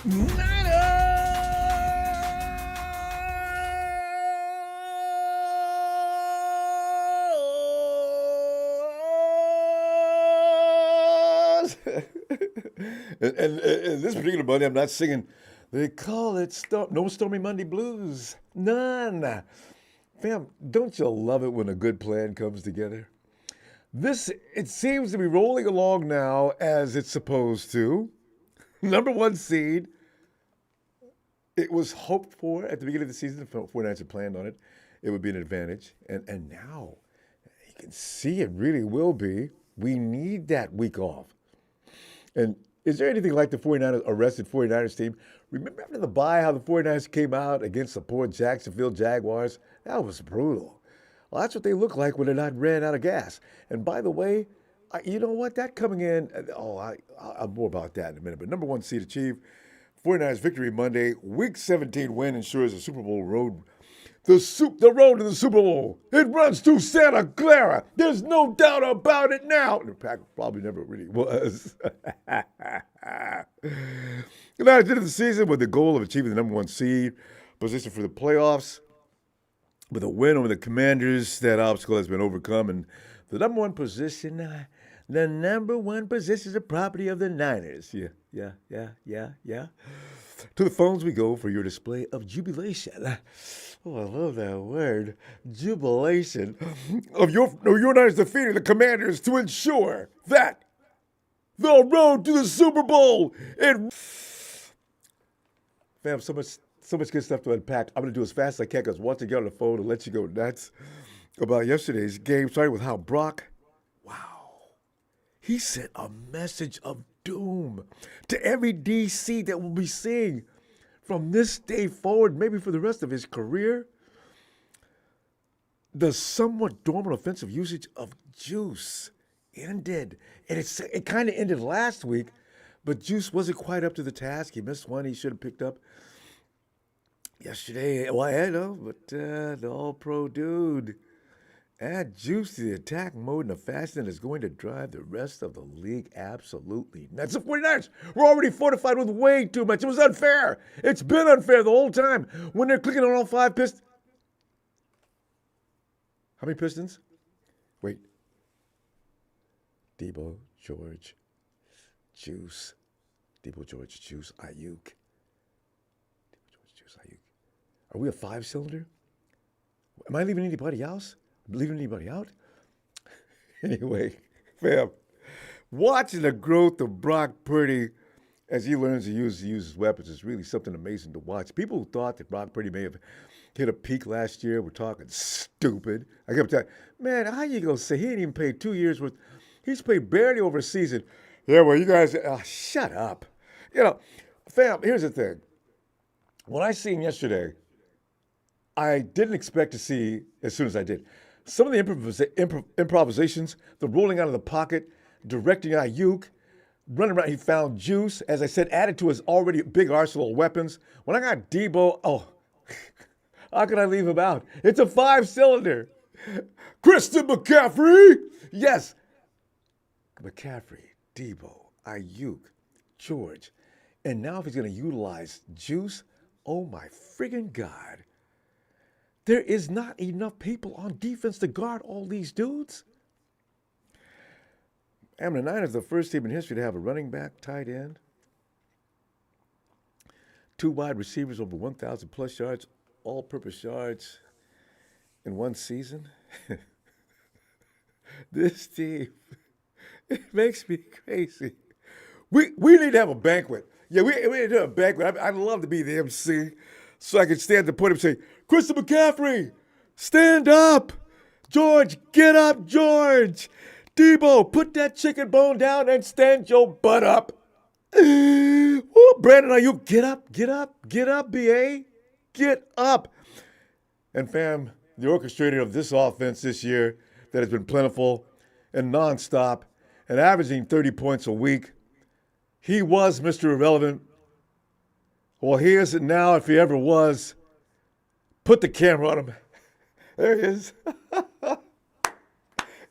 And this particular Monday, I'm not singing. They call it no Stormy Monday blues. None. Fam, don't you love it when a good plan comes together? It seems to be rolling along now as it's supposed to. Number one seed. It was hoped for at the beginning of the season. The 49ers had planned on it. It would be an advantage. And now you can see it really will be. We need that week off. And is there anything like the 49ers arrested 49ers team? Remember after the bye how the 49ers came out against the poor Jacksonville Jaguars? That was brutal. Well, that's what they look like when they're not ran out of gas. And by the way, you know what? That coming in, I'll more about that in a minute. But number one seed achieved. 49ers victory Monday. Week 17 win ensures the Super Bowl road. The road to the Super Bowl. It runs through Santa Clara. There's no doubt about it now. The Pack probably never really was. United did the season with the goal of achieving the number one seed position for the playoffs. With a win over the Commanders, that obstacle has been overcome. And the number one position is the property of the Niners. Yeah. To the phones we go for your display of jubilation. Oh, I love that word. Jubilation. Of your Niners defeating the Commanders to ensure that the road to the Super Bowl. Fam, so much good stuff to unpack. I'm going to do as fast as I can because once I get on the phone and let you go nuts about yesterday's game, starting with how Brock, he sent a message of doom to every DC that we'll be seeing from this day forward, maybe for the rest of his career. The somewhat dormant offensive usage of juice ended. And it kind of ended last week, but Juice wasn't quite up to the task. He missed one he should have picked up yesterday. Well, I know, but the all-pro dude. Add Juice to the attack mode in a fashion that is going to drive the rest of the league absolutely nuts. The 49ers were already fortified with way too much. It was unfair. It's been unfair the whole time. When they're clicking on all five pistons. How many Pistons? Wait. Debo, George, Juice. Debo, George, Juice, Ayuk. Debo, George, Juice, Ayuk. Are we a five-cylinder? Am I leaving anybody else? Leaving anybody out? Anyway, fam, watching the growth of Brock Purdy as he learns to use his weapons is really something amazing to watch. People who thought that Brock Purdy may have hit a peak last year were talking stupid. I kept telling, man, how you going to say he ain't even paid 2 years worth? He's paid barely over a season. Yeah, well, you guys, shut up. You know, fam, here's the thing. When I seen yesterday, I didn't expect to see as soon as I did. Some of the improvisations, the rolling out of the pocket, directing Ayuk, running around, he found Juice, as I said, added to his already big arsenal of weapons. When I got Debo, how can I leave him out? It's a five-cylinder. Christian McCaffrey, yes. McCaffrey, Debo, Ayuk, George. And now if he's going to utilize Juice, oh my friggin' God. There is not enough people on defense to guard all these dudes. And the Niners are the first team in history to have a running back, tight end, 2 wide receivers over 1,000 plus yards, all-purpose yards in one season. This team, it makes me crazy. We need to have a banquet. Yeah, we need to have a banquet. I'd love to be the MC so I can stand at the podium and say, Christian McCaffrey, stand up. George, get up, George. Debo, put that chicken bone down and stand your butt up. Woo, Brandon, are you get up, BA, get up. And fam, the orchestrator of this offense this year that has been plentiful and nonstop and averaging 30 points a week, he was Mr. Irrelevant. Well, he isn't now if he ever was. Put the camera on him. There he is.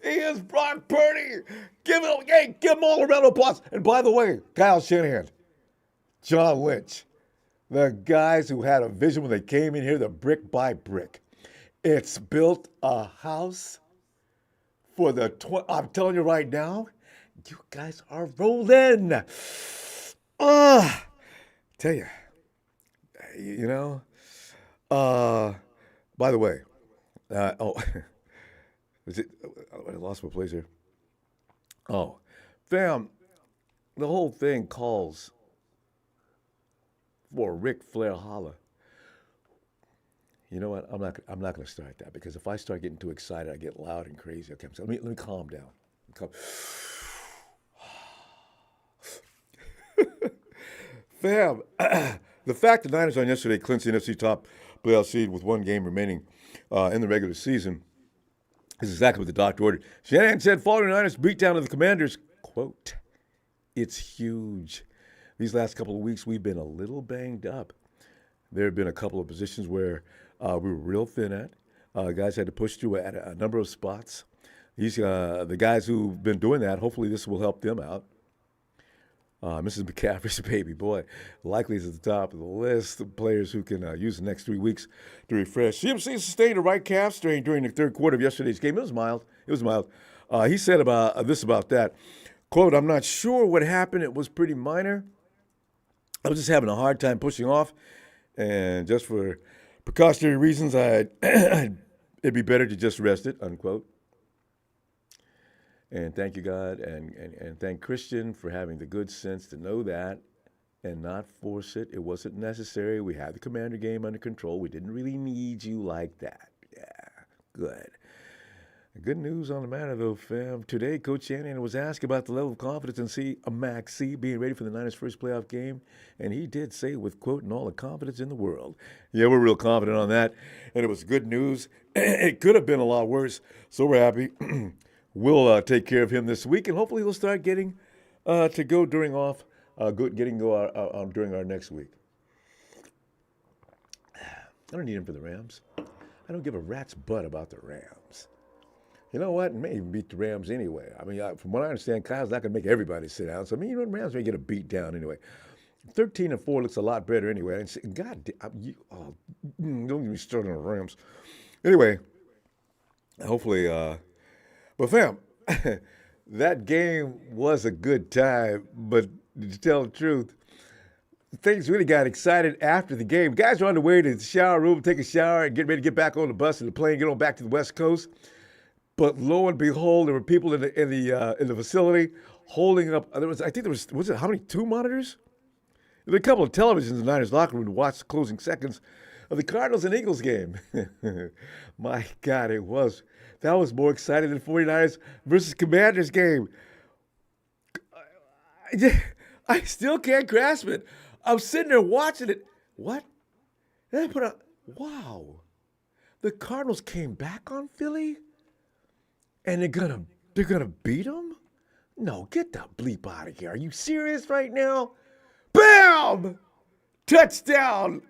He is Brock Purdy. Give him all a round of applause. And by the way, Kyle Shanahan, John Lynch. The guys who had a vision when they came in here, the brick by brick. It's built a house for the, I'm telling you right now, you guys are rolling. Tell you, you know, by the way, is it, I lost my place here. Oh, fam, the whole thing calls for a Ric Flair holla. You know what? I'm not going to start that, because if I start getting too excited, I get loud and crazy. Okay, so let me calm down. Fam, the fact the Niners on yesterday clinched the NFC top playoff seed with one game remaining in the regular season is exactly what the doctor ordered. Shanahan said following the Niners beat down to the Commanders, quote, "It's huge. These last couple of weeks, we've been a little banged up. There have been a couple of positions where we were real thin at. Guys had to push through at a number of spots. The guys who've been doing that, hopefully this will help them out. Mrs. McCaffrey's a baby boy. Likely is at the top of the list of players who can use the next 3 weeks to refresh. CMC sustained a right calf strain during the third quarter of yesterday's game. It was mild. He said about that, quote, "I'm not sure what happened. It was pretty minor. I was just having a hard time pushing off, and just for precautionary reasons, it'd be better to just rest it," unquote. And thank you, God, and thank Christian for having the good sense to know that and not force it. It wasn't necessary. We had the Commander game under control. We didn't really need you like that. Yeah, good. Good news on the matter, though, fam. Today, Coach Shanahan was asked about the level of confidence in Max C being ready for the Niners' first playoff game, and he did say, with, quote, "and all the confidence in the world." Yeah, we're real confident on that, and it was good news. It could have been a lot worse, so we're happy. We'll take care of him this week, and hopefully he'll start getting to go during our next week. I don't need him for the Rams. I don't give a rat's butt about the Rams. You know what? It may even beat the Rams anyway. I mean, from what I understand, Kyle's not going to make everybody sit down. So, I mean, you know, the Rams may get a beat down anyway. 13-4 looks a lot better anyway. And God, don't get me started on the Rams. Anyway, hopefully, but fam, that game was a good time. But to tell the truth, things really got excited after the game. Guys were on the way to the shower room, take a shower, and get ready to get back on the bus and the plane, get on back to the West Coast. But lo and behold, there were people in the facility holding up. Was it how many? 2 monitors? There were a couple of televisions in the Niners locker room to watch the closing seconds of the Cardinals and Eagles game. My God, that was more exciting than 49ers versus Commanders game. I still can't grasp it. I'm sitting there watching it. What? Wow. The Cardinals came back on Philly? And they're gonna beat them? No, get the bleep out of here. Are you serious right now? Bam! Touchdown!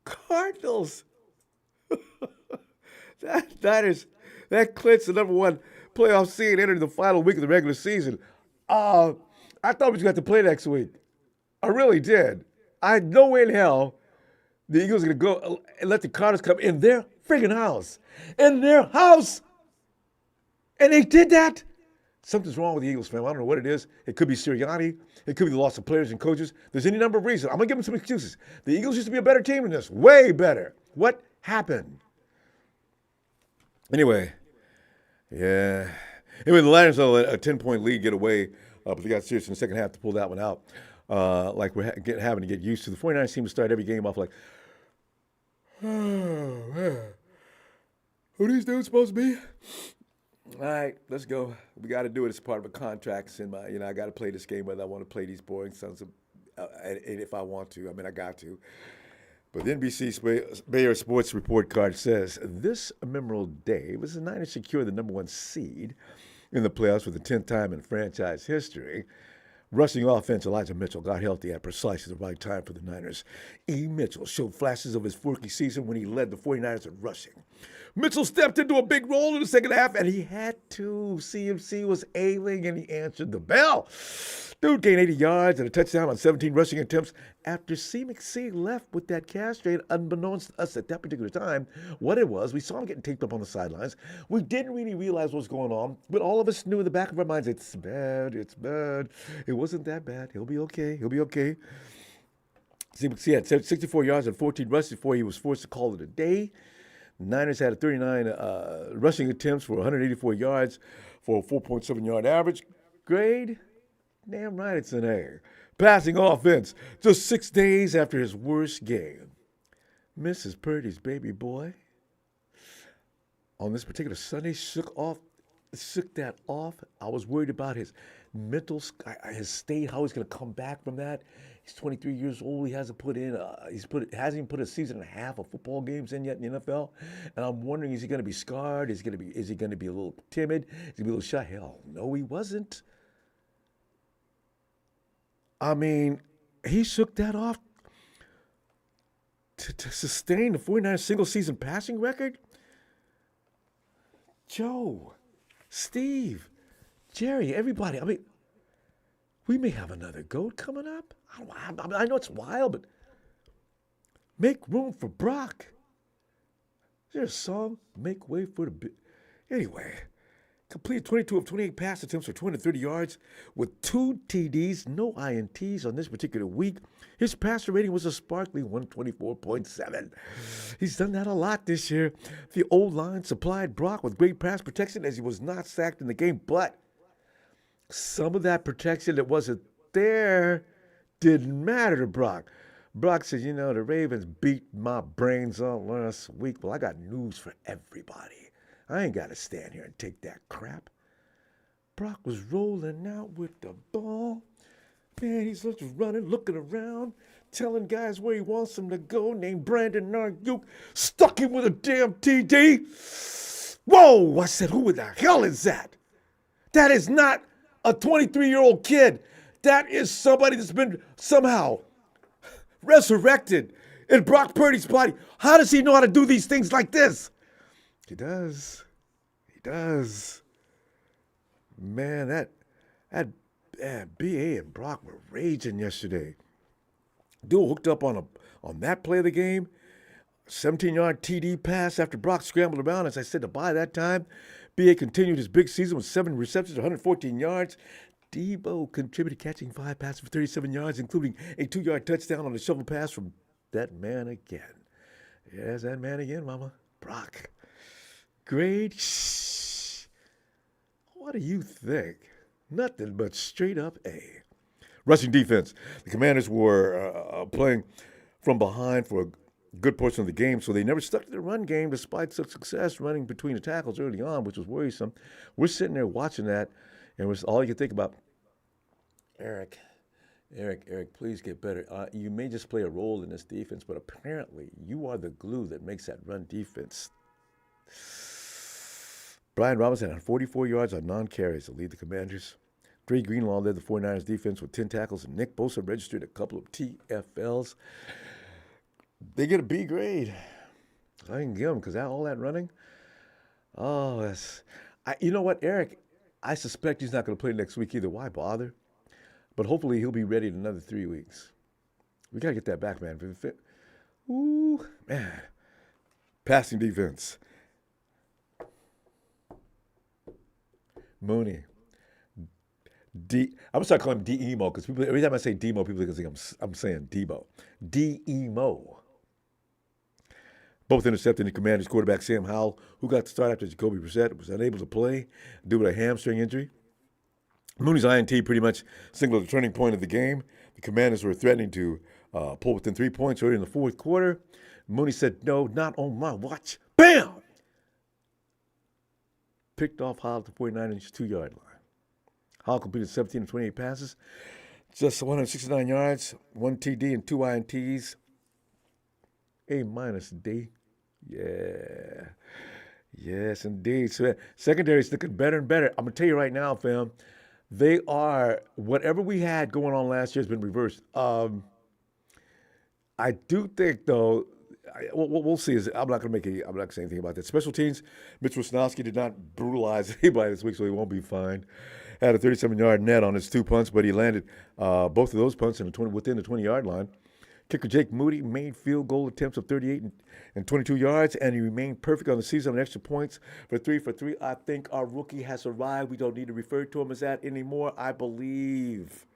Cardinals. that clinched the number 1 playoff seed, entered the final week of the regular season. I thought we was going to play next week. I really did. I had no way in hell the Eagles were going to go and let the Cardinals come in their friggin' house. In their house! And they did that. Something's wrong with the Eagles, fam. I don't know what it is. It could be Sirianni. It could be the loss of players and coaches. There's any number of reasons. I'm going to give them some excuses. The Eagles used to be a better team than this. Way better. What happened? Anyway, yeah. Anyway, the Niners let a 10-point lead get away, but they got serious in the second half to pull that one out. Like we're having to get used to. The 49ers seem to start every game off like, oh, man. Who are these dudes supposed to be? All right, let's go. We got to do it. It's part of a contract. I got to play this game whether I want to play these boring sons of, and if I want to. I mean, I got to. But the NBC Bayer Sports Report card says, this memorable day was the Niners secure the number 1 seed in the playoffs for the 10th time in franchise history. Rushing offense, Elijah Mitchell got healthy at precisely the right time for the Niners. E. Mitchell showed flashes of his rookie season when he led the 49ers in rushing. Mitchell stepped into a big role in the second half, and he had to. CMC was ailing, and he answered the bell. Dude gained 80 yards and a touchdown on 17 rushing attempts after CMC left with that calf strain, unbeknownst to us at that particular time, what it was. We saw him getting taped up on the sidelines. We didn't really realize what was going on, but all of us knew in the back of our minds, it's bad, it's bad. It wasn't that bad. He'll be okay. He'll be okay. CMC had 64 yards and 14 rushes before he was forced to call it a day. Niners had 39 rushing attempts for 184 yards for a 4.7-yard average. Grade? Damn right it's an A. Passing offense, just 6 days after his worst game. Mrs. Purdy's baby boy, on this particular Sunday, shook that off. I was worried about his mental, his state, how he's going to come back from that. He's 23 years old. He hasn't hasn't even put a season and a half of football games in yet in the NFL. And I'm wondering, is he going to be scarred? Is he going to be a little timid? Is he going to be a little shy? Hell, no, he wasn't. I mean, he shook that off to sustain the 49ers single-season passing record. Joe, Steve, Jerry, everybody. I mean, we may have another GOAT coming up. I know it's wild, but make room for Brock. Is there a song? Make way for the... Anyway, completed 22 of 28 pass attempts for 230 yards with 2 TDs, no INTs on this particular week. His passer rating was a sparkly 124.7. He's done that a lot this year. The O-line supplied Brock with great pass protection as he was not sacked in the game, but some of that protection that wasn't there didn't matter to Brock. Brock said, you know, the Ravens beat my brains out last week. Well, I got news for everybody. I ain't got to stand here and take that crap. Brock was rolling out with the ball. Man, he's just running, looking around, telling guys where he wants them to go. Named Brandon Ayuk, stuck him with a damn TD. Whoa, I said, who the hell is that? That is not a 23-year-old kid. That is somebody that's been somehow resurrected in Brock Purdy's body. How does he know how to do these things like this? He does. He does. Man, that BA and Brock were raging yesterday. Duo hooked up on that play of the game. 17-yard TD pass after Brock scrambled around. As I said, by that time, BA continued his big season with 7 receptions, 114 yards. Debo contributed, catching 5 passes for 37 yards, including a 2-yard touchdown on a shovel pass from that man again. Yes, that man again, mama. Brock. Grade? Shh. What do you think? Nothing but straight up A. Rushing defense. The Commanders were playing from behind for a good portion of the game, so they never stuck to the run game despite such success running between the tackles early on, which was worrisome. We're sitting there watching that, and it's all you can think about. Eric, please get better. You may just play a role in this defense, but apparently you are the glue that makes that run defense. Brian Robinson had 44 yards on non-carries to lead the Commanders. Dre Greenlaw led the 49ers defense with 10 tackles, and Nick Bosa registered a couple of TFLs. They get a B grade. I can give them because all that running. Oh, you know what, Eric? I suspect he's not going to play next week either. Why bother? But hopefully he'll be ready in another 3 weeks. We got to get that back, man. Ooh, man. Passing defense. Mooney. I'm going to start calling him D-Emo because every time I say Demo, people think I'm saying Debo. D-Emo. Both intercepted the Commanders quarterback Sam Howell, who got the start after Jacoby Brissett was unable to play due to a hamstring injury. Mooney's INT pretty much signaled the turning point of the game. The Commanders were threatening to pull within 3 points early in the fourth quarter. Mooney said, no, not on my watch. Bam! Picked off Howell at the 49ers 2-yard line. Howell completed 17 of 28 passes, just 169 yards, 1 TD and 2 INTs. A-D. Yeah. Yes, indeed. So secondary's looking better and better. I'm going to tell you right now, fam, they are, whatever we had going on last year has been reversed. I do think, though, we'll see. I'm not going to say anything about that. Special teams, Mitch Wisnowski did not brutalize anybody this week, so he won't be fined. Had a 37-yard net on his 2 punts, but he landed both of those punts within the 20-yard line. Kicker Jake Moody made field goal attempts of 38 and 22 yards, and he remained perfect on the season on extra points for 3 for 3. I think our rookie has arrived. We don't need to refer to him as that anymore. I believe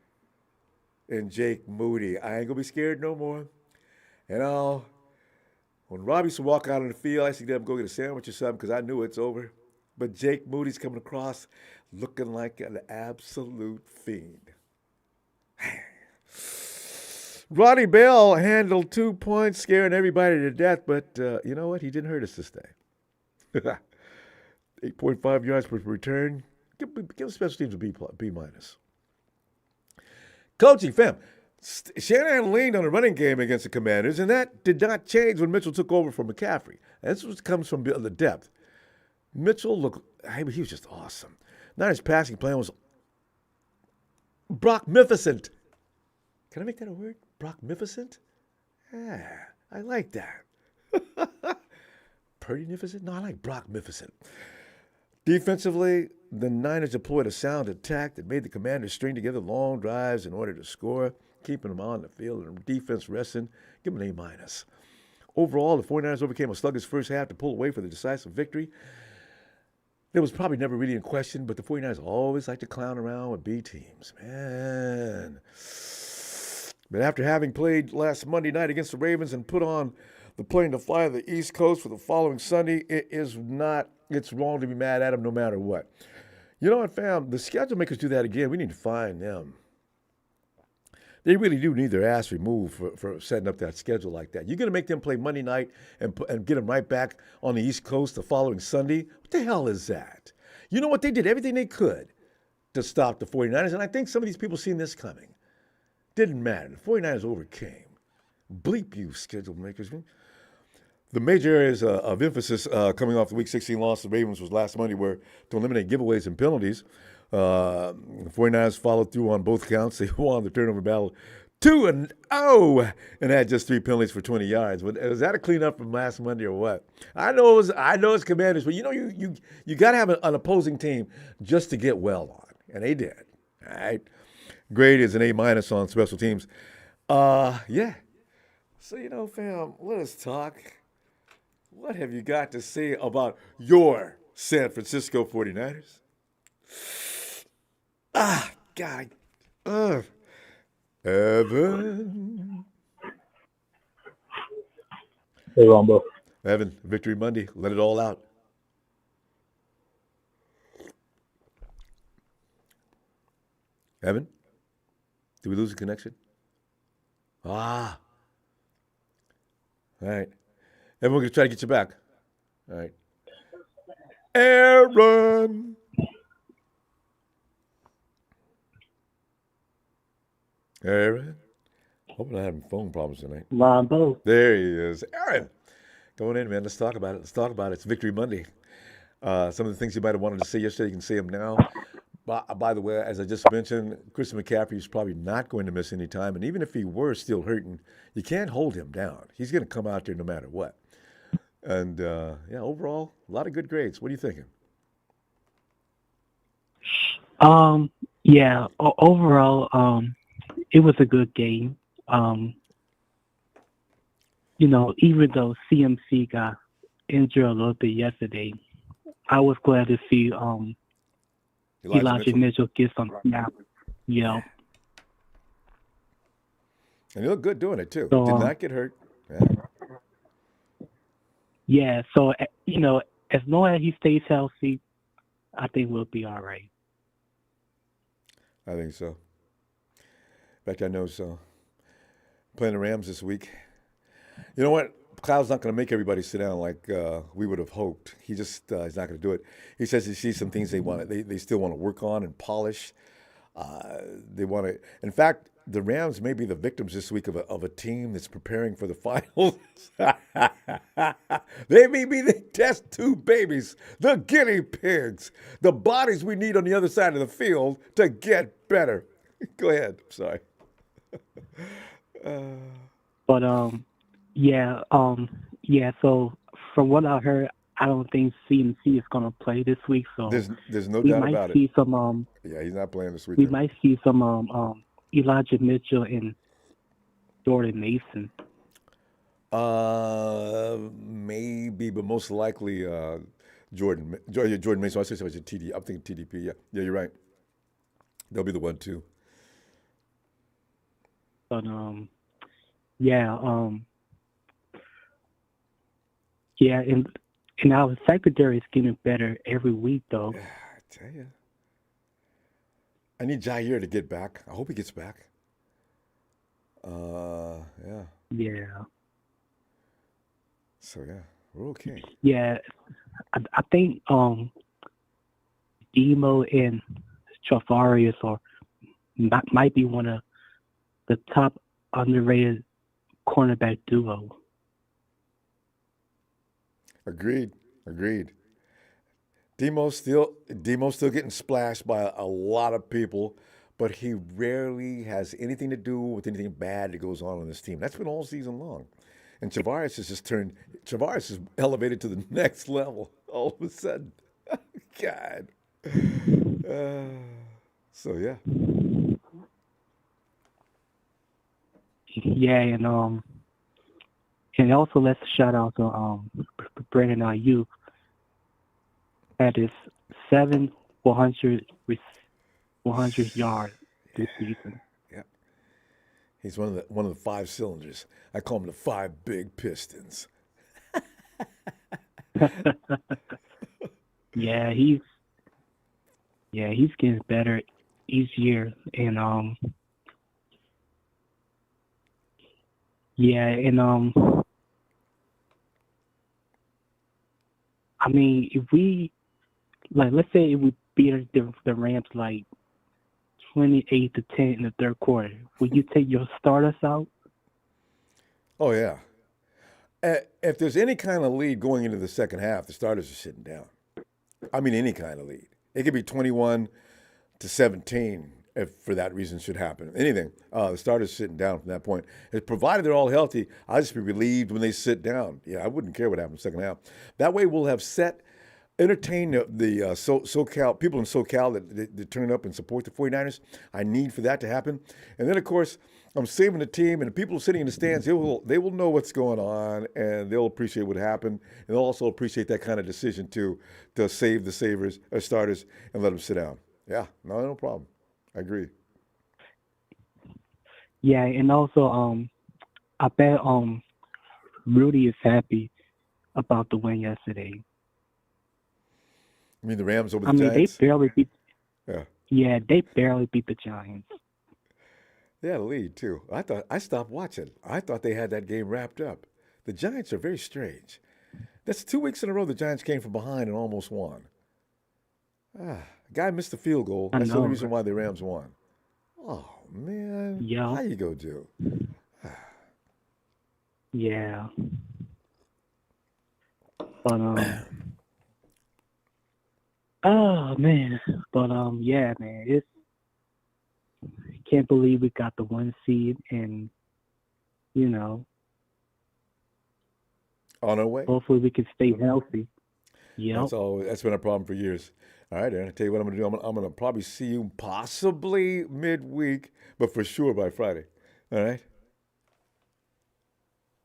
in Jake Moody. I ain't going to be scared no more. When Robbie used to walk out on the field, I used to get him go get a sandwich or something because I knew it's over. But Jake Moody's coming across looking like an absolute fiend. Ronnie Bell handled 2 points, scaring everybody to death, but you know what? He didn't hurt us this day. 8.5 yards per return. Give special teams a B minus. Coaching, fam. Shanahan leaned on the running game against the Commanders, and that did not change when Mitchell took over from McCaffrey. And this comes from the depth. Mitchell he was just awesome. Not his passing plan was Brockmificent. Can I make that a word? Brockmificent? Yeah, I like that. Purdy-nificent? No, I like Brockmificent. Defensively, the Niners deployed a sound attack that made the Commanders string together long drives in order to score, keeping them on the field and defense resting. Give them an A-. Overall, the 49ers overcame a sluggish first half to pull away for the decisive victory. It was probably never really in question, but the 49ers always like to clown around with B teams, man. But after having played last Monday night against the Ravens and put on the plane to fly to the East Coast for the following Sunday, it's wrong to be mad at them no matter what. You know what, fam? The schedule makers do that again. We need to find them. They really do need their ass removed for setting up that schedule like that. You're going to make them play Monday night and get them right back on the East Coast the following Sunday? What the hell is that? You know what? They did everything they could to stop the 49ers, and I think some of these people seen this coming. Didn't matter. The 49ers overcame. Bleep you, schedule makers. The major areas of emphasis coming off the Week 16 loss to the Ravens was last Monday were to eliminate giveaways and penalties. The 49ers followed through on both counts. They won the turnover battle 2-0 and had just 3 penalties for 20 yards. But was that a cleanup from last Monday or what? I know it's Commanders, but you got to have an opposing team just to get well on, and they did. All right, grade is an A- on special teams. Yeah. So fam, let us talk. What have you got to say about your San Francisco 49ers? God. Evan. Hey, Ronbo. Evan, Victory Monday. Let it all out. Evan? Did we lose the connection? All right. Evan, we're going to try to get you back. All right. Aaron. Aaron. Hope I'm not having phone problems tonight. Ronbo. There he is. Aaron. Going in, man. Let's talk about it. It's Victory Monday. Some of the things you might have wanted to say yesterday, you can say them now. By the way, as I just mentioned, Christian McCaffrey is probably not going to miss any time. And even if he were still hurting, you can't hold him down. He's going to come out there no matter what. And, overall, a lot of good grades. What are you thinking? Overall, it was a good game. Even though CMC got injured a little bit yesterday, I was glad to see Elijah Mitchell get some snaps. And he looked good doing it, too. Did not get hurt. So, as long as he stays healthy, I think we'll be all right. I think so. In fact, I know so. Playing the Rams this week. You know what? Cloud's not going to make everybody sit down like we would have hoped. He just he's not going to do it. He says he sees some things they still want to work on and polish. They want to. In fact, the Rams may be the victims this week of a team that's preparing for the finals. They may be the test tube babies, the guinea pigs, the bodies we need on the other side of the field to get better. Go ahead. Sorry. So from what I heard, I don't think CMC is going to play this week. So there's no doubt about it. We might see some. He's not playing this week. We might see some Elijah Mitchell and Jordan Mason. Maybe, but most likely Jordan Mason. I say so. TD. I'm thinking TDP. Yeah, you're right. They'll be the one too. But yeah, and our secondary is getting better every week, though. Yeah, I tell you. I need Jair to get back. I hope he gets back. Yeah. Yeah. So yeah, we're okay. Yeah, I think Demo and Travarius might be one of the top underrated cornerback duo. Agreed. Demo's still getting splashed by a lot of people, but he rarely has anything to do with anything bad that goes on this team. That's been all season long. And Travarius is elevated to the next level all of a sudden. God. So yeah. Yeah, and also let's shout out to Brandon Ayuk. Had his 100 yards this season. Yeah. He's one of the five cylinders. I call him the five big pistons. Yeah, he's getting better each year, and I mean, if we let's say if we beat the Rams 28-10 in the third quarter, would you take your starters out? Oh yeah. If there's any kind of lead going into the second half, the starters are sitting down. I mean, any kind of lead. It could be 21-17 if for that reason should happen. Anything. The starters sitting down from that point. Provided they're all healthy, I'll just be relieved when they sit down. Yeah, I wouldn't care what happens in the second half. That way we'll have entertained the SoCal, people in SoCal that turn up and support the 49ers. I need for that to happen. And then, of course, I'm saving the team, and the people sitting in the stands, they will know what's going on, and they'll appreciate what happened, and they'll also appreciate that kind of decision to save the starters and let them sit down. Yeah, no problem. I agree. Yeah, and also I bet Rudy is happy about the win yesterday. You mean the Rams over the Giants? They barely beat. Yeah. Yeah, they barely beat the Giants. They had a lead too. I stopped watching. I thought they had that game wrapped up. The Giants are very strange. That's 2 weeks in a row the Giants came from behind and almost won. Guy missed the field goal. That's the only reason why the Rams won. Oh man. Yeah. How you go do? Yeah. But oh man. But yeah, man. Can't believe we got the 1 seed, and on our way. Hopefully we can stay healthy. Yeah. That's been a problem for years. All right, Aaron, I'll tell you what I'm going to do. I'm going to probably see you possibly midweek, but for sure by Friday. All right?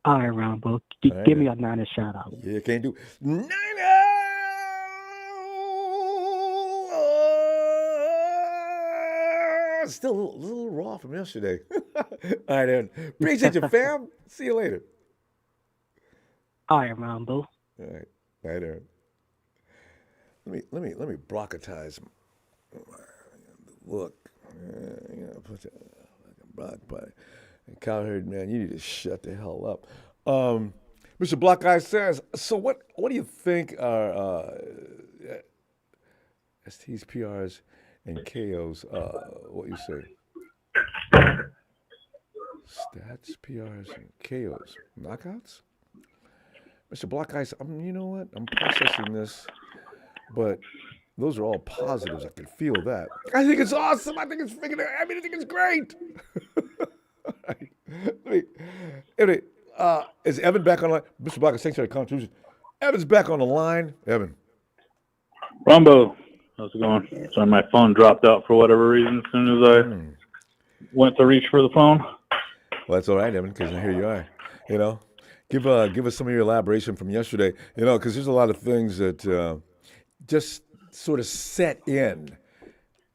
All right, Ronbo. Give me a Niners shout out. Yeah, can't do Niners! Still a little raw from yesterday. All right, Aaron. Appreciate you, fam. See you later. All right, Ronbo. All right, Aaron. Let me brocketize look. Put that block body. Cowherd, man, you need to shut the hell up. Mr. Block Eye says, so what do you think are STs, PRs, and KOs? What you say? Stats, PRs, and KOs. Knockouts? Mr. Block Eye, you know what? I'm processing this, but those are all positives. I can feel that. I think it's awesome. I think it's great. Is Evan back on the line? Mr. Block, thanks for the contribution. Evan's back on the line. Evan. Ronbo, how's it going? Sorry, my phone dropped out for whatever reason as soon as I went to reach for the phone. Well, that's all right, Evan, because here you are. You know, give us some of your elaboration from yesterday. You know, because there's a lot of things that just sort of set in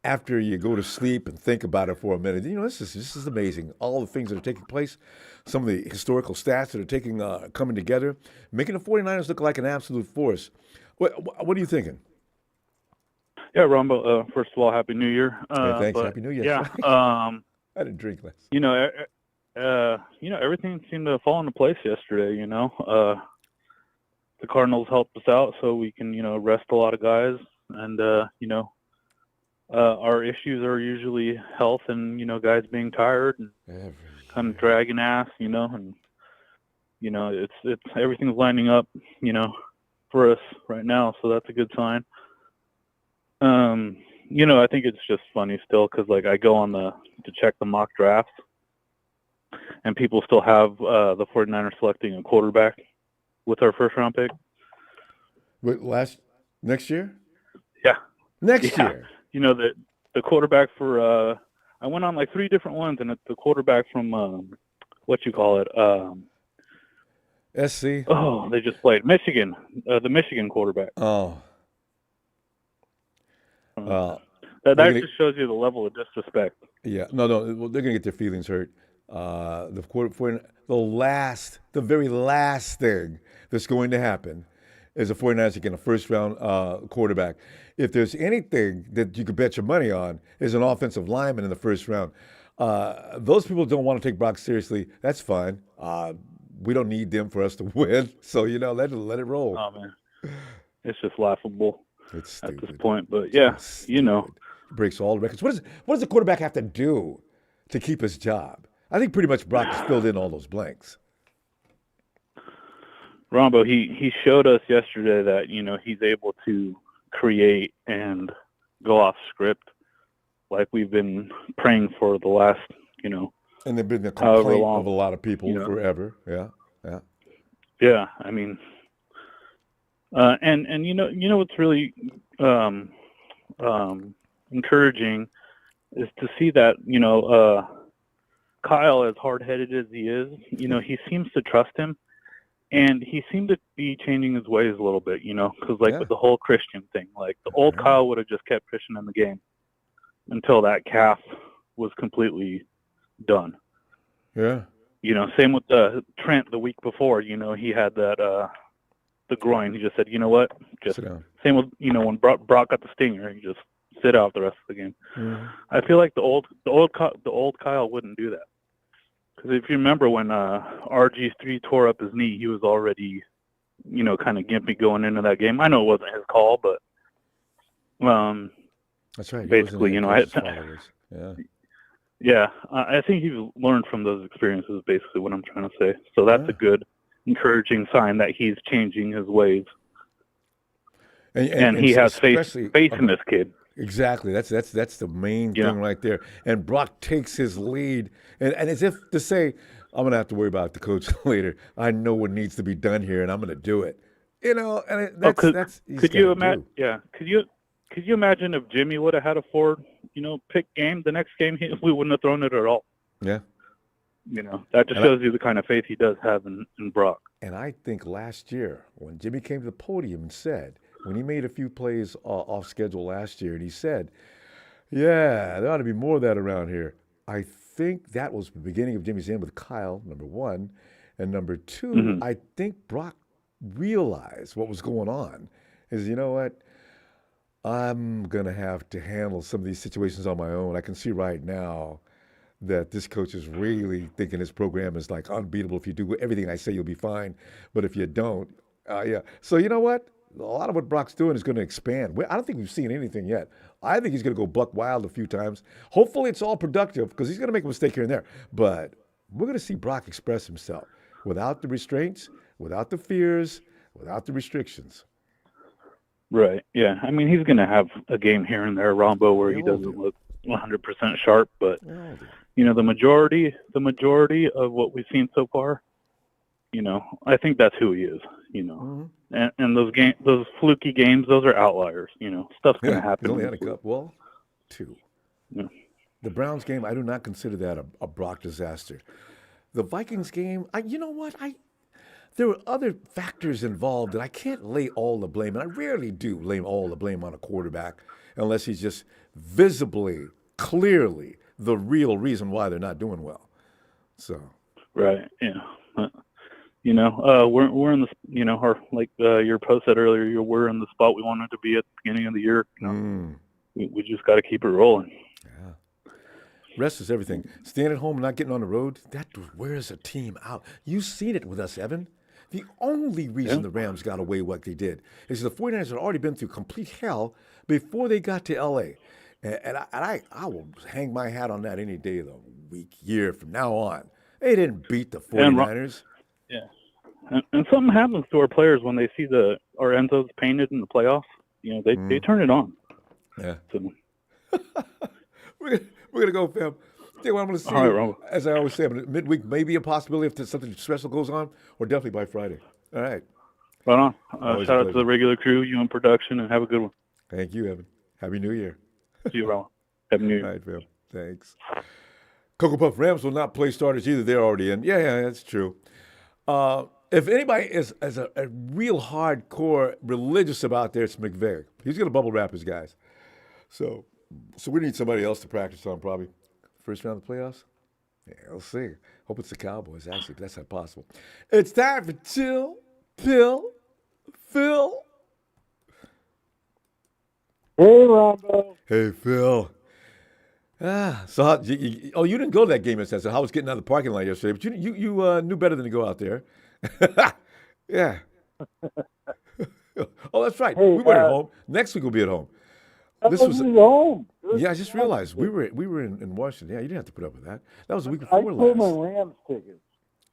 after you go to sleep and think about it for a minute. You know, this is amazing. All the things that are taking place, some of the historical stats that are coming together, making the 49ers look like an absolute force. What are you thinking? Yeah, Ronbo. First of all, Happy New Year. Hey, thanks. But Happy New Year. yeah, I didn't drink last. everything seemed to fall into place yesterday. The Cardinals helped us out, so we can rest a lot of guys, and our issues are usually health and guys being tired and kind of dragging ass, and it's everything's lining up, for us right now, so that's a good sign. I think it's just funny still because like I go on to check the mock drafts, and people still have the 49ers selecting a quarterback with our first round pick. Wait, next year? Yeah. Next year. The quarterback for I went on like 3 different ones, and it's the quarterback from SC. Oh, they just played Michigan, the Michigan quarterback. Oh. That just shows you the level of disrespect. Yeah, no, well, they're gonna get their feelings hurt. The very last thing that's going to happen is the 49ers getting a first-round quarterback. If there's anything that you could bet your money on, is an offensive lineman in the first round. Those people don't want to take Brock seriously. That's fine. We don't need them for us to win. So let it roll. Oh man, it's just laughable. It's stupid at this point. But yeah, breaks all the records. What does the quarterback have to do to keep his job? I think pretty much Brock has filled in all those blanks. Ronbo, he showed us yesterday that he's able to create and go off script, like we've been praying for the last And they've been the complaint of a lot of people forever. Yeah. I mean, and what's really encouraging is to see that Kyle, as hard-headed as he is, he seems to trust him, and he seemed to be changing his ways a little bit, because with the whole Christian thing, like the old Kyle would have just kept Christian in the game until that calf was completely done. Yeah. Same with Trent the week before. He had that the groin. He just said, just sit down. Same with when Brock got the stinger, he just sit out the rest of the game. Mm-hmm. I feel like the old Kyle wouldn't do that, because if you remember when RG3 tore up his knee, he was already kind of gimpy going into that game. I know it wasn't his call, but that's right. Basically, Yeah, I think he's learned from those experiences, basically what I'm trying to say. So that's a good, encouraging sign that he's changing his ways. And he has faith in this kid. Exactly. That's the main thing right there. And Brock takes his lead, and as if to say, I'm going to have to worry about the coach later. I know what needs to be done here, and I'm going to do it. And could you imagine? Yeah. Could you imagine if Jimmy would have had a Ford, pick game, the next game, we wouldn't have thrown it at all. Yeah. That just shows you the kind of faith he does have in Brock. And I think last year when Jimmy came to the podium and said, when he made a few plays off schedule last year, and he said, yeah, there ought to be more of that around here. I think that was the beginning of Jimmy's end with Kyle, number one. And number two, I think Brock realized what was going on. Is, you know what? I'm going to have to handle some of these situations on my own. I can see right now that this coach is really thinking his program is like unbeatable. If you do everything I say, you'll be fine. But if you don't, So you know what? A lot of what Brock's doing is going to expand. I don't think we've seen anything yet. I think he's going to go buck wild a few times. Hopefully it's all productive, because he's going to make a mistake here and there. But we're going to see Brock express himself without the restraints, without the fears, without the restrictions. Right. Yeah. I mean, he's going to have a game here and there, Ronbo, where he doesn't look 100% sharp. But the majority of what we've seen so far, I think that's who he is. And those fluky games, those are outliers. Stuff's going to happen. He's only had a couple. Well, 2. Yeah. The Browns game, I do not consider that a Brock disaster. The Vikings game, you know what? There were other factors involved that I can't lay all the blame, and I rarely do lay all the blame on a quarterback unless he's just visibly, clearly the real reason why they're not doing well. So. Right. Yeah. We're in the, our, like your post said earlier, we're in the spot we wanted to be at the beginning of the year. We just got to keep it rolling. Yeah. Rest is everything. Staying at home and not getting on the road, that wears a team out. You've seen it with us, Evan. The only reason the Rams got away what they did is the 49ers had already been through complete hell before they got to L.A. And I will hang my hat on that any day of the week, year from now on. They didn't beat the 49ers. And something happens to our players when they see our Enzos painted in the playoffs. They turn it on. Yeah. So. We're gonna go, fam. What I'm gonna see, as I always say, midweek may be a possibility if something special goes on, or definitely by Friday. All right. Right on. Shout out to the regular crew, you in production, and have a good one. Thank you, Evan. Happy New Year. See you, Ron. Happy New Year. All right, fam. Thanks. Cocoa Puff Rams will not play starters either. They're already in. Yeah, that's true. If anybody is a real hardcore religious about there, it's McVay. He's going to bubble wrap his guys. So we need somebody else to practice on probably. First round of the playoffs? Yeah, we'll see. Hope it's the Cowboys, actually, but that's not possible. It's time for Chill, Pill, Phil. Hey, Ronbo. Hey, Phil. So how, you didn't go to that game yesterday. So how was getting out of the parking lot yesterday? But you knew better than to go out there. Yeah. Oh, that's right. Hey, we went at home. Next week we'll be at home. This was home. Yeah, I just realized we were in Washington. Yeah, you didn't have to put up with that. That was the week I before sold last. my Rams tickets.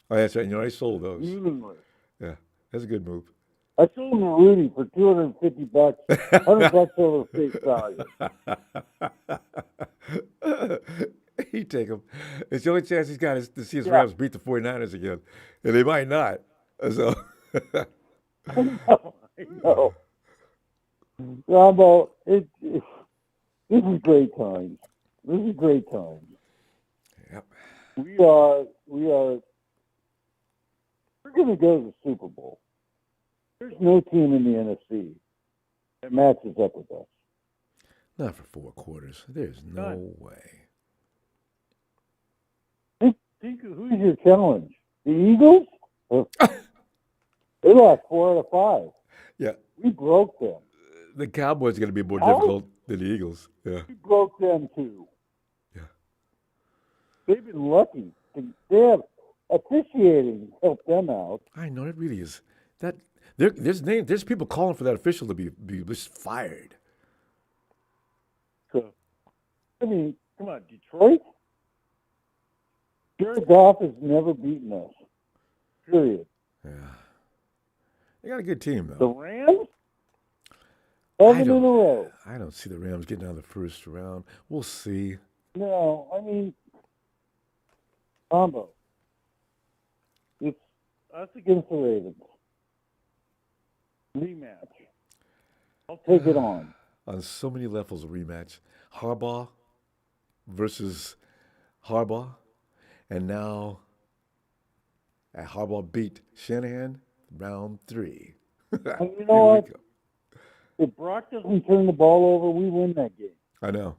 Oh, that's right. I sold those. Meaningless. Yeah, that's a good move. I sold them to Rudy for $250, $100 over face value. He'd take them. It's the only chance he's got is to see his Rams beat the 49ers again. And they might not. So. I know. Ronbo, this is great times. This is great times. Yep. We're going to go to the Super Bowl. There's no team in the NFC that matches up with us. Not for 4 quarters. There's no way. Think who's your challenge? The Eagles? They lost 4 out of 5. Yeah. We broke them. The Cowboys are going to be more difficult than the Eagles. Yeah. We broke them too. Yeah. They've been lucky. They have officiating helped them out. I know, it really is. There's people calling for that official to be just fired. So, I mean, come on, Detroit? Jared Goff has never beaten us. Period. Yeah. They got a good team, The though. Rams? 7 in a row. I don't see the Rams getting out of the first round. We'll see. No, I mean, combo. It's us against the Ravens. Rematch. I'll take it on. On so many levels, a rematch. Harbaugh versus Harbaugh. And now, Harbaugh beat Shanahan, round 3. And you know what? If Brock doesn't turn the ball over, we win that game. I know.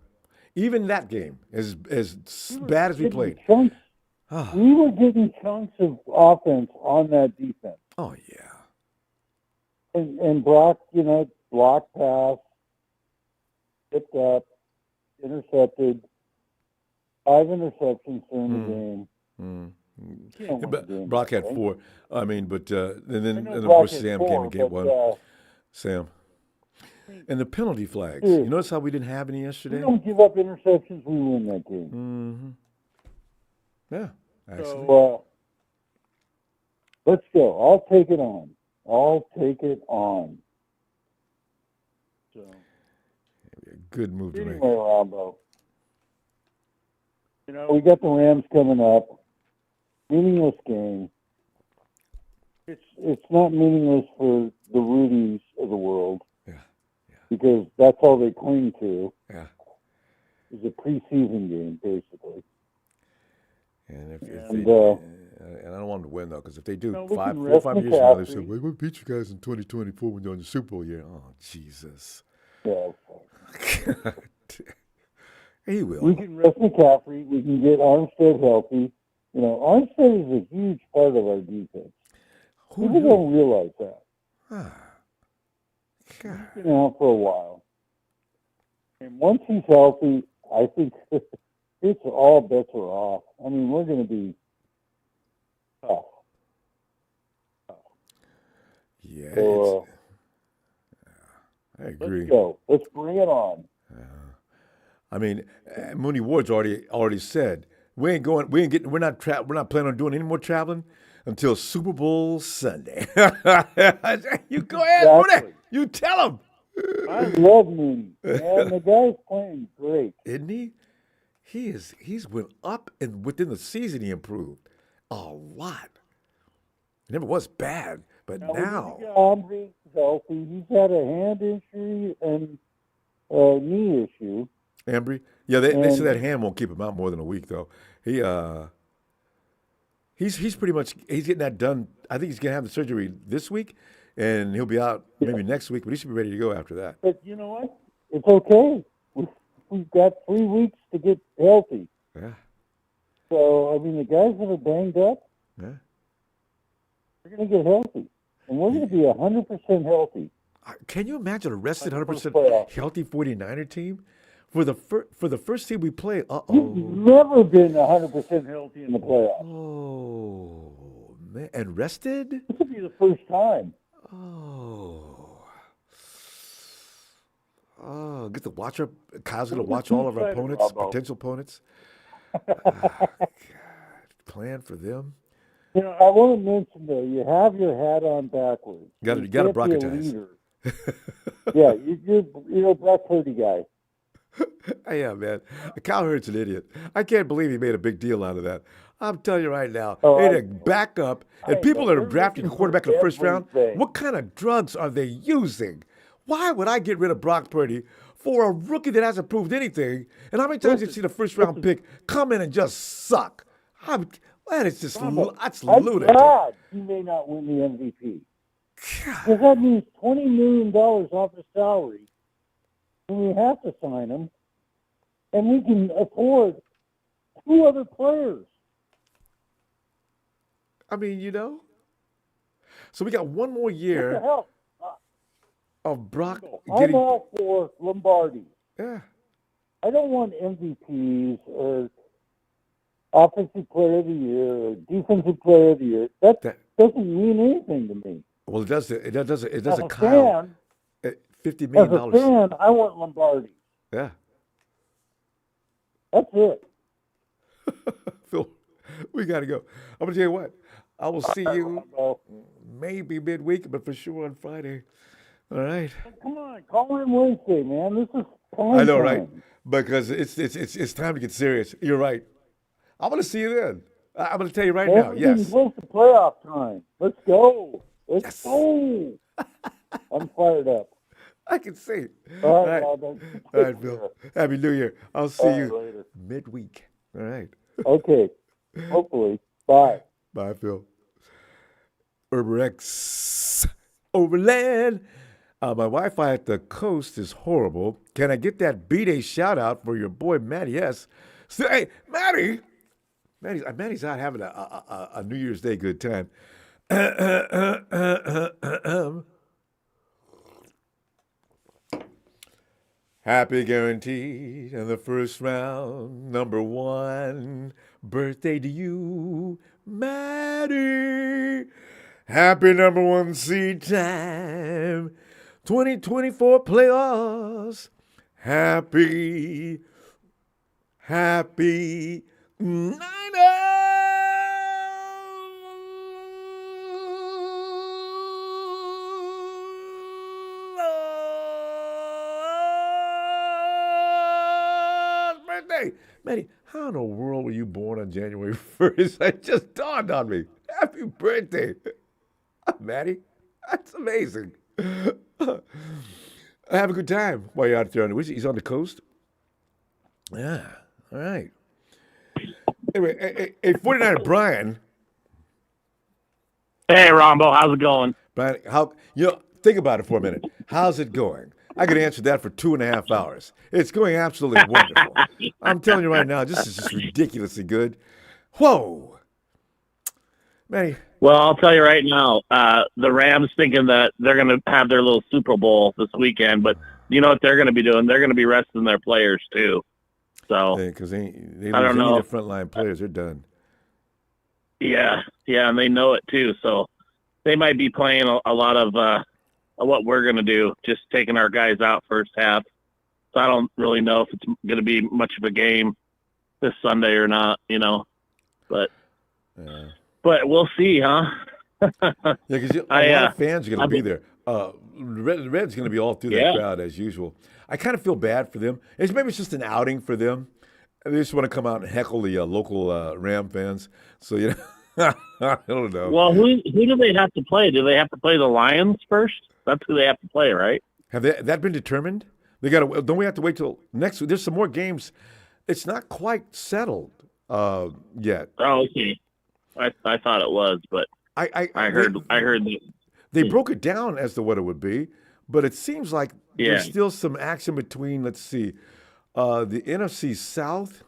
Even that game, as bad as we played. We were getting chunks of offense on that defense. Oh, yeah. And Brock, block pass, tipped up, intercepted, 5 interceptions during the game. Brock had 4. I mean, but and then of course Sam came and gave 1. Sam. And the penalty flags. You notice how we didn't have any yesterday? We don't give up interceptions, we win that game. Mm-hmm. Yeah, actually. So, let's go. I'll take it on. So, good move to make. Anyway, Ronbo. We got the Rams coming up. Meaningless game. It's not meaningless for the Rudies of the world. Because that's all they cling to. Yeah. It's a preseason game, basically. And them to win, though, because if they do No, we 4 can or rest 5 years from now, they say, McCaffrey. "Well, we beat you guys in 2024 when you're on the Super Bowl year." Oh, Jesus. Yeah. He will. We can rest McCaffrey. We can get Armstead healthy. You know, Armstead is a huge part of our defense. Who People knew? don't realize that. Ah, God. He's been out for a while. And once he's healthy, I think it's all bets are off. I mean, we're going to be tough. Yeah, So, I agree. let's go. Let's bring it on. I mean, Mooney Ward's already said we're not planning on doing any more traveling until Super Bowl Sunday. You go ahead, Exactly. Mooney. You tell him. I love Mooney. Man, the guy's playing great. Isn't he? He's went up, and within the season he improved a lot. It never was bad, but now. Ambry's healthy. He's had a hand injury and a knee issue. Ambry? Yeah, they say that hand won't keep him out more than a week, though. He's pretty much getting that done. I think he's gonna have the surgery this week, and he'll be out maybe next week. But he should be ready to go after that. But you know what? It's okay. We've got 3 weeks to get healthy. Yeah, So I mean, the guys that are banged up, yeah. they're going to get healthy, and we're going to be 100% healthy. Can you imagine a rested, 100% playoff. healthy 49er team for the first team we play? You've never been 100% healthy in the playoffs. Oh man, and rested? This will be the first time. Oh, get to watch our. Kyle's gonna watch all of our opponents, potential opponents. God, plan for them. You know, I want to mention though, you have your hat on backwards. You gotta can't be a Brocketize. leader. Yeah, you're a Brock Purdy guy. Yeah, man. Kyle Hurt's an idiot. I can't believe he made a big deal out of that. I'm telling you right now, they had a backup, and people that are drafting a quarterback in the first round, what kind of drugs are they using? Why would I get rid of Brock Purdy for a rookie that hasn't proved anything? And how many times have you seen a first-round pick come in and just suck? Man, it's just that's lunatic. God, he may not win the MVP. Because that means $20 million off his salary, and we have to sign him, and we can afford 2 other players. I mean, So we got one more year What the hell? of Brock I'm getting. all for Lombardi. Yeah. I don't want MVPs or offensive player of the year or defensive player of the year. That doesn't mean anything to me. Well, it does. It does. It As does. a Kyle. fan, $50 as million. a fan, I want Lombardi. Yeah. That's it. Phil, we got to go. I'm going to tell you what. I will see you maybe midweek, but for sure on Friday. All right. Come on, call in Wednesday, man. This is time. I know, right? Because it's time to get serious. You're right. I'm going to see you then. I'm going to tell you right now. Yes. Close to playoff time. Let's go. Let's go. I'm fired up. I can see it. All right, Ronbo. All right, Phil. Happy New Year. I'll see you later. midweek. All right. Okay. Hopefully. Bye. Bye, Phil. Urberex Overland. My Wi-Fi at the coast is horrible. Can I get that B-Day shout-out for your boy Matty S? So, hey, Matty's out having a New Year's Day good time. Happy guaranteed in the first round, number 1. Birthday to you, Matty. Happy number 1 seed time. 2024 playoffs. Happy birthday. Matty, how in the world were you born on January 1st? That just dawned on me. Happy birthday. Matty, that's amazing. Have a good time while you're out there on the He's on the coast. Yeah, all right. Anyway, hey, 49er Brian, Hey, Ronbo, how's it going? Brian, think about it for a minute. How's it going? I could answer that for 2.5 hours. It's going absolutely wonderful. I'm telling you right now, this is just ridiculously good. Whoa. Manny. Well, I'll tell you right now, the Rams thinking that they're going to have their little Super Bowl this weekend, but you know what they're going to be doing? They're going to be resting their players too. So because they lose I don't know. Their frontline players, they're done. Yeah, and they know it too. So they might be playing a lot of what we're going to do, just taking our guys out first half. So I don't really know if it's going to be much of a game this Sunday or not, but we'll see, huh? Yeah, because a lot of fans are going to be there. The Red's going to be all through that crowd as usual. I kind of feel bad for them. Maybe it's just an outing for them. They just want to come out and heckle the local Ram fans. So, I don't know. Well, who do they have to play? Do they have to play the Lions first? That's who they have to play, right? Have that been determined? Don't we have to wait till next week? There's some more games. It's not quite settled yet. Oh, okay. I thought it was, but I heard that they broke it down as to what it would be, but it seems like there's still some action between. Let's see, the NFC South.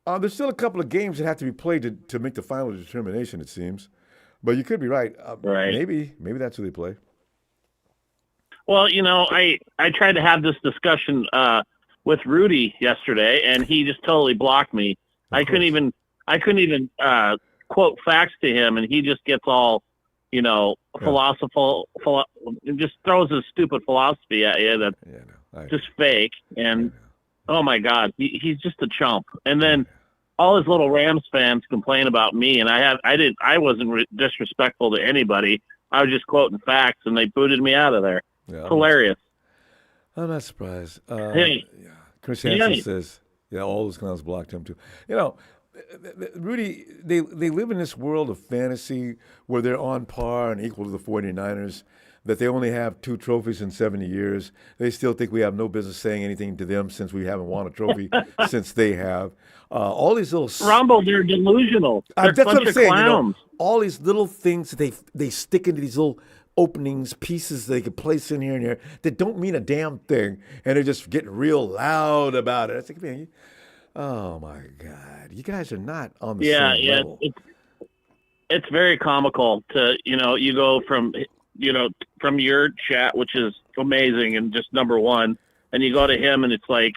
There's still a couple of games that have to be played to make the final determination. It seems, but you could be right. Right. Maybe that's who they play. Well, I tried to have this discussion with Rudy yesterday, and he just totally blocked me. I couldn't even quote facts to him, and he just gets all, philosophical, just throws his stupid philosophy at you that's just fake. And oh my God, he's just a chump. And then all his little Rams fans complain about me, and I wasn't disrespectful to anybody. I was just quoting facts, and they booted me out of there. Yeah, hilarious. I'm not surprised. Hey, Chris Hansen says, all those clowns blocked him too. Rudy, they live in this world of fantasy where they're on par and equal to the 49ers, that they only have 2 trophies in 70 years. They still think we have no business saying anything to them since we haven't won a trophy since they have. All these little... Rumble, they're delusional. They're that's what I'm saying. Clowns. All these little things that they stick into these little openings, pieces they could place in here and here that don't mean a damn thing, and they're just getting real loud about it. I think, man, oh my God, you guys are not on the same level. It's very comical to you go from your chat, which is amazing and just number one, and you go to him, and it's like,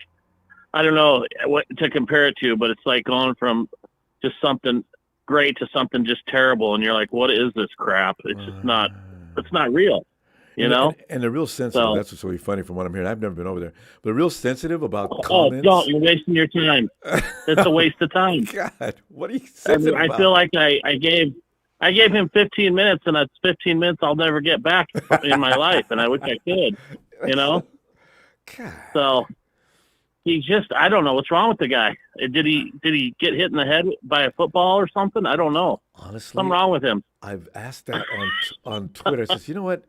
I don't know what to compare it to, but it's like going from just something great to something just terrible, and you're like, what is this crap? It's just not. It's not real, And they're real sensitive. That's what's really funny from what I'm hearing. I've never been over there. But they're real sensitive about comments. Oh, you're wasting your time. It's a waste of time. God, what are you sensitive about? I feel like I gave him 15 minutes, and that's 15 minutes I'll never get back in my life, and I wish I could, God. So he just, I don't know what's wrong with the guy. Did he get hit in the head by a football or something? I don't know. Honestly, something wrong with him. I've asked that on Twitter. I says, you know what?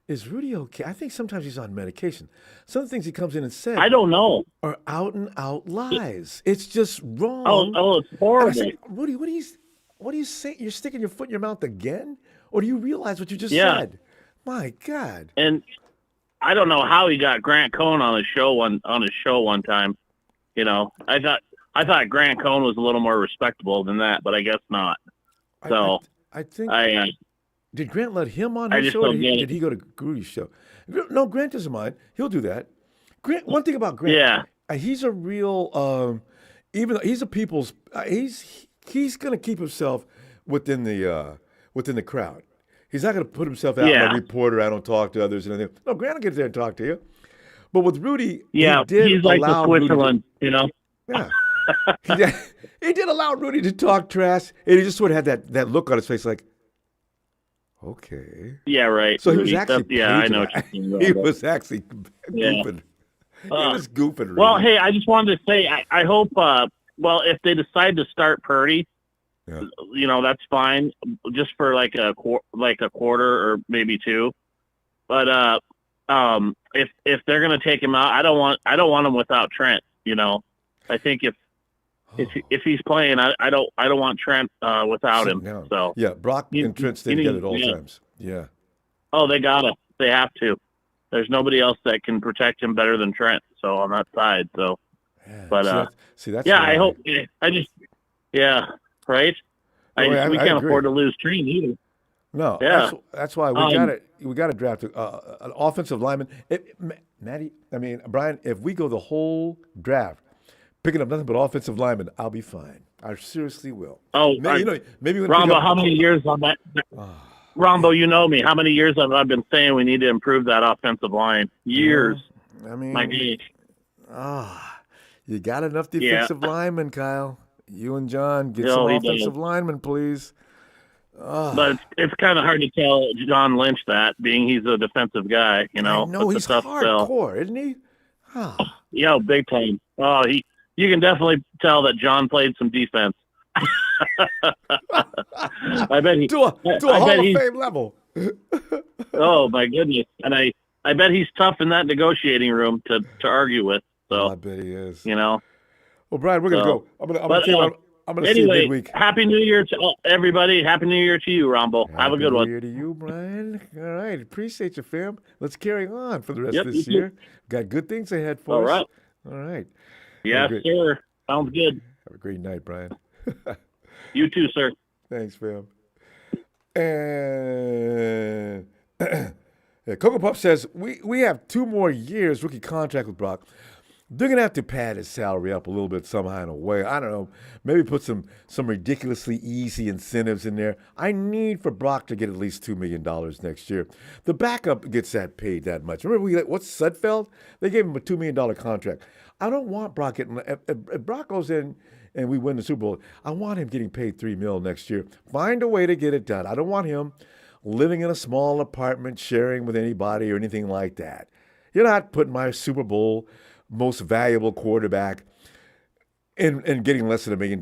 Is Rudy okay? I think sometimes he's on medication. Some of the things he comes in and says, I don't know, are out and out lies. It's just wrong. Oh, it's horrible. Say, Rudy, what do you say? You're sticking your foot in your mouth again? Or do you realize what you just said? My God. And I don't know how he got Grant Cohn on his show one time. I thought Grant Cohn was a little more respectable than that, but I guess not. So I think did Grant let him on his show, or did he go to Rudy's show? No, Grant doesn't mind. He'll do that. Grant. One thing about Grant, he's a real. Even though he's a people's, he's going to keep himself within the crowd. He's not going to put himself out as a reporter. I don't talk to others and anything. No, Grant will get there and talk to you. But with Rudy, he's like the Switzerland, Yeah. He did allow Rudy to talk trash, and he just sort of had that look on his face like, okay. Yeah, right. So he was actually I know what you're saying about he was actually goofing. He was goofing. Really. Well, hey, I just wanted to say, I hope, if they decide to start Purdy, that's fine, just for like a quarter or maybe 2. But if they're gonna take him out, I don't want him without Trent. I think if if he's playing, I don't want Trent without him. No. So yeah, Brock and Trent stay together at all times. Yeah. Oh, they have to. There's nobody else that can protect him better than Trent. So on that side, so. Yeah. But that's yeah, I hope. I just right. We can't afford to lose Trent either. No, yeah. That's why we got to draft an offensive lineman. Brian, if we go the whole draft picking up nothing but offensive linemen, I'll be fine. I seriously will. Oh, maybe Ronbo, how many years on that? Ronbo, you know me. How many years have I been saying we need to improve that offensive line? Years. My gosh. You got enough defensive linemen, Kyle. You and John get some offensive linemen, please. But it's kind of hard to tell John Lynch that, being he's a defensive guy. You know, he's hardcore, isn't he? Oh. Yeah, big time. Oh, you can definitely tell that John played some defense. I bet he to a Hall of Fame level. Oh my goodness! And I bet he's tough in that negotiating room to argue with. So I bet he is. You know. Well, Brian, we're gonna go. I'm gonna see you midweek. Happy New Year to everybody. Happy New Year to you, Rombo. Have a good one. Happy New Year to you, Brian. All right, appreciate you, fam. Let's carry on for the rest of this year. Got good things ahead for us. All right. Yes, sir. Sounds good. Have a great night, Brian. You too, sir. Thanks, fam. And Coco Pup says, we have 2 more years rookie contract with Brock. They're going to have to pad his salary up a little bit somehow in a way. I don't know. Maybe put some ridiculously easy incentives in there. I need for Brock to get at least $2 million next year. The backup gets paid that much. Remember, what's Sudfeld? They gave him a $2 million contract. I don't want Brock getting – if Brock goes in and we win the Super Bowl, I want him getting paid $3 million next year. Find a way to get it done. I don't want him living in a small apartment, sharing with anybody or anything like that. You're not putting my Super Bowl – most valuable quarterback and getting less than $1 million.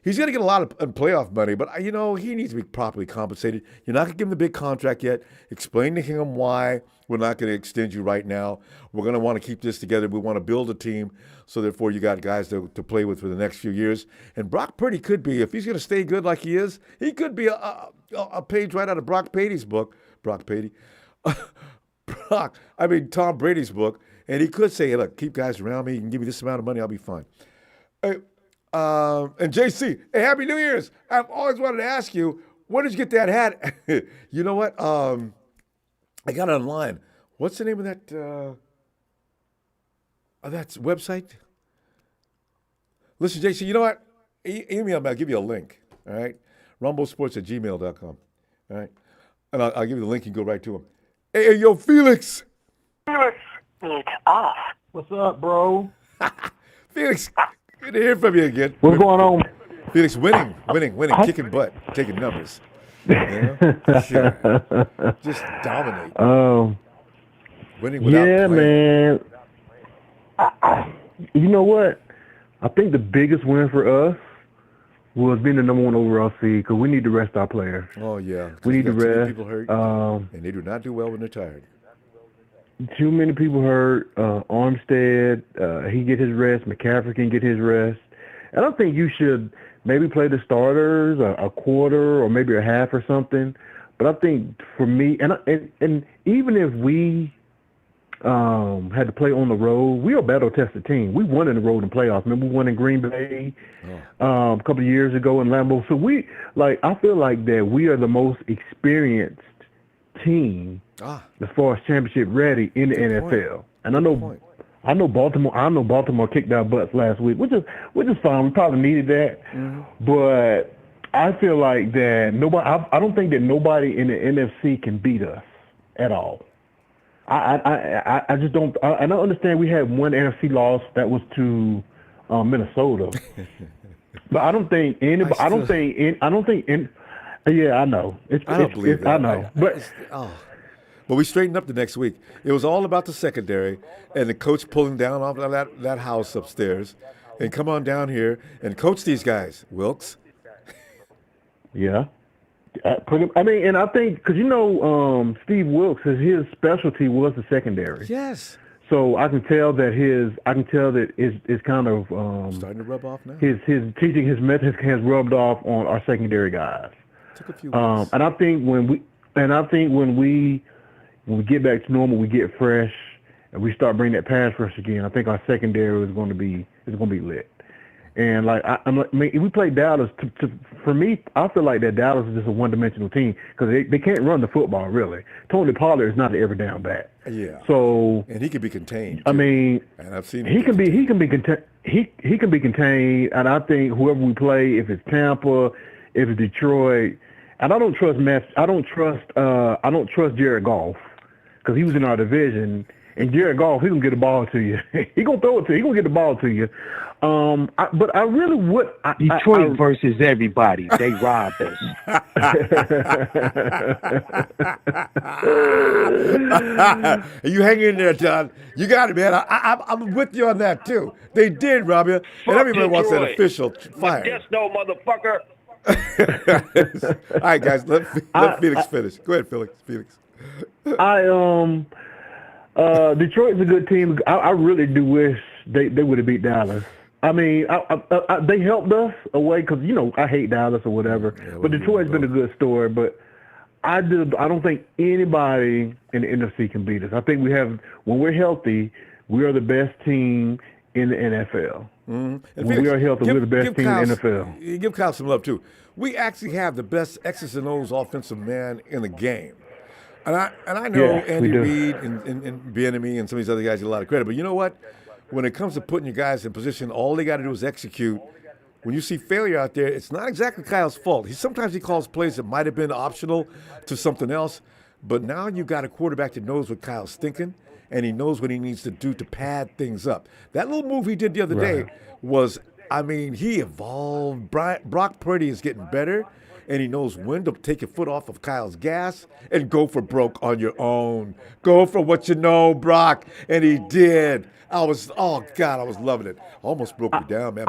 He's going to get a lot of playoff money, but he needs to be properly compensated. You're not going to give him the big contract yet. Explain to him why we're not going to extend you right now. We're going to want to keep this together. We want to build a team, so therefore you got guys to play with for the next few years. And Brock Purdy could be, if he's going to stay good like he is, he could be a page right out of Brock Pady's book. Tom Brady's book. And he could say, hey, look, keep guys around me. You can give me this amount of money. I'll be fine. And JC, hey, Happy New Year's. I've always wanted to ask you, where did you get that hat? You know what? I got it online. What's the name of that website? Listen, JC, you know what? Email me. I'll give you a link. All right? rumbosports@gmail.com. All right? And I'll give you the link. You can go right to him. Hey, yo, Felix. Mute off. What's up, bro? Felix, good to hear from you again. What's going on? Felix, winning, kicking butt, taking numbers. Sure. Just dominate. Winning without playing. Man. You know what? I think the biggest win for us was being the number 1 overall seed because we need to rest our players. Oh, yeah. We need to rest. People hurt, and they do not do well when they're tired. Too many people hurt. Armstead, he get his rest. McCaffrey can get his rest. I don't think you should maybe play the starters a quarter or maybe a half or something. But I think for me, and even if we had to play on the road, we are a battle-tested team. We won in the road in playoffs. Remember, we won in Green Bay a couple of years ago in Lambeau. So I feel like that we are the most experienced team as far as championship ready in the NFL. Point. And I know Baltimore kicked our butts last week, which is fine. We probably needed that. Mm-hmm. But I feel like that I don't think that nobody in the NFC can beat us at all. I just don't. I don't understand. We had one NFC loss that was to Minnesota, but I don't think anybody. Yeah, I know. I don't believe that. I know, but we straightened up the next week. It was all about the secondary and the coach pulling down off of that house upstairs, and come on down here and coach these guys, Wilkes. Yeah. And I think because Steve Wilkes, his specialty was the secondary. Yes. So I can tell that it's kind of starting to rub off now. His teaching, his methods has rubbed off on our secondary guys. Took a few weeks. And I think when we get back to normal, we get fresh, and we start bringing that pass rush again. I think our secondary is going to be lit. And like if we play Dallas, for me, I feel like that Dallas is just a one-dimensional team because they can't run the football really. Tony Pollard is not an every down back. Yeah. So and he can be contained. Too. I mean, and I've seen he can be contained. And I think whoever we play, if it's Tampa, if it's Detroit, and I don't trust Jared Goff because he was in our division. And Jared Goff, he gonna get the ball to you. He gonna throw it to you. He gonna get the ball to you. But I really would. Detroit versus everybody. They robbed us. You hang in there, John. You got it, man. I'm with you on that too. They did rob you, and everybody wants that official fired. Yes, no, motherfucker. All right, guys. Let Felix finish. Go ahead, Felix. Detroit's a good team. I really do wish they would have beat Dallas. I mean, they helped us away because I hate Dallas or whatever. Yeah, but Detroit's been a good story. But I don't think anybody in the NFC can beat us. I think when we're healthy, we are the best team in the NFL. Mm-hmm. When Felix, we are healthy, we're the best team in the NFL. You give Kyle some love too. We actually have the best X's and O's offensive man in the game. And I know Andy Reid and Bieniemy and some of these other guys get a lot of credit, but you know what? When it comes to putting your guys in position, all they got to do is execute. When you see failure out there, it's not exactly Kyle's fault. Sometimes he calls plays that might have been optional to something else, but now you got a quarterback that knows what Kyle's thinking, and he knows what he needs to do to pad things up. That little move he did the other day was, he evolved. Brock Purdy is getting better. And he knows when to take your foot off of Kyle's gas and go for broke on your own. Go for what you know, Brock. And he did. I was loving it. Almost broke me down, man.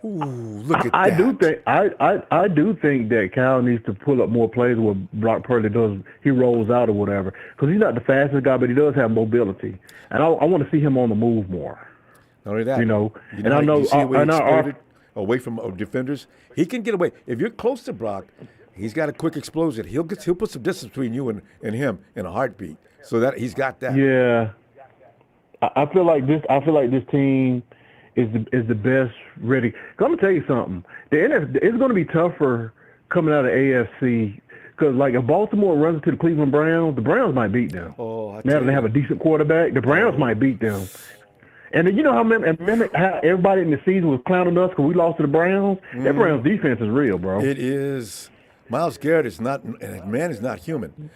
Look at that. I do think that Kyle needs to pull up more plays where Brock Purdy does. He rolls out or whatever. Because he's not the fastest guy, but he does have mobility. And I want to see him on the move more. Not only that. And I know. Away from defenders, he can get away. If you're close to Brock, he's got a quick explosion. He'll put some distance between you and him in a heartbeat. So that he's got that. Yeah, I feel like this team is the best ready. Cause I'm gonna tell you something. It's gonna be tougher coming out of AFC because like if Baltimore runs into the Cleveland Browns, the Browns might beat them. Now that they have a decent quarterback, the Browns might beat them. And then remember how everybody in the season was clowning us because we lost to the Browns? That Browns defense is real, bro. It is. Myles Garrett is not human.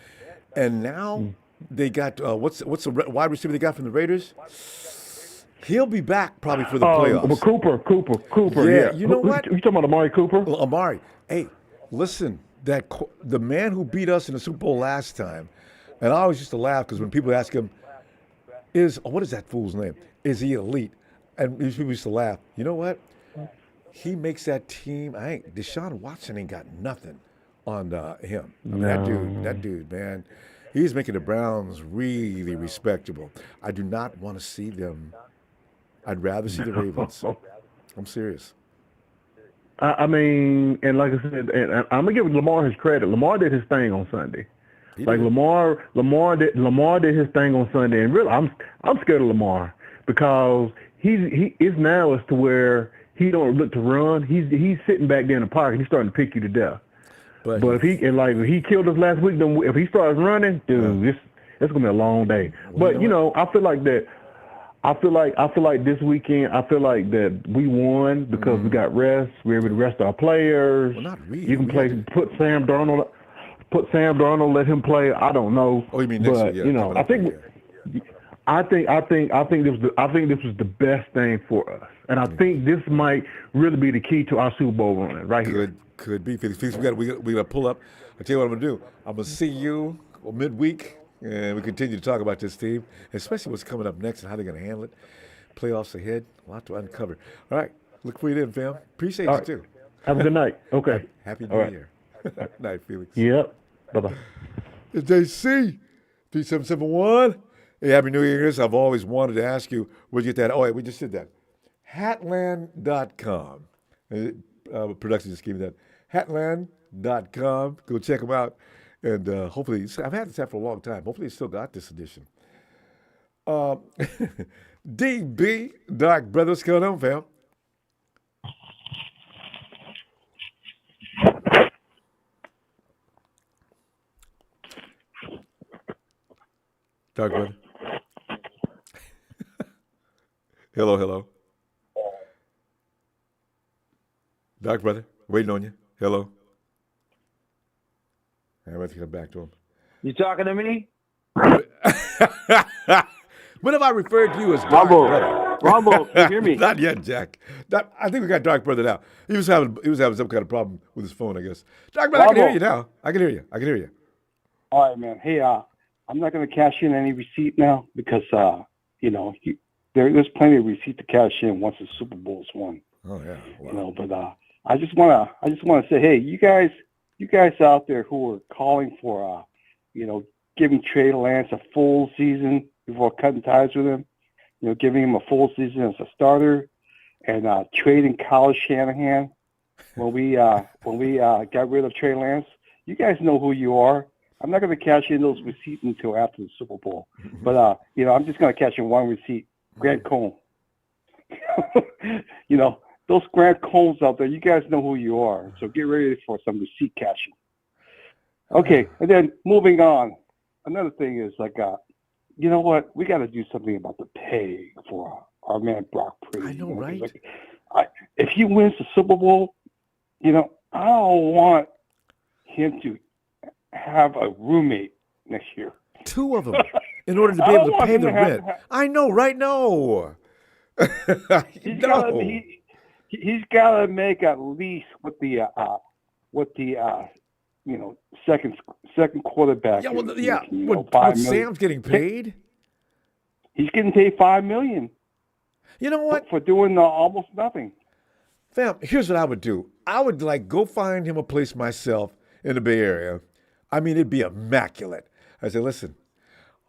And now they got, what's the wide receiver they got from the Raiders? He'll be back probably for the playoffs. Cooper. Yeah. You know what? You talking about Amari Cooper? Amari. Hey, listen, the man who beat us in the Super Bowl last time, and I always used to laugh because when people ask him, what is that fool's name? Is he elite? And these people used to laugh. You know what? He makes that team. Deshaun Watson ain't got nothing on him. That dude, man, he's making the Browns really respectable. I do not want to see them. I'd rather see the Ravens. I'm serious. And like I said, and I'm gonna give Lamar his credit. Lamar did his thing on Sunday. Lamar did his thing on Sunday, and really, I'm scared of Lamar. Because he is now as to where he don't look to run. He's sitting back there in the pocket. He's starting to pick you to death. But if he killed us last week, then if he starts running, dude, it's gonna be a long day. But I feel like that. I feel like this weekend. I feel like that we won because we got rest. We were able to rest our players. Well, not really. You can put Sam Darnold. Let him play. I don't know. Oh, you mean next year? Yeah, I think this was the best thing for us, and I think this might really be the key to our Super Bowl run right here. Could be. Felix, we got to pull up. I'll tell you what I'm gonna do. I'm gonna see you midweek, and we continue to talk about this team, especially what's coming up next and how they're gonna handle it. Playoffs ahead, a lot to uncover. All right, look for you then, fam. Appreciate you too. Have a good night. Okay. Happy New Year. Night, Felix. Yep. Bye bye. It's JC 3771. Hey, Happy New Year, Chris. I've always wanted to ask you, where'd you get that? Oh, wait, we just did that. Hatland.com. Production just gave me that. Hatland.com. Go check them out. And hopefully, I've had this hat for a long time. Hopefully, it's still got this edition. DB, Doc, brother, what's going on, fam? Doc, brother. Hello. Doc, brother, waiting on you. Hello. I'm about to come back to him. You talking to me? When have I referred to you as Doc, brother? Ronbo, can you hear me? Not yet, Jack. I think we got Doc, brother now. He was having some kind of problem with his phone, I guess. Doc, brother, I can hear you now. I can hear you. All right, man. Hey, I'm not going to cash in any receipt now because, there's plenty of receipt to cash in once the Super Bowl's won. Oh yeah. Wow. But I just want to say, hey, you guys out there who are calling for, giving Trey Lance a full season before cutting ties with him, giving him a full season as a starter, and trading Kyle Shanahan when we got rid of Trey Lance. You guys know who you are. I'm not going to cash in those receipts until after the Super Bowl. But, I'm just going to cash in one receipt, Grant Cohn. Those Grant Cohns out there, you guys know who you are. So get ready for some receipt cashing. Okay, and then moving on. Another thing is, you know what? We got to do something about the pay for our man Brock Purdy. I know, right? If he wins the Super Bowl, I don't want him to have a roommate next year. 2 of them in order to be able to pay the rent. I know, right? No. He's got to make at least what the second quarterback. Yeah, well, making, what Sam's getting paid? He's getting paid $5 million. You know what? For doing almost nothing. Fam, here's what I would do. I would go find him a place myself in the Bay Area. I mean, it'd be immaculate. I say, listen,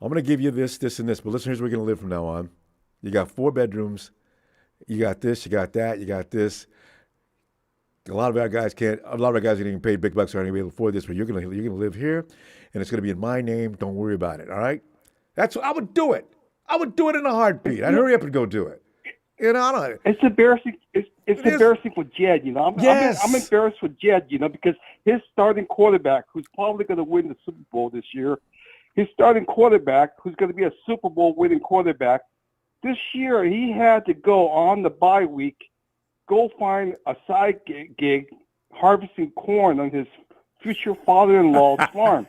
I'm going to give you this, this, and this, but listen, here's where we're going to live from now on. You got 4 bedrooms. You got this, you got that, you got this. A lot of our guys are getting paid big bucks, aren't going to be able to afford this, but you're gonna live here, and it's gonna be in my name. Don't worry about it. All right? That's what I would do it. I would do it in a heartbeat. I'd hurry up and go do it. It's embarrassing. It's embarrassing for Jed. I'm embarrassed for Jed. Because his starting quarterback, who's probably going to win the Super Bowl this year, his starting quarterback, who's going to be a Super Bowl winning quarterback, this year he had to go on the bye week, go find a side gig harvesting corn on his future father-in-law's farm.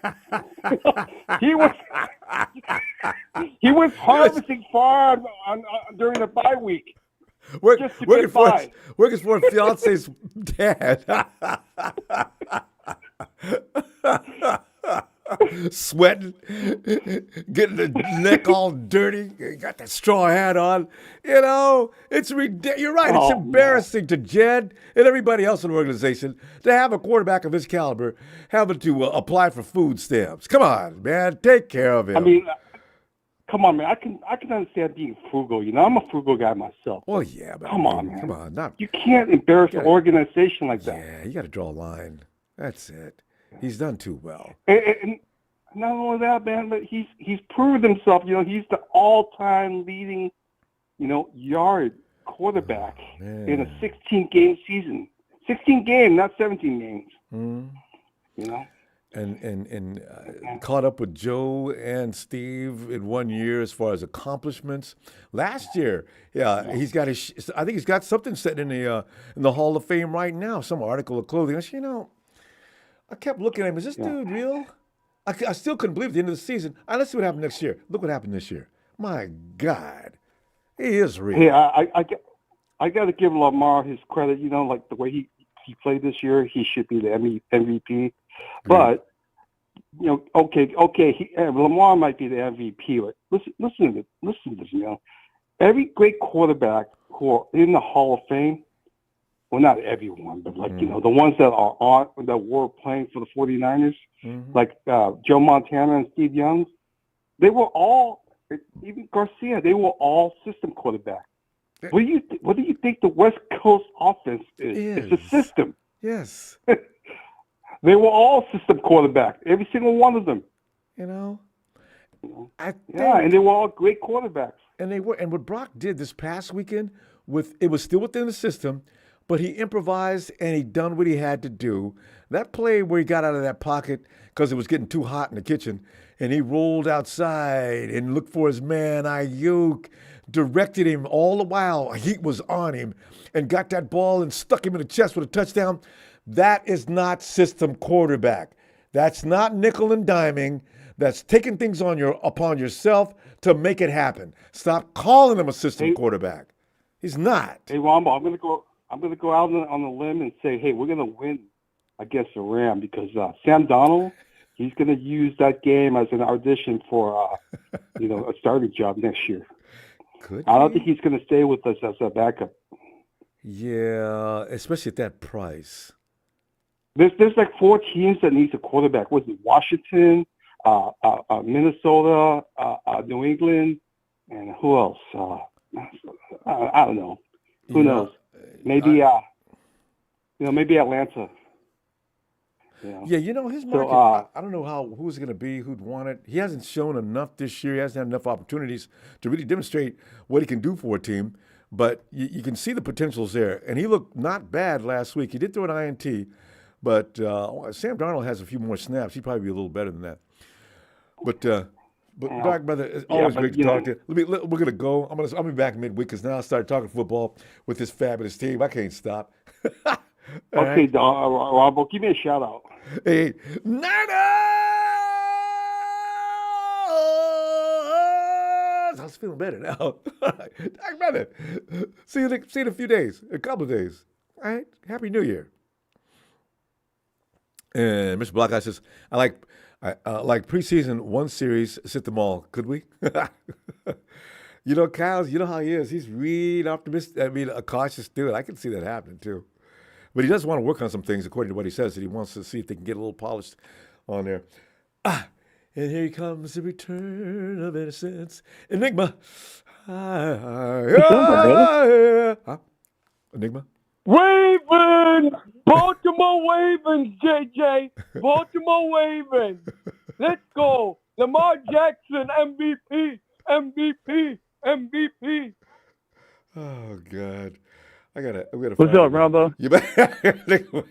He was harvesting farm during the bye week. Working for a fiance's dad. Sweating, getting the neck all dirty, got that straw hat on. It's ridiculous. You're right. It's embarrassing to Jed and everybody else in the organization to have a quarterback of his caliber having to apply for food stamps. Come on, man. Take care of him. I mean, come on, man. I can understand being frugal. I'm a frugal guy myself. Well, yeah, but come on, man. Come on. You can't embarrass an organization like that. Yeah, you got to draw a line. That's it. He's done too well. And not only that, man, but he's proven himself. He's the all-time leading, yard quarterback in a 16-game season. 16 games, not 17 games. Mm-hmm. And caught up with Joe and Steve in 1 year as far as accomplishments. Last year, I think he's got something set in the Hall of Fame right now. Some article of clothing. I said, I kept looking at him. Is this dude real? I still couldn't believe at the end of the season. Let's see what happened next year. Look what happened this year. My God, he is real. Hey, I got to give Lamar his credit. Like the way he played this year, he should be the MVP. But Lamar might be the MVP. But listen to this. Every great quarterback who are in the Hall of Fame. Well, not everyone, but the ones that were playing for the 49ers, like Joe Montana and Steve Young, they were all even Garcia, they were all system quarterbacks. What do you think the West Coast offense is? It's a system. Yes. They were all system quarterbacks, every single one of them. You know? And they were all great quarterbacks. And they were. And what Brock did this past weekend, it was still within the system, but he improvised and he done what he had to do. That play where he got out of that pocket because it was getting too hot in the kitchen, and he rolled outside and looked for his man, Ayuk, directed him all the while. Heat was on him and got that ball and stuck him in the chest with a touchdown. That is not system quarterback. That's not nickel and diming. That's taking things upon yourself to make it happen. Stop calling him a system quarterback. He's not. Hey, Ronbo, I'm gonna go out on a limb and say, hey, we're gonna win against the Ram because Sam Darnold, he's gonna use that game as an audition for a starting job next year. I don't think he's gonna stay with us as a backup. Yeah, especially at that price. There's like 4 teams that needs a quarterback. Was it Washington, Minnesota, New England, and who else? I don't know. Who knows? Maybe maybe Atlanta. Yeah, his market. I don't know who's going to be, who'd want it. He hasn't shown enough this year. He hasn't had enough opportunities to really demonstrate what he can do for a team. But you can see the potential's there, and he looked not bad last week. He did throw an INT, but Sam Darnold has a few more snaps. He'd probably be a little better than that. But Doc, brother, it's always great to talk to you. We're gonna go. I'll be back midweek because now I started talking football with this fabulous team. I can't stop. Okay, Ronbo, give me a shout out. Hey, Niners! I was feeling better now. All right, Doc, brother, see you in a few days, a couple of days. All right, Happy New Year. And Mr. Blockeye says, I like preseason one series, sit them all. Could we? Kyle, you know how he is. He's really optimistic. I mean, a cautious dude. I can see that happening too. But he does want to work on some things, according to what he says, that he wants to see if they can get a little polished on there. And here comes the return of innocence. Enigma. Enigma. Ravens! Baltimore Ravens, JJ! Baltimore Ravens! Let's go! Lamar Jackson, MVP! MVP! MVP! Oh, God. I'm gonna What's up, Ronbo?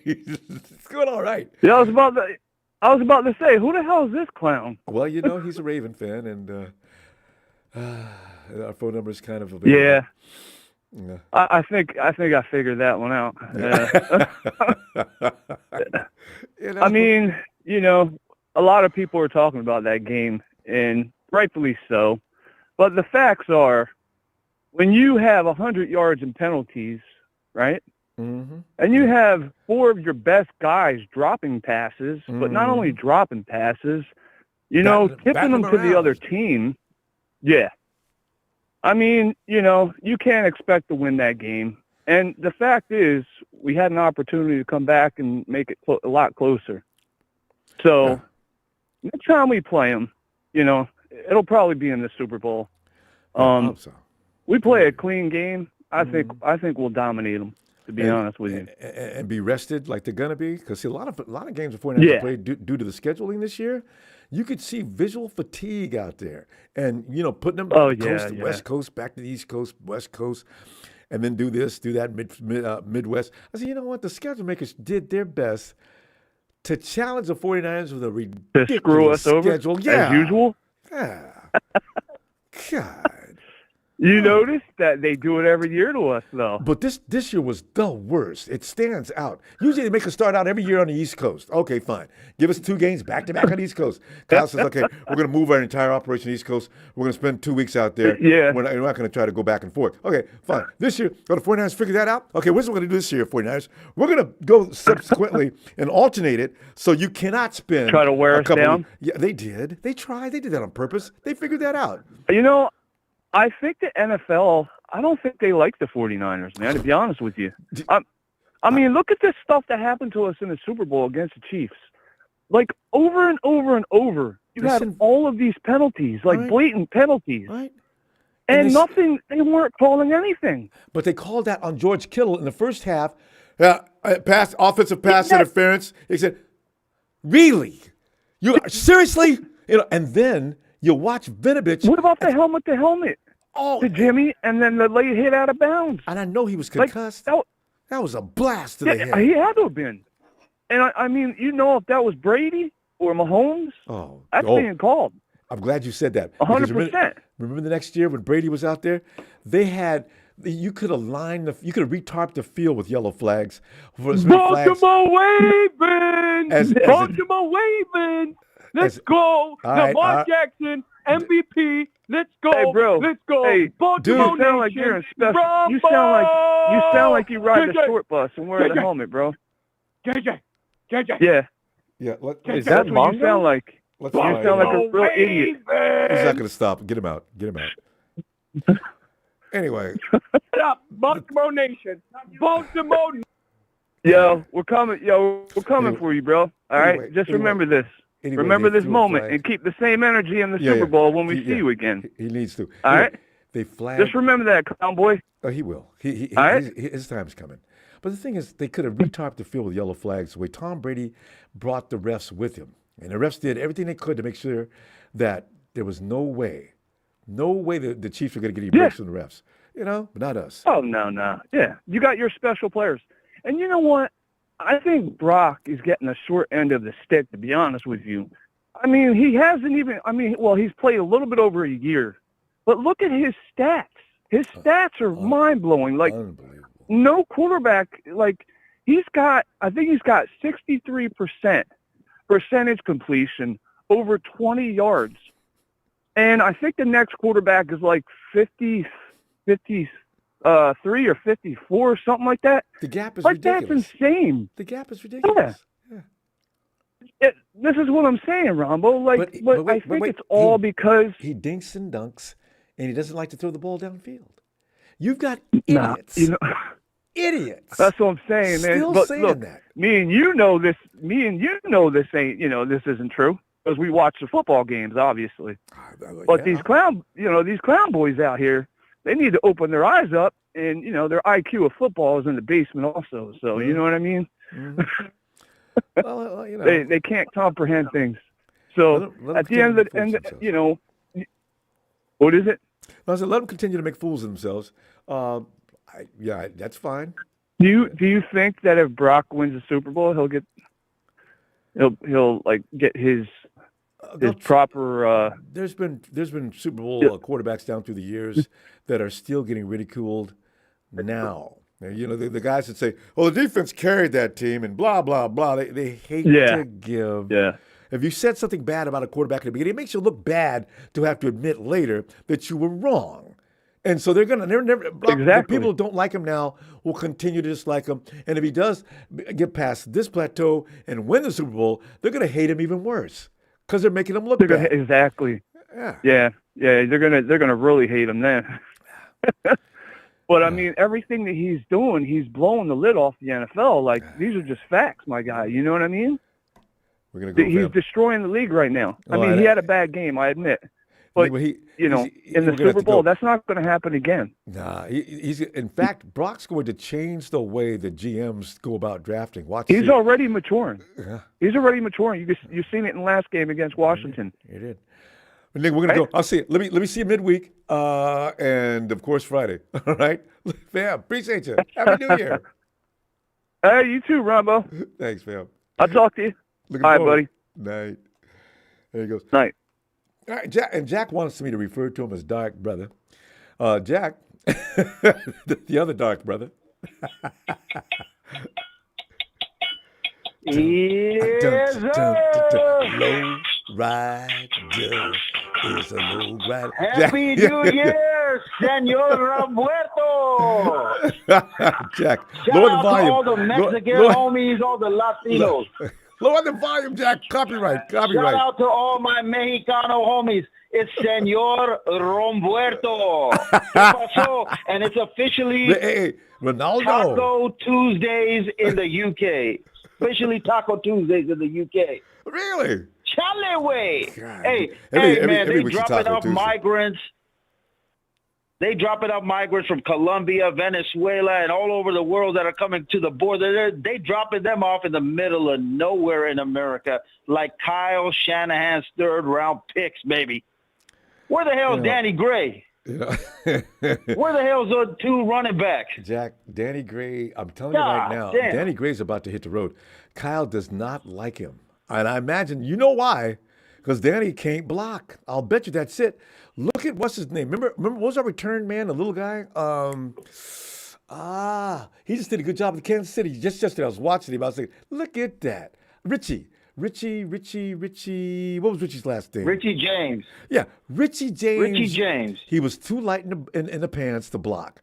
It's going all right. Yeah, I was about to say, who the hell is this clown? Well, he's a Raven fan, and our phone number is kind of available. Yeah. I think I figured that one out. I mean, a lot of people are talking about that game, and rightfully so. But the facts are, when you have 100 yards in penalties, right? Mm-hmm. And you have 4 of your best guys dropping passes, but not only dropping passes, tipping them to the other team. Yeah. I mean, you can't expect to win that game. And the fact is, we had an opportunity to come back and make it a lot closer. So next time we play them, it'll probably be in the Super Bowl. I hope so. We play a clean game. I think we'll dominate them, to be honest with you. And be rested like they're going to be. Because a lot of games before they play due to the scheduling this year, you could see visual fatigue out there. And, putting them West Coast, back to the East Coast, West Coast, and then do this, do that, Midwest. I said, you know what? The schedule makers did their best to challenge the 49ers with a ridiculous to screw us schedule. Over, as usual? Yeah. God. You notice that they do it every year to us, though. But this year was the worst. It stands out. Usually they make us start out every year on the East Coast. Okay, fine. Give us 2 games back-to-back on the East Coast. Kyle says, okay, we're going to move our entire operation to the East Coast. We're going to spend 2 weeks out there. Yeah. We're not going to try to go back and forth. Okay, fine. This year, the 49ers figure that out? Okay, what's what we're going to do this year, 49ers? We're going to go subsequently and alternate it so you cannot spend try to wear us down? Yeah, they did. They tried. They did that on purpose. They figured that out. I think the NFL, I don't think they like the 49ers, man, to be honest with you. I mean, look at this stuff that happened to us in the Super Bowl against the Chiefs. like over and over and over. You had all of these penalties, like blatant penalties. Right. And nothing, they weren't calling anything. But they called that on George Kittle in the first half. Offensive pass interference. He said, really? Seriously? And then you watch Vinovich. What about the helmet to helmet? To Jimmy, and then the late hit out of bounds. And I know he was concussed. That was a blast to the head. He had to have been. And I mean, if that was Brady or Mahomes, that's being called. I'm glad you said that. 100%. Remember the next year when Brady was out there? You could have retarped the field with yellow flags. Baltimore waving! Baltimore waving! Let's go! Lamar Jackson, MVP. Let's go! Hey, bro. Let's go! Hey, Baltimore dude, you sound like you're in special. You sound like you ride the short bus and wear the helmet, bro. JJ. Yeah. Is that what you sound like? You sound like a real idiot. He's not going to stop. Get him out. Anyway. Baltimore Nation. Baltimore. Yo, we're coming for you, bro. All right? Just remember this. Remember this moment and keep the same energy in the Super Bowl when we see you again. He needs to. All right? They flagged. Just remember that, clown boy. Oh, he will. All right? His time's coming. But the thing is, they could have retarped the field with yellow flags the way Tom Brady brought the refs with him. And the refs did everything they could to make sure that there was no way the Chiefs were going to get any breaks from the refs. But not us. Oh, no. Yeah, you got your special players. And you know what? I think Brock is getting the short end of the stick, to be honest with you. I mean, he's played a little bit over a year. But look at his stats. His stats are mind-blowing. Like, no quarterback, I think he's got 63% percentage completion over 20 yards. And I think the next quarterback is like 53 or 54, something like that. The gap is ridiculous. That's insane. The gap is ridiculous. Yeah. This is what I'm saying, Ronbo. I think it's all because he dinks and dunks, and he doesn't like to throw the ball downfield. You've got idiots. Idiots. That's what I'm saying, man. Still but saying look, that. Me and you know this ain't, this isn't true because we watch the football games, obviously. But these clown boys out here, they need to open their eyes up, and their IQ of football is in the basement also. So you know what I mean? Mm-hmm. Well, they can't comprehend things. So at the end of the what is it? I said, let them continue to make fools of themselves. That's fine. Do you think that if Brock wins the Super Bowl, he'll get his proper? There's been Super Bowl quarterbacks down through the years that are still getting ridiculed now. The guys that say, "Oh, the defense carried that team," and blah blah blah. They hate to give. Yeah. If you said something bad about a quarterback in the beginning, it makes you look bad to have to admit later that you were wrong. And so they're never exactly. The people who don't like him now will continue to dislike him. And if he does get past this plateau and win the Super Bowl, they're going to hate him even worse because they're making him look bad. Exactly. Yeah. They're gonna really hate him then. But I mean, everything that he's doing, he's blowing the lid off the NFL. Like these are just facts, my guy. You know what I mean? We're gonna go. He's destroying the league right now. I mean, he had a bad game, I admit. But, in the Super Bowl, that's not going to happen again. Nah, he's in fact, Brock's going to change the way the GMs go about drafting. He's already maturing. Yeah. He's already maturing. You've seen it in the last game against Washington. He did. Nick, we're going to go. I'll see it. Let me see you midweek and, of course, Friday. All right? Fam, appreciate you. Happy New Year. Hey, you too, Ronbo. Thanks, fam. I'll talk to you. All right, buddy. Night. There he goes. Night. All right, Jack wants me to refer to him as Dark Brother. Jack, the other Dark Brother. Yes, low rider is a low rider. Happy New Year, Senor Roberto. Jack, lower the volume. All the Mexican homies, all the Latinos. Lower the volume, Jack. Copyright. Shout out to all my Mexicano homies. It's Senor Roberto. And it's officially Ronaldo. Taco Tuesdays in the UK. officially Taco Tuesdays in the UK. Really? Chale way. God. Hey, Every man, they week's a dropping Taco off Tuesday. migrants. They dropping off migrants from Colombia, Venezuela, and all over the world that are coming to the border. They dropping them off in the middle of nowhere in America, like Kyle Shanahan's third-round picks, baby. Where the hell's Danny Gray? Where the hell's those two running backs? Jack, Danny Gray, I'm telling you right now, damn. Danny Gray's about to hit the road. Kyle does not like him. And I imagine, you know why? Because Danny can't block. I'll bet you that's it. Look at, what's his name? Remember what was our return man, the little guy? He just did a good job with Kansas City. Just yesterday I was watching him. I was like, look at that. Richie. What was Richie's last name? Richie James. Yeah, Richie James. Richie James. He was too light in the pants to block.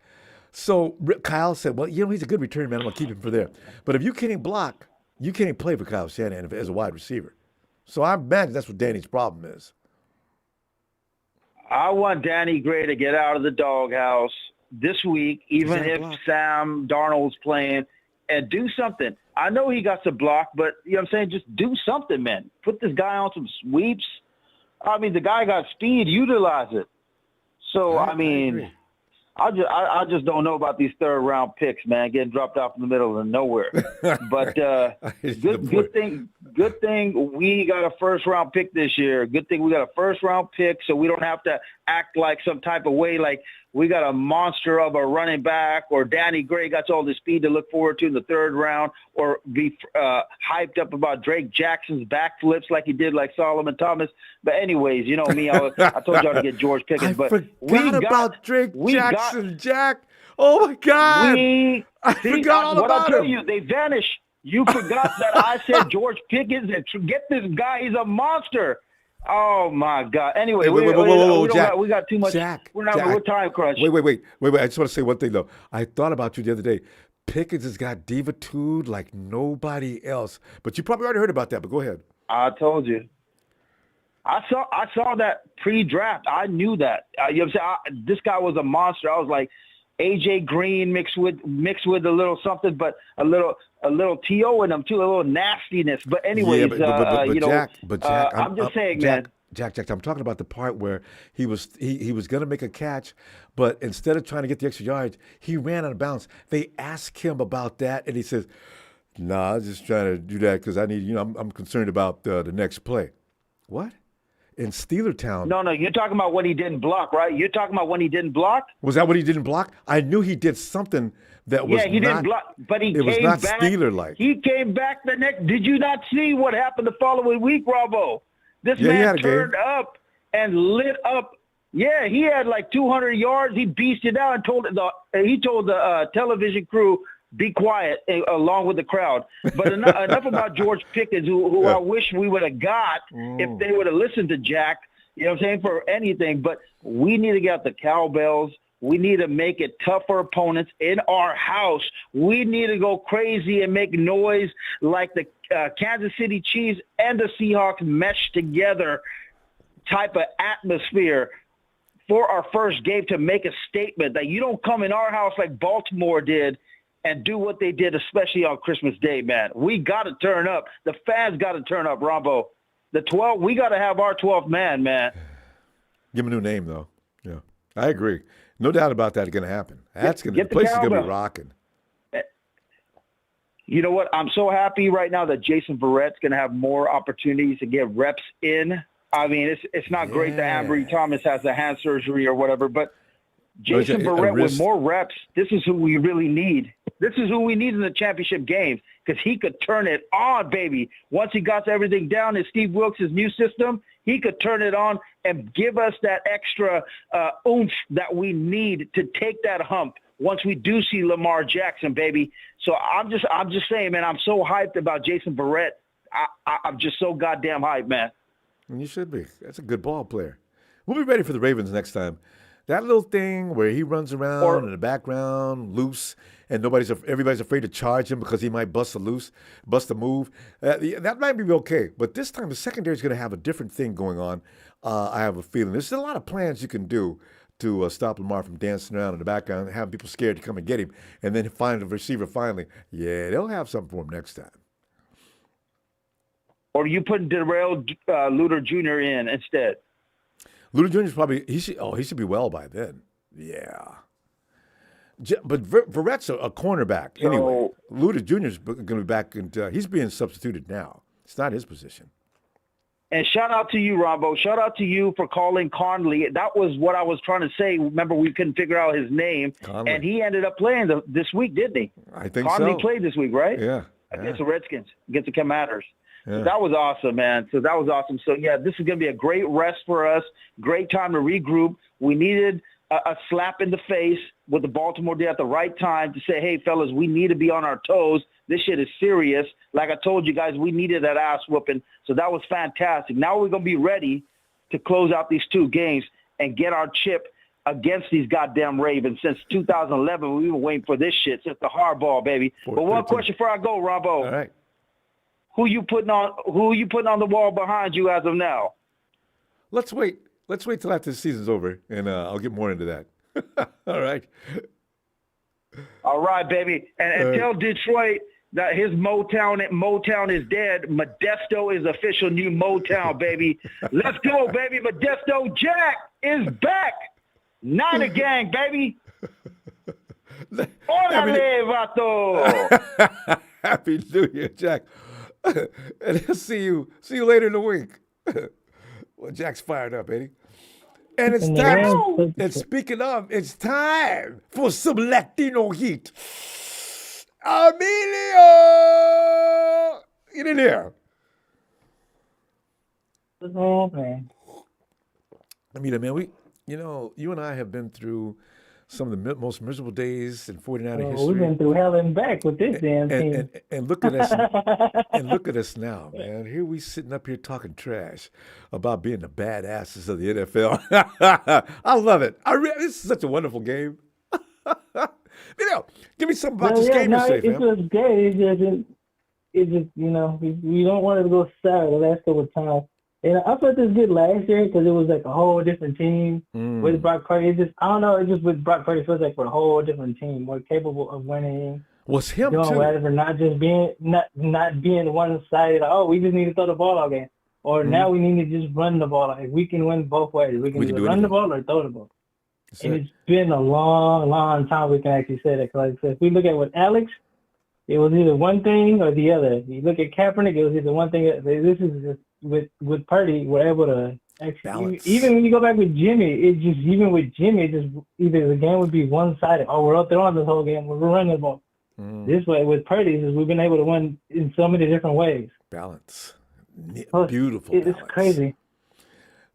So Kyle said, well, he's a good return man. I'm going to keep him for there. But if you can't block, you can't play for Kyle Shanahan as a wide receiver. So I imagine that's what Danny's problem is. I want Danny Gray to get out of the doghouse this week, even if Sam Darnold's playing, and do something. I know he got to block, but you know what I'm saying? Just do something, man. Put this guy on some sweeps. I mean, the guy got speed. Utilize it. So, I just don't know about these third-round picks, man, getting dropped off in the middle of nowhere. But good thing we got a first-round pick this year. Good thing we got a first-round pick, so we don't have to act like some type of way like we got a monster of a running back, or Danny Gray got all the speed to look forward to in the third round, or be hyped up about Drake Jackson's backflips like he did like Solomon Thomas. But anyways, you know me, I told y'all to get George Pickens. But forgot about Drake Jackson, Jack. Oh, my God. I forgot all about him. What I tell you, they vanish. You forgot that I said George Pickens, and get this guy. He's a monster. Oh, my God. Anyway, Jack, we got too much. Jack, we're time crunch. Wait. I just want to say one thing, though. I thought about you the other day. Pickens has got diva-tude like nobody else. But you probably already heard about that, but go ahead. I told you. I saw that pre-draft. I knew that. You know what I'm saying? This guy was a monster. I was like, AJ Green mixed with a little something, but a little TO in him too, a little nastiness. But anyways, Jack, I'm just saying, man. Jack, I'm talking about the part where he was going to make a catch, but instead of trying to get the extra yards, he ran out of bounds. They asked him about that, and he says, "Nah, I was just trying to do that because I need, I'm concerned about the next play." What? In Steeler Town. No, you're talking about when he didn't block, right? You're talking about when he didn't block? Was that when he didn't block? I knew he did something that was didn't block, but he came back. It was not Steeler-like. He came back the next. Did you not see what happened the following week, Ronbo? This man turned up and lit up. Yeah, he had like 200 yards. He beasted out and told the television crew, be quiet, along with the crowd. But enough about George Pickens, who I wish we would have got if they would have listened to Jack, you know what I'm saying, for anything. But we need to get out the cowbells. We need to make it tough for opponents in our house. We need to go crazy and make noise like the Kansas City Chiefs and the Seahawks mesh together type of atmosphere for our first game to make a statement that you don't come in our house like Baltimore did and do what they did, especially on Christmas Day, man. We got to turn up. The fans got to turn up, Ronbo. The 12, we got to have our 12th man, man. Give him a new name, though. Yeah, I agree. No doubt about that going to happen. The place is going to be rocking. You know what? I'm so happy right now that Jason Verrett's going to have more opportunities to get reps in. I mean, it's not great that Ambry Thomas has the hand surgery or whatever, but Jason Verrett with more reps, this is who we really need. This is who we need in the championship games because he could turn it on, baby. Once he got everything down in Steve Wilks' new system, he could turn it on and give us that extra oomph that we need to take that hump once we do see Lamar Jackson, baby. So I'm just saying, man, I'm so hyped about Jason Verrett. I'm just so goddamn hyped, man. And you should be. That's a good ball player. We'll be ready for the Ravens next time. That little thing where he runs around in the background, loose, and everybody's afraid to charge him because he might bust a move. That might be okay. But this time the secondary is going to have a different thing going on. I have a feeling. There's a lot of plans you can do to stop Lamar from dancing around in the background and having people scared to come and get him, and then find the receiver finally. Yeah, they'll have something for him next time. Or you put Darrell Luter Jr. in instead? Luter Jr. probably he should be well by then. Yeah. But Verrett's a cornerback anyway. Luter Jr. is going to be back, and he's being substituted now. It's not his position. And shout out to you, Ronbo. Shout out to you for calling Conley. That was what I was trying to say. Remember, we couldn't figure out his name. Conley. And he ended up playing this week, didn't he? I think Conley so. played this week, right? Yeah. Against the Redskins, against the Commanders. Yeah. So that was awesome, man. So that was awesome. So, yeah, this is going to be a great rest for us, great time to regroup. We needed a slap in the face with the Baltimore day at the right time to say, hey, fellas, we need to be on our toes. This shit is serious. Like I told you guys, we needed that ass whooping. So that was fantastic. Now we're going to be ready to close out these 2 games and get our chip against these goddamn Ravens. Since 2011, we've been waiting for this shit since the hardball, baby. But one question before I go, Ronbo. All right. Who you putting on the wall behind you as of now? Let's wait till after the season's over, and I'll get more into that. All right. All right, baby. And tell Detroit that his Motown is dead. Modesto is official new Motown, baby. Let's go, baby. Modesto Jack is back. Not a gang, baby. Órale, vato. Happy New Year, Jack. And I'll see you later in the week. Well, Jack's fired up, Eddie. And it's time. And speaking of, it's time for some Latino heat. Emilio, get in here. Oh, man. Amita, man, you and I have been through some of the most miserable days in 49er history. We've been through hell and back with this damn team. And look at us, and look at us now, man. Here we sitting up here talking trash about being the badasses of the NFL. I love it. This is such a wonderful game. Give me something about this game you're safe, man. It was great. It just, we don't want it to go sour the last couple of times. And I thought this good last year because it was like a whole different team with Brock Purdy. I don't know, it just with Brock Purdy feels like we're a whole different team, more capable of winning. Was him doing too. Whatever, not just being one-sided. Oh, we just need to throw the ball all game, or now we need to just run the ball. Like, we can win both ways. We can either run the ball or throw the ball. It's been a long, long time we can actually say that. Because if we look at what Alex, it was either one thing or the other. You look at Kaepernick, it was either one thing. This is just with Purdy, we're able to actually balance. Even when you go back with Jimmy, it just either the game would be one-sided. Oh, we're up there on this whole game. We're running the ball. This way with Purdy, is we've been able to win in so many different ways. Balance, beautiful. It's balance. Crazy.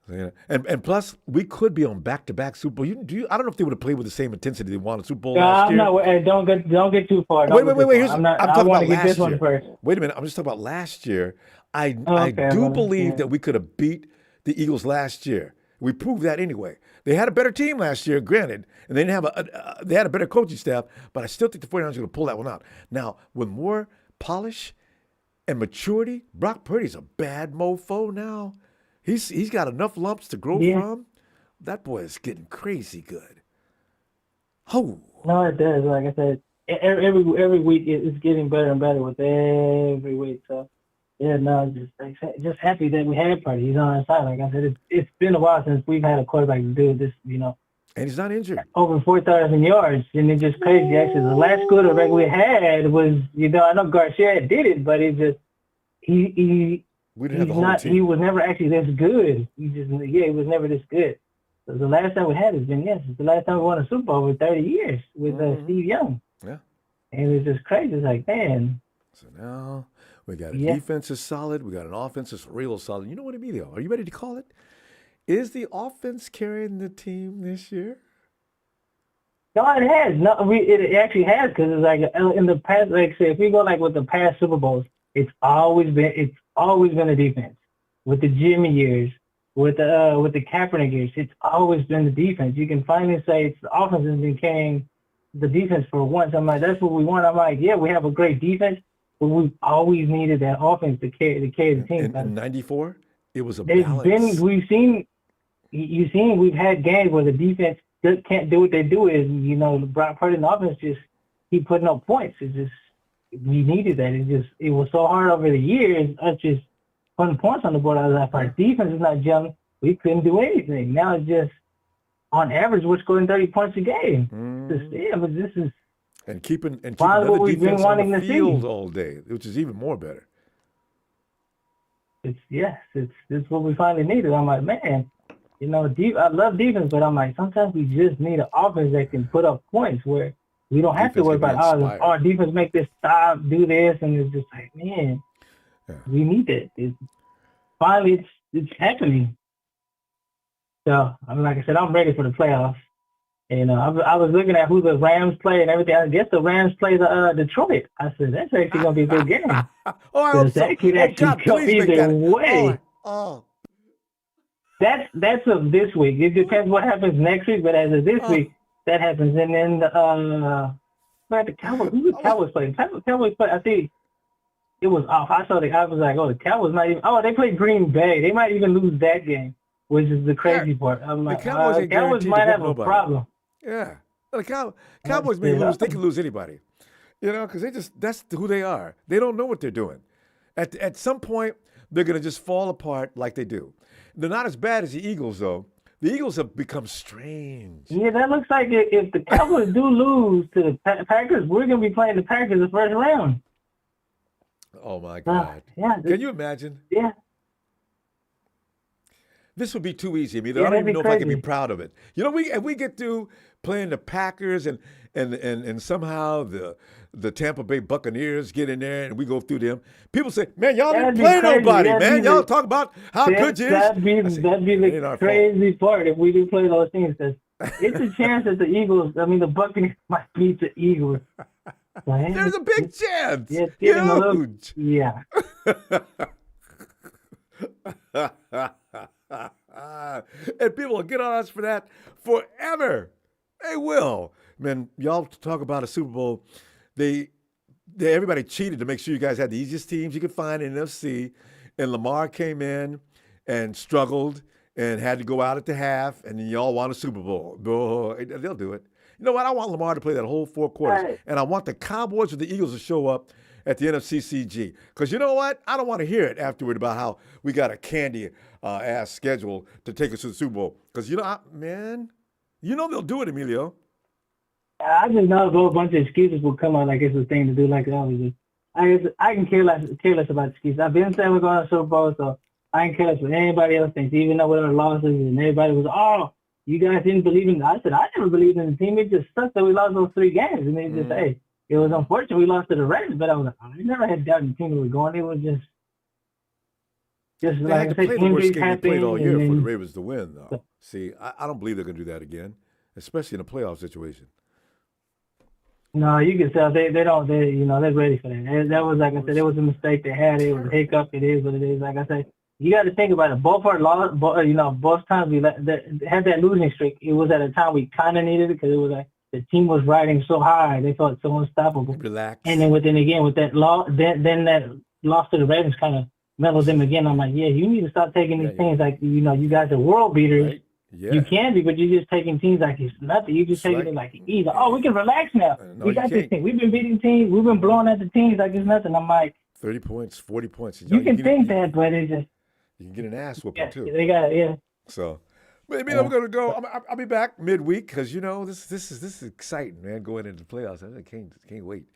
Yeah. And plus, we could be on back-to-back Super Bowl. I don't know if they would have played with the same intensity they won a Super Bowl last year. Don't get too far. Wait. I'm talking about get this last one first. Wait a minute. I'm just talking about last year. I do believe that we could have beat the Eagles last year. We proved that anyway. They had a better team last year, granted, and they didn't have they had a better coaching staff, but I still think the 49ers are going to pull that one out. Now, with more polish and maturity, Brock Purdy's a bad mofo now. He's got enough lumps to grow from. That boy is getting crazy good. Oh. No, it does. Like I said, every week it's getting better and better with every week. So, yeah, no, just happy that we had Purdy. He's on our side. Like I said, it's been a while since we've had a quarterback do this, And he's not injured. Over 4,000 yards, and it's just crazy. Actually, the last quarterback we had was, I know Garcia did it, but it just we didn't have the whole team. He was never actually this good. He was never this good. So the last time we had has been it's the last time we won a Super Bowl in 30 years with Steve Young. Yeah. And it's just crazy. It's like, man. So now we got a defense is solid. We got an offense that's real solid. You know what, Emilio? Are you ready to call it? Is the offense carrying the team this year? No, it has. No, it actually has, because it's like in the past, like say, if we go like with the past Super Bowls, it's always been a defense. With the Jimmy years, with the Kaepernick years, it's always been the defense. You can finally say it's the offense has been carrying the defense for once. I'm like, that's what we want. I'm like, yeah, we have a great defense, but we've always needed that offense to carry the team. In '94, it was a balance. We've had games where the defense can't do what they do. Is Brock Purdy and the offense just keep putting up points. It's just we needed that. It was so hard over the years. Us just putting points on the board. I was like, if our defense is not gelling, we couldn't do anything. Now it's just, on average, we're scoring 30 points a game. But this is and keeping what another we've been defense on wanting the to field see. all day, which is even more better. It's what we finally needed. I'm like, man, you know, I love defense, but I'm like, sometimes we just need an offense that can put up points where we don't have to worry about, our defense make this stop, do this, and it's just like, man, we need that. Finally, it's happening. So, I mean, like I said, I'm ready for the playoffs. And I was looking at who the Rams play and everything. I guess the Rams play the Detroit. I said, that's actually going to be a good game. I hope so. That could actually go either way. That's of this week. It depends what happens next week, but as of this week, that happens. And then the Cowboys, who the Cowboys play? Cowboys play, I think it was off. I was like, the Cowboys might even, they play Green Bay. They might even lose that game, which is the crazy part. I'm like, the Cowboys might have a problem. Yeah. The Cowboys may lose. They can lose anybody. You know, because that's who they are. They don't know what they're doing. At some point, they're going to just fall apart like they do. They're not as bad as the Eagles, though. The Eagles have become strange. Yeah, that looks like if the Cowboys do lose to the Packers, we're going to be playing the Packers the first round. Oh, my God. Can you imagine? Yeah. This would be too easy. I mean, I don't even know if I can be proud of it. You know, if we get through playing the Packers and somehow the Tampa Bay Buccaneers get in there and we go through them, people say, man, y'all didn't play nobody, man. Y'all talk about how good you is. That'd be the crazy part if we do play those teams. Because it's a chance that the Buccaneers might beat the Eagles. There's a big chance. Huge. Yeah. And people will get on us for that forever. They will. Man, y'all talk about a Super Bowl. Everybody cheated to make sure you guys had the easiest teams you could find in NFC. And Lamar came in and struggled and had to go out at the half, and then y'all won a Super Bowl. They'll do it. You know what? I want Lamar to play that whole 4 quarters. Right. And I want the Cowboys or the Eagles to show up at the NFC CG. Because you know what? I don't want to hear it afterward about how we got a candy-ass schedule to take us to the Super Bowl. Because, man, they'll do it, Emilio. I just know a bunch of excuses will come out like it's a thing to do like that. I can care less about excuses. I've been saying we're going to Super Bowl, so I can care less what anybody else thinks, even though with our losses and everybody was, you guys didn't believe in it. I said, I never believed in the team. It just sucked that we lost those 3 games. And they just say, it was unfortunate we lost to the Ravens, but I was like, I never had doubt in the team that was going. It was just they like had to play the worst game they played all year for the Ravens to win, though. See, I don't believe they're going to do that again, especially in a playoff situation. No, you can tell they're ready for that. That was, like I said, it was a mistake they had. It was a hiccup. It is what it is. Like I said, you got to think about it. Both our lost, both times we had that losing streak. It was at a time we kind of needed it because it was like the team was riding so high. They felt so unstoppable. Relax. And then with that loss, then that loss to the Ravens kind of mellowed them again. I'm like, yeah, you need to stop taking these things like, you guys are world beaters. Right. Yeah. You can be, but you're just taking teams like it's nothing. You're just taking it like easy. Oh, we can relax now. We got this team. We've been beating teams. We've been blowing at the teams like it's nothing. I'm like, 30 points, 40 points. You can think that, but it's just. You can get an ass whooping too. They got it, yeah. So, maybe I'm gonna go. I'll be back midweek because this is exciting, man. Going into the playoffs, I can't wait.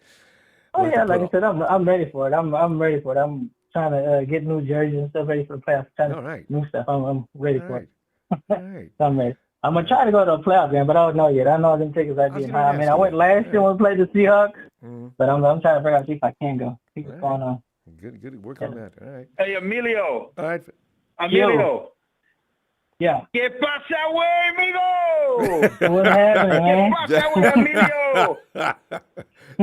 Oh yeah, like I said, I'm ready for it. I'm ready for it. I'm trying to get new jerseys and stuff ready for the playoffs. New stuff. I'm ready for it. All right. I'm ready. I'm gonna try to go to a playoff game, but I don't know yet. I know them tickets are getting high. I mean, I went last year when we played the Seahawks, but I'm trying to figure out if I can go. See what's going on. Good. Work on that. All right. Hey, Emilio. All right. Emilio. Yeah. ¿Qué pasa, güey, amigo? What happened, man? ¿Qué pasa, Emilio?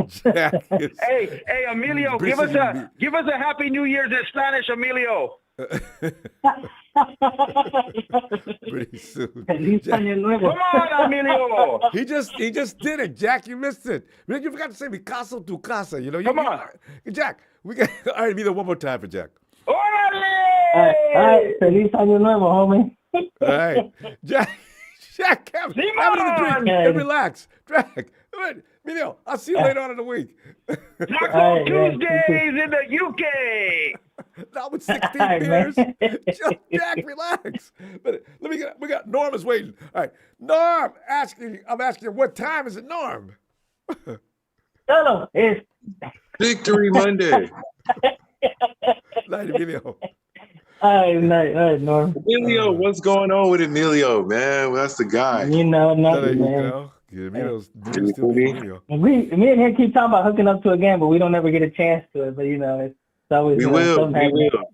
Jack hey, Emilio, give us a Happy New Year's in Spanish, Emilio. Pretty soon. Come on, Emilio. He just did it, Jack. You missed it. You forgot to say mi casa, tu casa. Come on. Jack, we got all right, Emilio, one more time for Jack. All right. Feliz año nuevo, homie. All right. Jack, have another drink and relax. Jack, Emilio, I'll see you later on in the week. Taco Tuesdays in the UK. No. out with 16 beers. Just Jack, relax. But we got Norm is waiting. All right, Norm, I'm asking you, what time is it, Norm? No, it's Victory Monday. Night, Emilio. all right, Norm. Emilio, what's going on with Emilio, man? Well, that's the guy. You know, nothing, man. Emilio's still being Emilio. Me and him keep talking about hooking up to a game, but we don't ever get a chance to it. But it's always we will.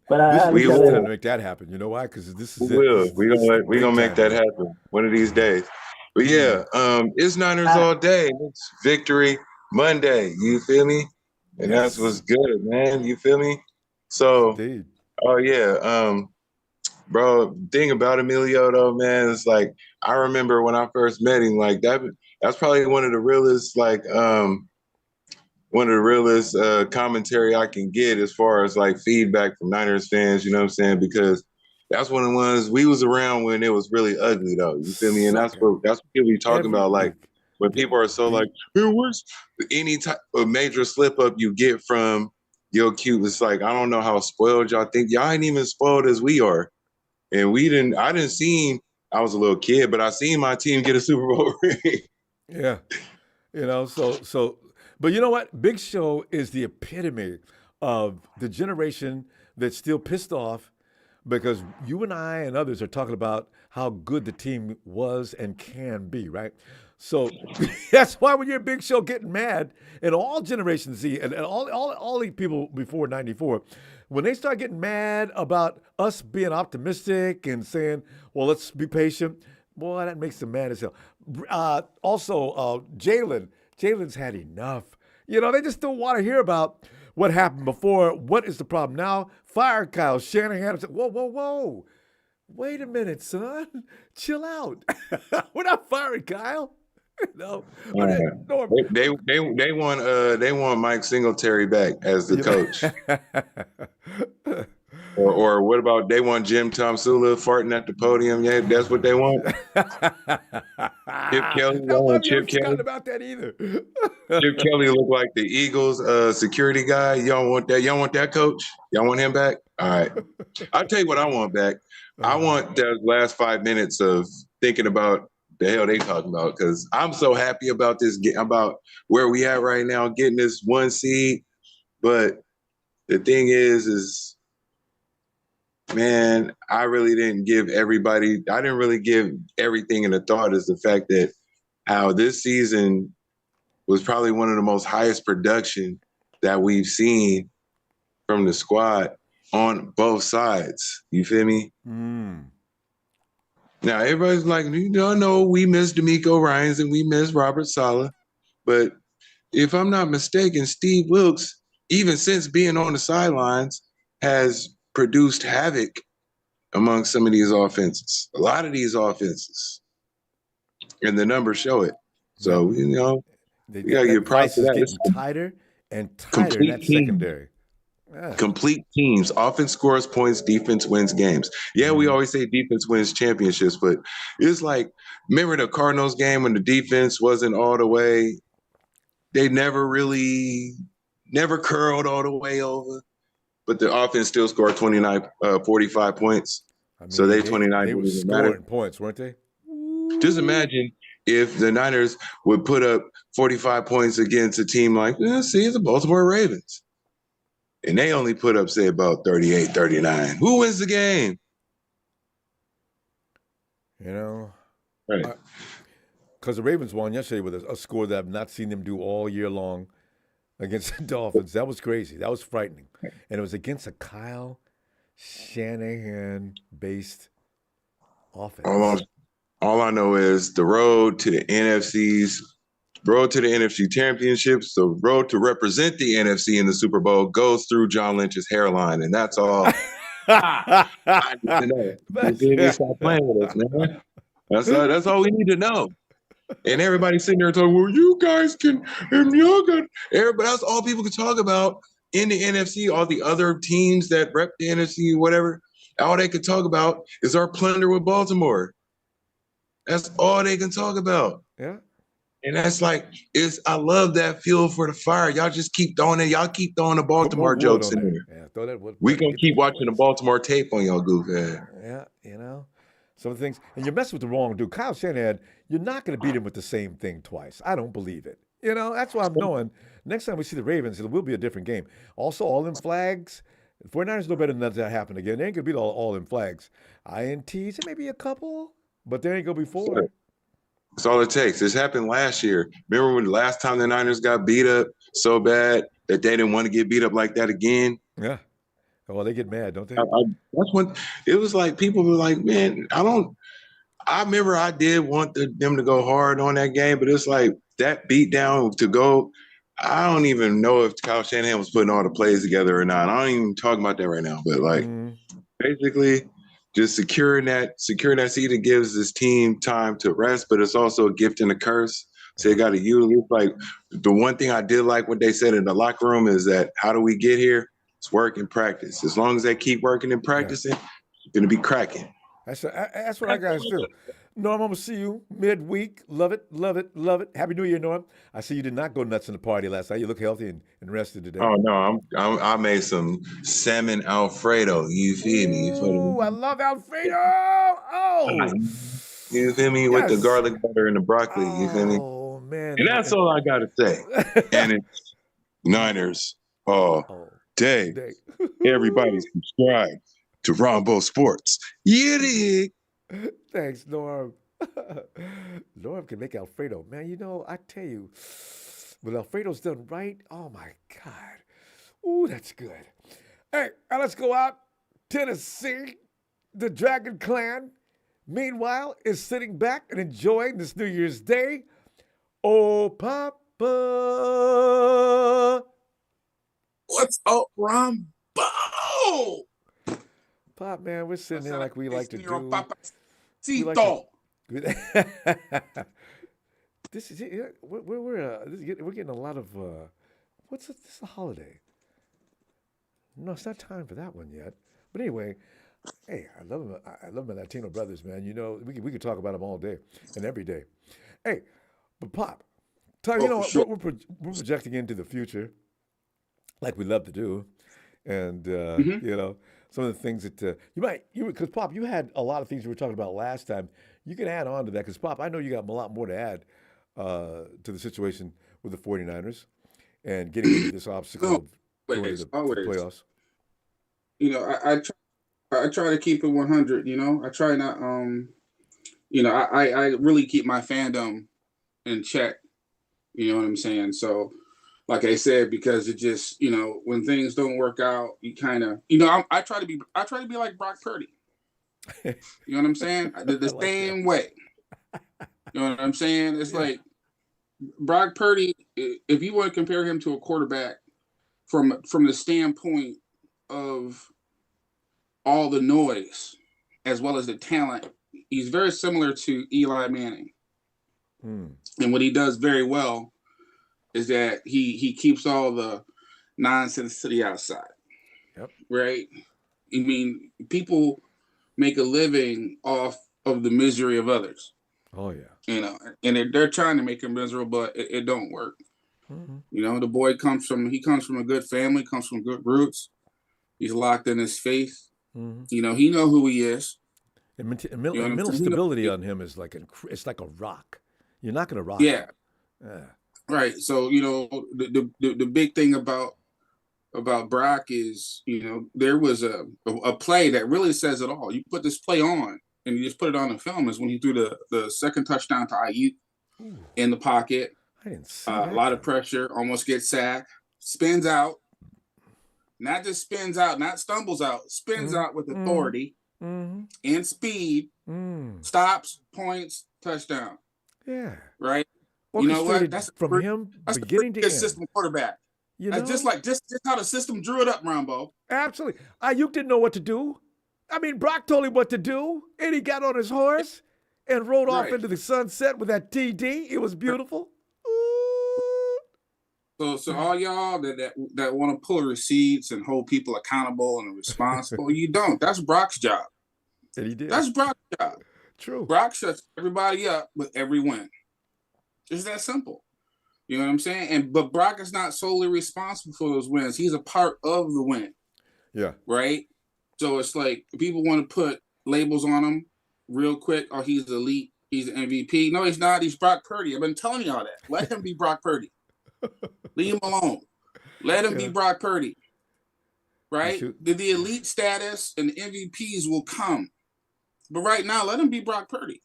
But we will make that happen. You know why? Because this is We're gonna make that happen one of these days. But yeah, it's Niners all day. It's Victory Monday. You feel me? And that's what's good, man. You feel me? So, Indeed. Oh yeah, bro. Thing about Emilio though, man, it's like I remember when I first met him. Like that's probably one of the realest, commentary I can get as far as like feedback from Niners fans. You know what I'm saying? Because that's one of the ones we was around when it was really ugly though. You feel me? And that's what people be talking about. Like when people are so like, man, where's any type of major slip up you get from Yo Cute, it's like, I don't know how spoiled y'all think. Y'all ain't even spoiled as we are. And I didn't see, I was a little kid, but I seen my team get a Super Bowl ring. Yeah. But you know what? Big Show is the epitome of the generation that's still pissed off because you and I and others are talking about how good the team was and can be, right? So that's why when you're a Big Show getting mad, and all generations see, and all the people before 94, when they start getting mad about us being optimistic and saying, well, let's be patient, boy, that makes them mad as hell. Also, Jalen's had enough. They just don't want to hear about what happened before. What is the problem now? Fire Kyle Shanahan. Whoa. Wait a minute, son. Chill out. We're not firing Kyle. No. They want Mike Singletary back as the coach. or what about they want Jim Tomsula farting at the podium? Yeah, that's what they want. Chip Kelly. Chip Kelly. About that either. Chip Kelly looked like the Eagles security guy. Y'all want that? Y'all want that coach? Y'all want him back? All right. I'll tell you what I want back. I want the last 5 minutes of thinking about the hell they talking about, because I'm so happy about this, about where we at right now, getting this 1 seed. But the thing is, man, I really didn't give everything in a thought, is the fact that how this season was probably one of the most highest production that we've seen from the squad on both sides. You feel me? Now, everybody's like, no, we miss D'Amico Ryans and we miss Robert Saleh. But if I'm not mistaken, Steve Wilkes, even since being on the sidelines, has produced havoc among some of these offenses, a lot of these offenses. And the numbers show it. So, we got to give props to that. It's getting tighter and tighter in that secondary. Yeah. Complete teams. Offense scores points, defense wins games. Yeah, we always say defense wins championships, but it's like, remember the Cardinals game when the defense wasn't all the way? They never curled all the way over, but the offense still scored 45 points. So they 29. They were scoring points, weren't they? Just imagine if the Niners would put up 45 points against a team like, the Baltimore Ravens. And they only put up, say, about 38, 39. Who wins the game? Right. Because the Ravens won yesterday with a score that I've not seen them do all year long against the Dolphins. That was crazy. That was frightening. And it was against a Kyle Shanahan-based offense. All I know is the road to the NFC Championships, the road to represent the NFC in the Super Bowl goes through John Lynch's hairline, and that's all I need to know. Stop playing with us, man. That's all we need to know. And everybody's sitting there talking, well, you guys can, and y'all got, everybody, that's all people can talk about in the NFC, all the other teams that rep the NFC, whatever, all they can talk about is our plunder with Baltimore. That's all they can talk about. Yeah. And that's like, I love that fuel for the fire. Y'all just keep throwing it. Y'all keep throwing the Baltimore jokes in there. Yeah, throw that wood. We gonna keep watching the Baltimore tape on y'all goof ass. Yeah, you know, some of the things, and you're messing with the wrong dude. Kyle Shanahan, you're not going to beat him with the same thing twice. I don't believe it. You know, that's why I'm knowing next time we see the Ravens, it will be a different game. Also, all in flags. 49ers know better than that to happen again. They ain't going to beat all in flags. INTs, maybe a couple, but there ain't going to be 4. That's all it takes. This happened last year. Remember when the last time the Niners got beat up so bad that they didn't want to get beat up like that again? Yeah. Well, they get mad, don't they? That's when it was like people were like, man, I remember I did want them to go hard on that game, but it's like that beat down to go. I don't even know if Kyle Shanahan was putting all the plays together or not. I don't even talk about that right now. But like basically just securing that seat, it gives this team time to rest, but it's also a gift and a curse. So you got to use it. Like the one thing I did like what they said in the locker room is that how do we get here? It's work and practice. As long as they keep working and practicing, it's going to be cracking. That's what I guys do. Norm, I'm going to see you midweek. Love it, love it, love it. Happy New Year, Norm. I see you did not go nuts in the party last night. You look healthy and rested today. Oh, no, I made some salmon Alfredo. You feel me? Ooh, I love Alfredo. Oh. You feel me? Yes. With the garlic butter and the broccoli. You feel me? Oh, man. And that's all I got to say. And it's Niners all day. Everybody subscribe to Ronbo Sports. Yeah. Thanks, Norm. Norm can make Alfredo. Man, you know, I tell you, when Alfredo's done right, oh my God. Ooh, that's good. Hey, let's go out. Tennessee, the Dragon Clan, meanwhile, is sitting back and enjoying this New Year's Day. Oh, Papa. What's up, Ronbo? Pop, man, we're sitting there like we like to do. This is it. We're getting a lot of. What's this? This is a holiday. No, it's not time for that one yet. But anyway, hey, I love them. I love my Latino brothers, man. You know, we could talk about them all day and every day. Hey, but Pop, you know, sure. we're projecting into the future, like we love to do, and you know. Some of the things that because Pop, you had a lot of things you were talking about last time. You can add on to that because Pop, I know you got a lot more to add to the situation with the 49ers and getting into this obstacle of going to the playoffs. You know, I try to keep it 100. You know, I try not. You know, I really keep my fandom in check. You know what I'm saying? So. Like I said, because it just, you know, when things don't work out, you kind of, you know, I try to be like Brock Purdy. You know what I'm saying? The same way. You know what I'm saying? It's like Brock Purdy. If you want to compare him to a quarterback from the standpoint of all the noise as well as the talent, he's very similar to Eli Manning. And what he does very well is that he keeps all the nonsense to the outside. Yep. Right? I mean, people make a living off of the misery of others. Oh, yeah. You know, and they're trying to make him miserable, but it don't work. Mm-hmm. You know, the boy comes from a good family, comes from good roots. He's locked in his faith. Mm-hmm. You know, he know who he is. And mental stability on him is like it's like a rock. You're not going to rock him. Yeah. Right. So, you know, the big thing about Brock is, you know, there was a play that really says it all. You put this play on and you just put it on the film is when he threw the second touchdown to Ayuk in the pocket. I didn't see a lot of pressure, almost gets sacked, spins out. Not just spins out, not stumbles out, spins out with authority and speed, stops, points, touchdown. Yeah. Right? You know what? That's from him beginning to end. System quarterback. You know? That's just how the system drew it up, Ronbo. Absolutely. Ayuk didn't know what to do. I mean, Brock told him what to do, and he got on his horse and rode off into the sunset with that TD. It was beautiful. So all y'all that want to pull receipts and hold people accountable and responsible, you don't. That's Brock's job. And he did. That's Brock's job. True. Brock shuts everybody up with every win. It's that simple. You know what I'm saying? But Brock is not solely responsible for those wins. He's a part of the win. Yeah. Right? So it's like people want to put labels on him real quick. Oh, he's elite. He's an MVP. No, he's not. He's Brock Purdy. I've been telling y'all that. Let him be Brock Purdy. Leave him alone. Let him be Brock Purdy. Right? The elite status and the MVPs will come. But right now, let him be Brock Purdy.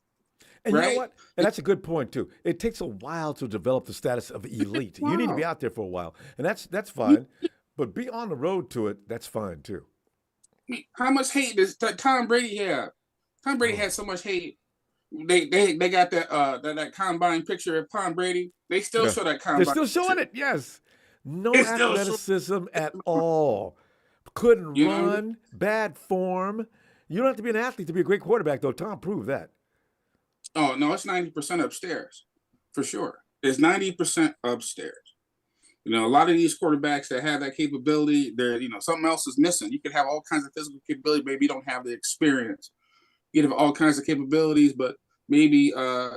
And you know what? And that's a good point, too. It takes a while to develop the status of elite. You need to be out there for a while. And that's fine. But be on the road to it, that's fine, too. How much hate does Tom Brady have? Tom Brady had so much hate. They got that combine picture of Tom Brady. They still show that combine. They're still showing it, yes. No athleticism at all. Couldn't run, bad form. You don't have to be an athlete to be a great quarterback, though. Tom proved that. Oh, no, it's 90% upstairs, for sure. It's 90% upstairs. You know, a lot of these quarterbacks that have that capability, they're, something else is missing. You could have all kinds of physical capability, maybe you don't have the experience. You have all kinds of capabilities, but maybe,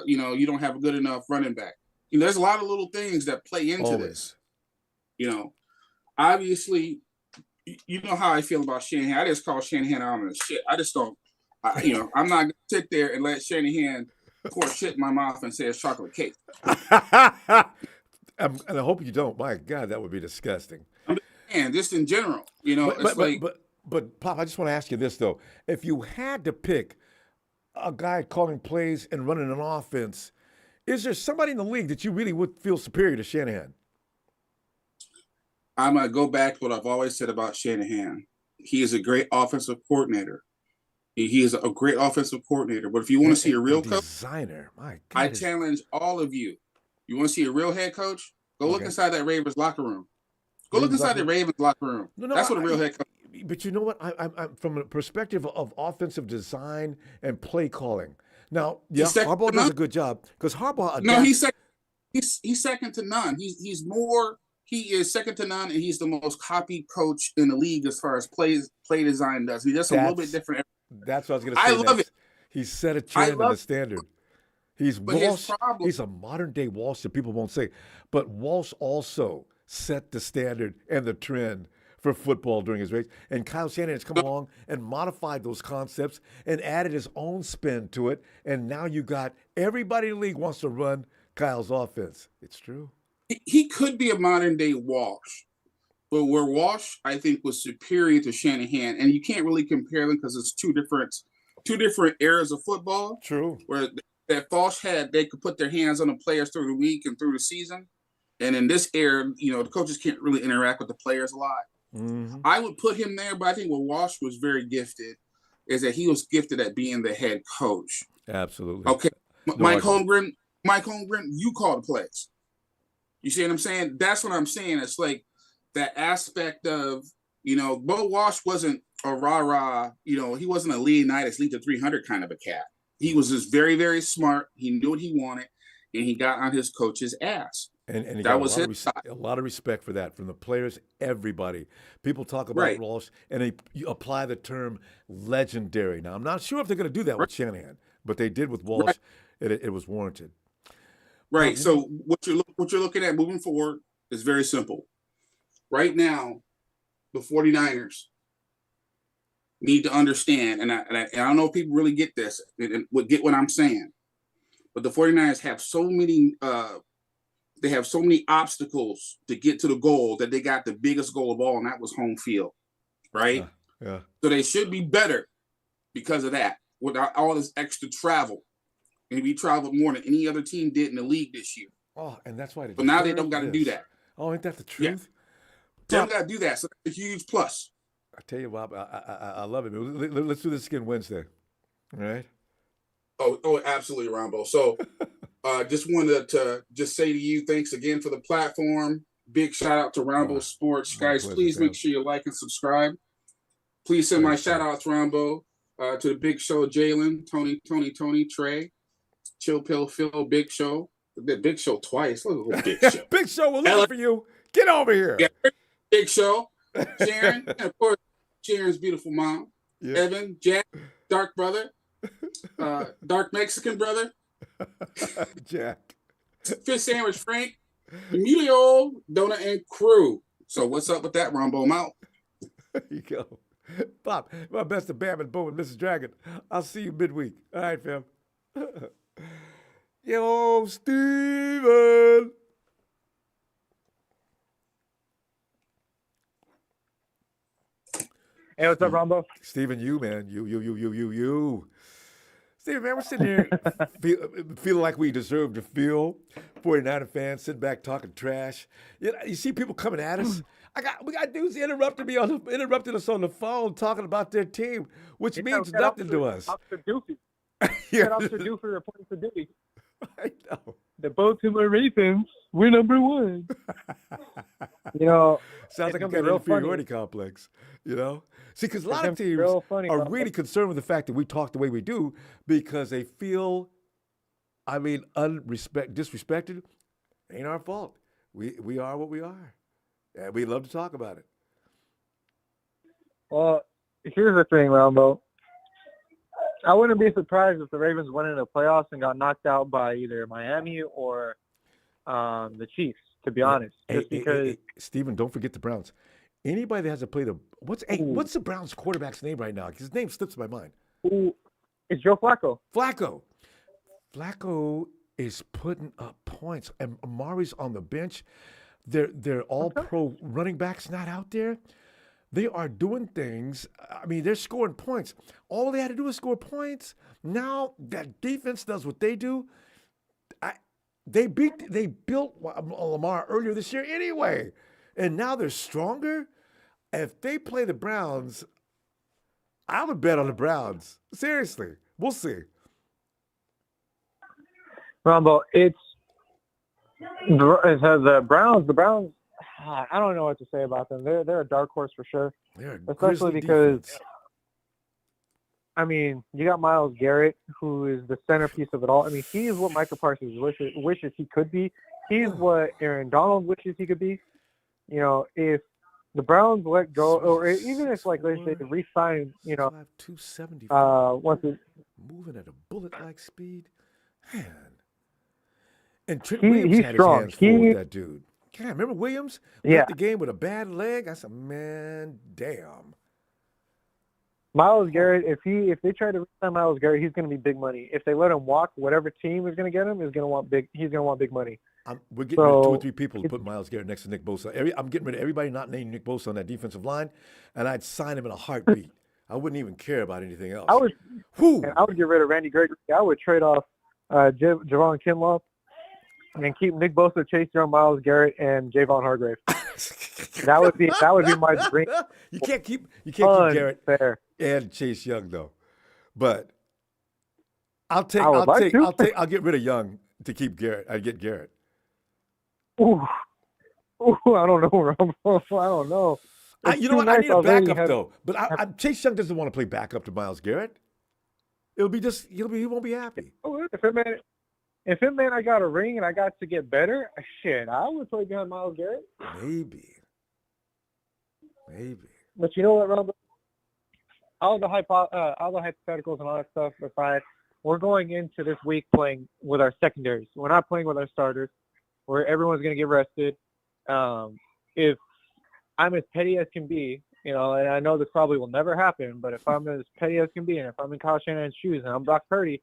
you don't have a good enough running back. There's a lot of little things that play into this. Obviously, you know how I feel about Shanahan. I just call Shanahan out on the shit. I just don't, I'm not going to sit there and let Shanahan pour shit in my mouth and say it's chocolate cake. And I hope you don't. My God, that would be disgusting. And just in general, But Pop, I just want to ask you this though: if you had to pick a guy calling plays and running an offense, is there somebody in the league that you really would feel superior to Shanahan? I'm gonna go back to what I've always said about Shanahan. He is a great offensive coordinator. He is a great offensive coordinator. But if you want to see a real designer, my God, I challenge all of you. You want to see a real head coach? Go look inside that Ravens locker room. Go look inside the Ravens locker room. That's what a real head coach. But you know what? I'm from a perspective of offensive design and play calling. Now, Harbaugh does a good job because Harbaugh adapts. No, he's second to none. He is second to none, and he's the most copied coach in the league as far as play design does. He does a little bit different. That's what I was going to say. I love it. He set a trend and a standard. He's Walsh. He's a modern day Walsh that people won't say, but Walsh also set the standard and the trend for football during his race. And Kyle Shanahan has come along and modified those concepts and added his own spin to it. And now you got everybody in the league wants to run Kyle's offense. It's true. He could be a modern day Walsh, but where Walsh I think was superior to Shanahan, and you can't really compare them because it's two different eras of football. True. Where that Walsh they could put their hands on the players through the week and through the season. And in this era, the coaches can't really interact with the players a lot. Mm-hmm. I would put him there, but I think what Walsh was very gifted is that he was gifted at being the head coach. Absolutely. Okay. Mike Holmgren, you call the plays. You see what I'm saying? That's what I'm saying. It's like that aspect of, Bo Walsh wasn't a rah-rah, he wasn't a Leonidas lead to 300 kind of a cat. He was just very, very smart. He knew what he wanted, and he got on his coach's ass. And he got a lot of respect for that from the players, everybody. People talk about Walsh, and you apply the term legendary. Now, I'm not sure if they're going to do that with Shanahan, but they did with Walsh. It was warranted. Right. So what you're looking at moving forward is very simple. Right now, the 49ers need to understand, and I don't know if people really get this and get what I'm saying, but the 49ers have so many obstacles to get to the goal that they got the biggest goal of all, and that was home field, right? Yeah. So they should be better because of that, without all this extra travel. And we traveled more than any other team did in the league this year. Oh, and that's why. But now they don't got to do that. Oh, ain't that the truth? Yeah. They don't got to do that. So that's a huge plus. I tell you, Bob, I love it. Let's do this again Wednesday. All right? Oh, absolutely, Ronbo. So just wanted to just say to you, thanks again for the platform. Big shout out to Ronbo Sports. Guys, please make sure you like and subscribe. Please send my shout outs, Ronbo, to the Big Show, Jalen, Tony, Trey, Chill Pill Phil, Big Show. The Big Show twice. Look at Big Show. Big Show, we're looking for you. Get over here. Yeah, Big Show. Sharon, and of course, Sharon's beautiful mom. Yeah. Evan, Jack, Dark brother, Dark Mexican brother. Jack. fish sandwich, Frank. Emilio, Donut, and crew. So what's up with that, Ronbo? I'm out. There you go. Bob, my best to Bam and Bo and Mrs. Dragon. I'll see you midweek. All right, fam. Yo, Steven. Hey, what's up, Ronbo? Steven, you, man. You. Steven, man, we're sitting here feeling like we deserve to feel. 49er fans sitting back talking trash. You see people coming at us. We got dudes interrupting us on the phone talking about their team, which means nothing to us. Officer Doofy. Officer Doofy reporting for duty. I know. The Baltimore Ravens, we're number one. Sounds like I've got an inferiority complex, See, because a lot of teams are really concerned with the fact that we talk the way we do because they feel, disrespected. Ain't our fault. We are what we are. And we love to talk about it. Well, here's the thing, Ronbo. I wouldn't be surprised if the Ravens went into the playoffs and got knocked out by either Miami or the Chiefs, to be honest. Hey, Steven, don't forget the Browns. Anybody that has to play what's the Browns quarterback's name right now? His name slips my mind. It's Joe Flacco. Flacco is putting up points, and Amari's on the bench. They're all pro running backs not out there. They are doing things. They're scoring points. All they had to do is score points. Now that defense does what they do. They built Lamar earlier this year anyway, and now they're stronger. If they play the Browns, I would bet on the Browns. Seriously, we'll see. Ronbo, the Browns. I don't know what to say about them. They're a dark horse for sure. Especially because, you got Myles Garrett, who is the centerpiece of it all. He is what Michael Parsons wishes he could be. He's what Aaron Donald wishes he could be. If the Browns let go, or even if they re-sign, 275. once it moving at a bullet-like speed, man. And Trent Williams had strong. His hands full with that dude. God, remember Williams? Yeah. Left the game with a bad leg. I said, man, damn. Myles Garrett, if they try to re-sign Myles Garrett, he's going to be big money. If they let him walk, whatever team is going to get him is going to want big. He's going to want big money. We're getting rid of 2 or 3 people to put Myles Garrett next to Nick Bosa. I'm getting rid of everybody not named Nick Bosa on that defensive line, and I'd sign him in a heartbeat. I wouldn't even care about anything else. I would get rid of Randy Gregory. I would trade off Javon Kinlaw and keep Nick Bosa, Chase Young, Myles Garrett, and Javon Hargrave. that would be my dream. You can't keep Garrett fair. and Chase Young though. But I'll get rid of Young to keep Garrett. I'd get Garrett. Ooh, I don't know. I don't know. You know what? I need a backup though. But Chase Young doesn't want to play backup to Myles Garrett. He won't be happy. If it meant I got a ring and I got to get better, shit, I would play behind Myles Garrett. Maybe. But you know what, Ronbo? All the hypotheticals and all that stuff aside, we're going into this week playing with our secondaries. We're not playing with our starters, where everyone's going to get rested. If I'm as petty as can be, and I know this probably will never happen, but if I'm as petty as can be, and if I'm in Kyle Shanahan's shoes and I'm Brock Purdy,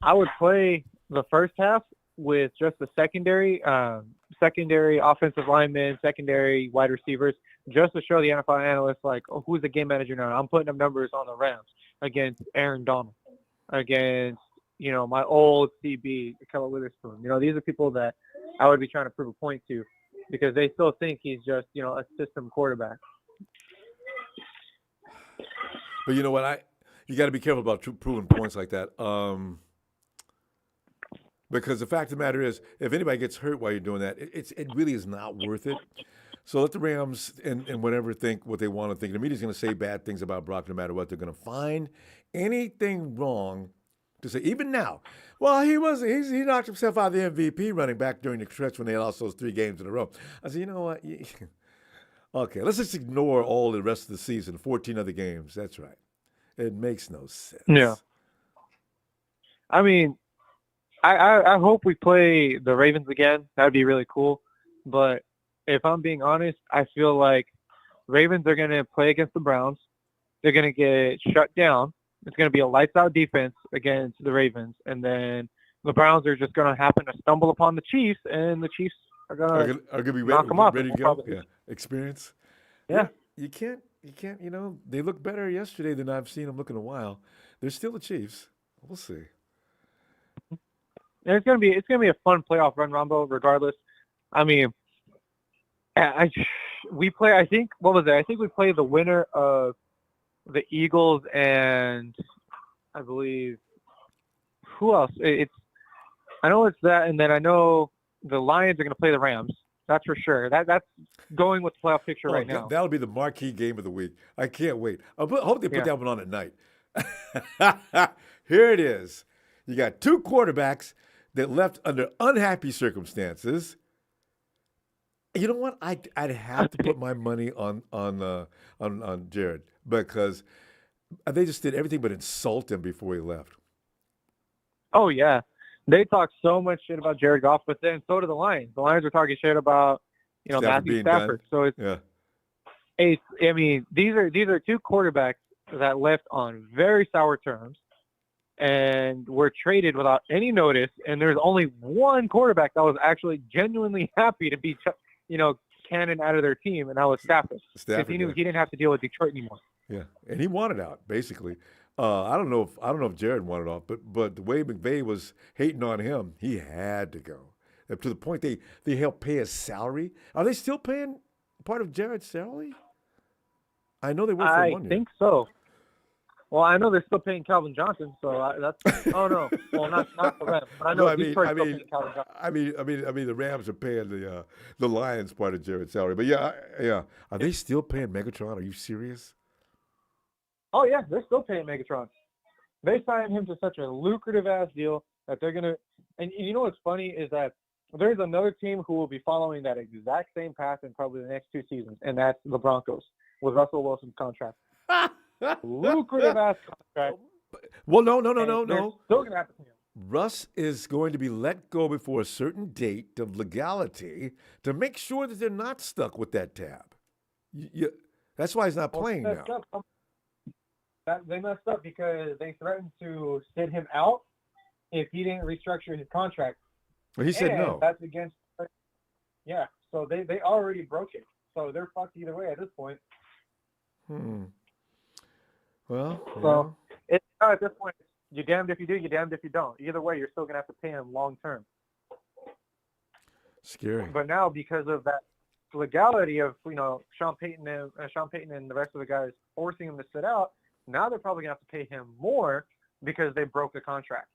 I would play the first half with just the secondary offensive linemen, secondary wide receivers, just to show the NFL analysts, who's the game manager now. I'm putting up numbers on the Rams against Aaron Donald, against, my old CB, Keller Witherspoon. These are people that I would be trying to prove a point to because they still think he's just, a system quarterback. But you know what? You got to be careful about proving points like that. Because the fact of the matter is, if anybody gets hurt while you're doing that, it really is not worth it. So let the Rams and whatever think what they want to think. The media's going to say bad things about Brock no matter what. They're going to find anything wrong to say. Even now, well, he knocked himself out of the MVP running back during the stretch when they lost those 3 games in a row. I said, you know what? Okay, let's just ignore all the rest of the season, 14 other games. That's right. It makes no sense. Yeah. I hope we play the Ravens again. That'd be really cool. But if I'm being honest, I feel like Ravens are going to play against the Browns. They're going to get shut down. It's going to be a lights-out defense against the Ravens. And then the Browns are just going to happen to stumble upon the Chiefs, and the Chiefs are going to be knock them off. Ready to go? Yeah. Experience? Yeah. You can't, they look better yesterday than I've seen them look in a while. They're still the Chiefs. We'll see. And it's gonna be a fun playoff run, Ronbo, regardless. I mean, we play. I think what was it? I think we play the winner of the Eagles and I believe who else? I know it's that, and then I know the Lions are gonna play the Rams. That's for sure. That's going with the playoff picture right now. That'll be the marquee game of the week. I can't wait. I hope they put that one on at night. Here it is. You got two quarterbacks that left under unhappy circumstances. You know what? I'd have to put my money on Jared because they just did everything but insult him before he left. Oh yeah, they talked so much shit about Jared Goff, but then so did the Lions. The Lions were talking shit about Matthew Stafford. So it's I mean these are two quarterbacks that left on very sour terms and were traded without any notice, and there's only one quarterback that was actually genuinely happy to be Cannon out of their team, and that was Stafford. Because he knew he didn't have to deal with Detroit anymore. Yeah, and he wanted out basically. I don't know if Jared wanted off, but the way McVay was hating on him, he had to go. To the point they helped pay his salary. Are they still paying part of Jared's salary? I know they were for 1 year. I think so. Well, I know they're still paying Calvin Johnson, so that's. Oh no, well not for them. But I know Detroit's still paying Calvin Johnson. I mean, the Rams are paying the Lions part of Jared's salary, but yeah. Are they still paying Megatron? Are you serious? Oh yeah, they're still paying Megatron. They signed him to such a lucrative ass deal that they're gonna. And you know what's funny is that there's another team who will be following that exact same path in probably the next 2 seasons, and that's the Broncos with Russell Wilson's contract. Lucrative ass contract. Well, no. Still gonna have to pay him. Russ is going to be let go before a certain date of legality to make sure that they're not stuck with that tab. That's why he's not playing now. They messed up because they threatened to sit him out if he didn't restructure his contract. Well, he said no. That's against. Yeah, so they already broke it. So they're fucked either way at this point. Well, so it's at this point, you're damned if you do, you're damned if you don't. Either way, you're still gonna have to pay him long term. Scary. But now, because of that legality of Sean Payton and the rest of the guys forcing him to sit out, now they're probably gonna have to pay him more because they broke the contract.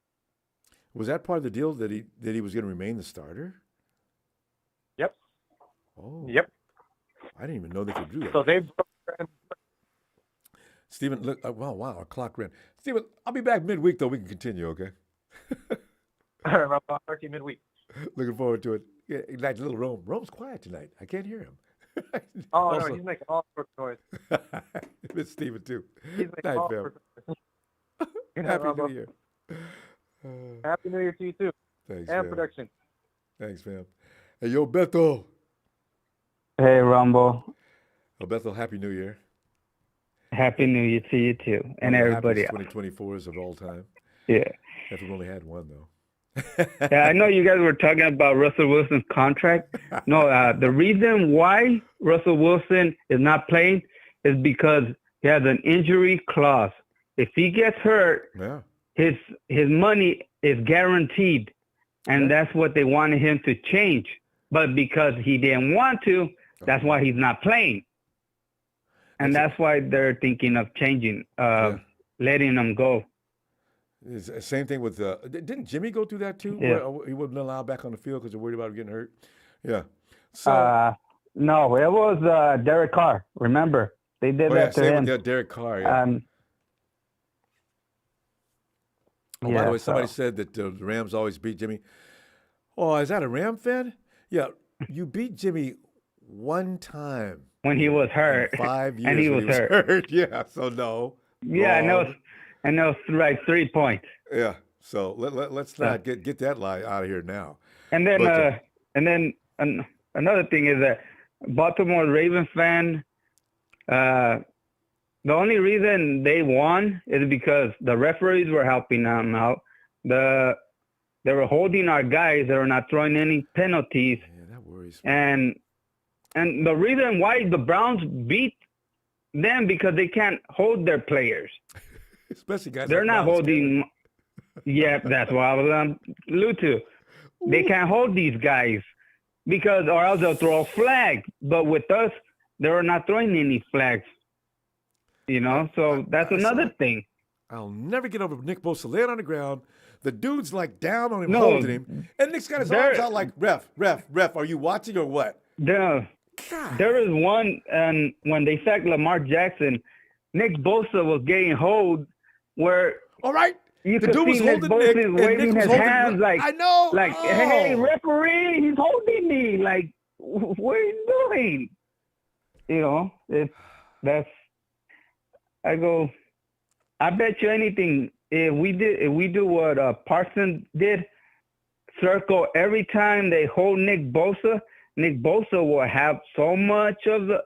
Was that part of the deal that he was going to remain the starter? Yep. Oh. Yep. I didn't even know they could do that. So they. Steven, look! Wow! Our clock ran. Steven, I'll be back midweek though. We can continue, okay? All right, I'll talk to you midweek. Looking forward to it. Yeah, like little Rome. Rome's quiet tonight. I can't hear him. No, he's making all sorts of noise. It's Steven too. He's making all sorts of noise. Happy New Year. Happy New Year to you too. Thanks, and fam. production. Thanks, fam. Hey, yo, Bethel. Hey, Ronbo. Oh, Bethel, Happy New Year. Happy New Year to you too, and everybody else. 2024s of all time. Yeah. We've only had one though. Yeah, I know you guys were talking about Russell Wilson's contract. No, the reason why Russell Wilson is not playing is because he has an injury clause. If he gets hurt, his money is guaranteed, and that's what they wanted him to change. But because he didn't want to, that's why he's not playing. And that's why they're thinking of changing, letting him go. It's the same thing with didn't Jimmy go through that too? Yeah. Where he wasn't allowed back on the field because they're worried about him getting hurt. Yeah. So no, it was Derek Carr. Remember, they did that to him. With Derek Carr. Yeah. By the way, somebody said that the Rams always beat Jimmy. Oh, is that a Ram fan? Yeah, you beat Jimmy one time when he was hurt. 5 years and he was hurt. Yeah, so no. Yeah, and that was like 3 points. Yeah, So let's not get that lie out of here now. And then another thing is that Baltimore Ravens fan, the only reason they won is because the referees were helping them out. They were holding our guys. They were not throwing any penalties. Yeah, that worries me. And the reason why the Browns beat them because they can't hold their players. Especially guys. They're like not Miles holding. Yeah, that's what I was allude to. They can't hold these guys or else they'll throw a flag. But with us, they were not throwing any flags. So that's another thing. I'll never get over Nick Bosa laying on the ground. The dude's like down on him, holding him, and Nick's got his arms out like, ref, are you watching or what? There was one, and when they sacked Lamar Jackson, Nick Bosa was getting hold where. All right. You the could dude see was Nick holding Bosa Nick, and waving Nick was his holding hands like, I know. Like, hey, referee, he's holding me. Like, what are you doing? I bet you anything. If we do what Parsons did, circle every time they hold Nick Bosa will have so much of the.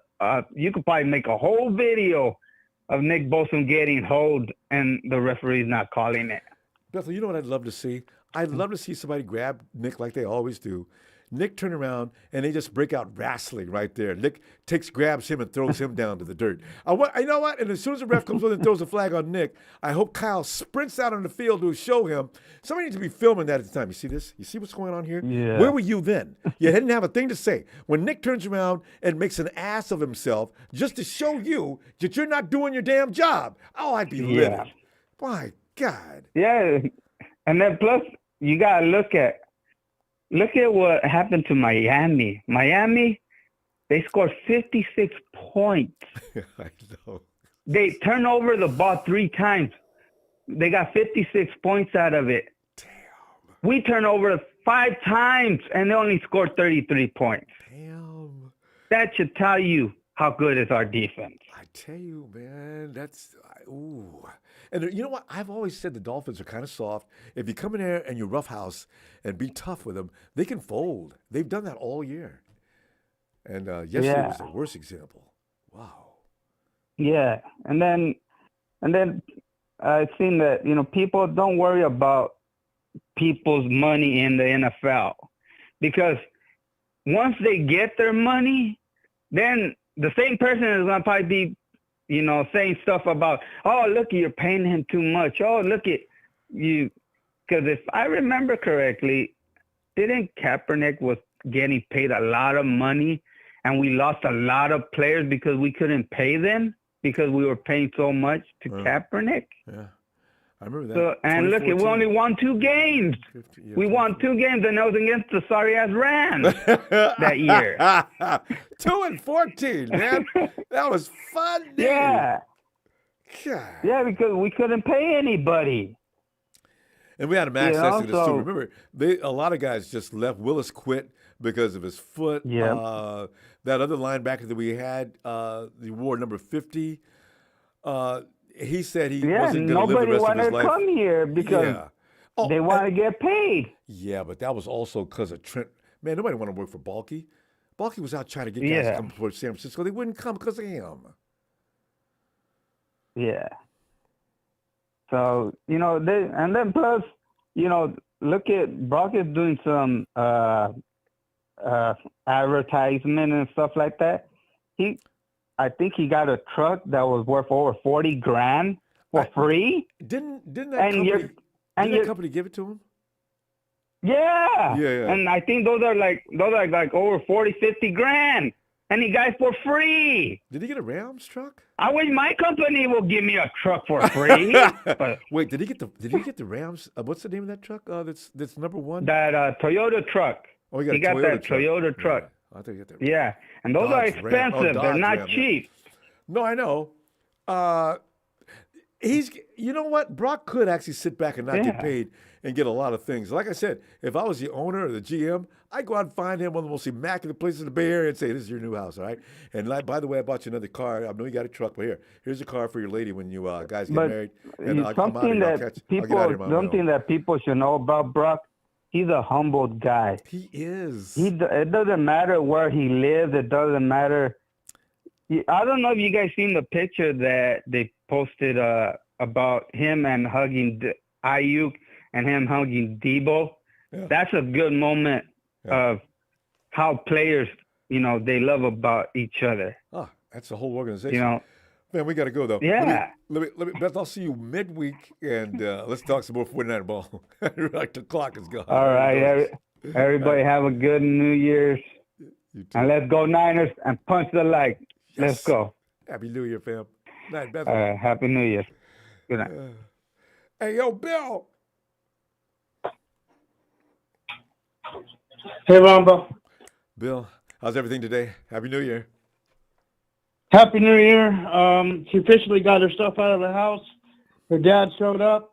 You could probably make a whole video of Nick Bosa getting hold and the referee's not calling it. Bethel, you know what I'd love to see? I'd love to see somebody grab Nick like they always do. Nick turn around and they just break out wrestling right there. Nick grabs him and throws him down to the dirt. You know what? And as soon as the ref comes over and throws a flag on Nick, I hope Kyle sprints out on the field to show him. Somebody needs to be filming that at the time. You see this? You see what's going on here? Yeah. Where were you then? You didn't have a thing to say. When Nick turns around and makes an ass of himself just to show you that you're not doing your damn job. Oh, I'd be livid. My God. Yeah. And then plus, you got to look at what happened to Miami. Miami, they scored 56 points. I know. They turned over the ball 3 times. They got 56 points out of it. Damn. We turned over 5 times, and they only scored 33 points. Damn. That should tell you how good is our defense. I tell you, man, ooh. And you know what? I've always said the Dolphins are kind of soft. If you come in there and you roughhouse and be tough with them, they can fold. They've done that all year. And yesterday was the worst example. Wow. Yeah, and then I've seen that people don't worry about people's money in the NFL because once they get their money, then the same person is gonna probably be saying stuff about, oh, look, you're paying him too much. Oh, look at you. Because if I remember correctly, didn't Kaepernick was getting paid a lot of money and we lost a lot of players because we couldn't pay them because we were paying so much to Kaepernick? Yeah. I remember that. So, and look, we only won 2 games. We won 2 games, and that was against the sorry-ass Rams that year. 2-14, man. That was fun, dude. Yeah. God. Yeah, because we couldn't pay anybody. And we had a max exodus, too. Remember, a lot of guys just left. Willis quit because of his foot. Yeah. That other linebacker that we had, the wore number 50, he said he wasn't going to live the rest of his life. Nobody wanted to come here because they want to get paid. Yeah, but that was also because of Trent. Man, nobody wanted to work for Balky. Balky was out trying to get guys to come to San Francisco. They wouldn't come because of him. Yeah. So, and then plus, look at Brock is doing some advertisement and stuff like that. I think he got a truck that was worth over $40,000 for free. Didn't that company give it to him? Yeah. Yeah. And I think those are like over 40, 50 grand. And he got it for free. Did he get a Rams truck? I wish my company will give me a truck for free. But wait, did he get the Rams? What's the name of that truck? That's number 1. That Toyota truck. Oh, he got that Toyota truck. Yeah. I think you got that. Yeah, and those are expensive. They're not cheap. No, I know. You know what? Brock could actually sit back and not get paid and get a lot of things. Like I said, if I was the owner or the GM, I'd go out and find him one of the most immaculate places in the Bay Area and say, "This is your new house, all right?" And by the way, I bought you another car. I know you got a truck, but here's a car for your lady when you guys get married. And something that people should know about Brock, he's a humble guy. He is. It doesn't matter where he lives. It doesn't matter. I don't know if you guys seen the picture that they posted about him and hugging Ayuk and him hugging Debo. Yeah. That's a good moment of how players, they love about each other. Oh, that's the whole organization. Man, we got to go, though. Yeah. Let me, Beth, I'll see you midweek, and let's talk some more 49er ball. Like the clock is gone. All right. Everybody have a good New Year's. And let's go Niners and punch the light. Yes. Let's go. Happy New Year, fam. Night, Beth. Happy New Year. Good night. Hey, yo, Bill. Hey, Ronbo. Bill, how's everything today? Happy New Year. Happy New Year. She officially got her stuff out of the house. Her dad showed up.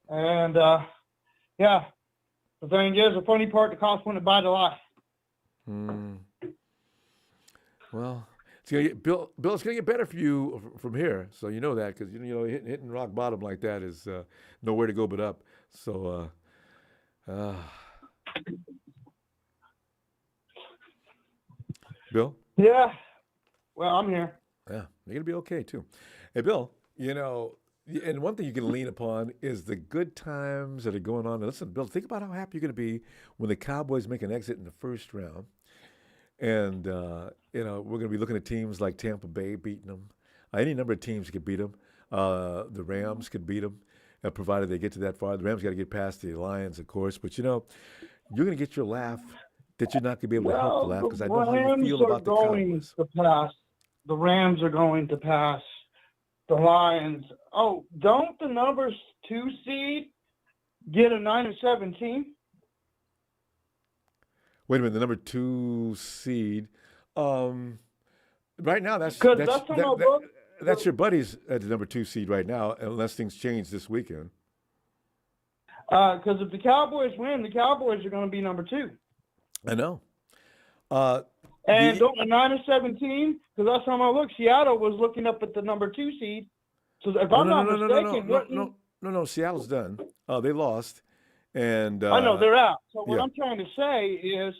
And, the thing is, the funny part, the cops wouldn't buy the lot. Well, Bill, it's going to get better for you from here. So you know that because, hitting rock bottom like that is nowhere to go but up. So, Bill? Yeah. Well, I'm here. Yeah, you're going to be okay, too. Hey, Bill, and one thing you can lean upon is the good times that are going on. Now, listen, Bill, think about how happy you're going to be when the Cowboys make an exit in the first round. And, we're going to be looking at teams like Tampa Bay beating them. Any number of teams could beat them. The Rams could beat them, provided they get to that far. The Rams got to get past the Lions, of course. But, you're going to get your laugh that you're not going to be able to help the laugh because I know how you feel about the Cowboys. The Rams are going to pass the Lions. Oh, don't the number 2 seed get a 9-7 team? Wait a minute, the number 2 seed. Right now, that's your buddies at the number 2 seed right now, unless things change this weekend. Because if the Cowboys win, the Cowboys are going to be number 2. I know. Don't the 9-7 team? Because last time I looked, Seattle was looking up at the number 2 seed. So if I'm not mistaken, no, Seattle's done. They lost, and I know they're out. So what I'm trying to say is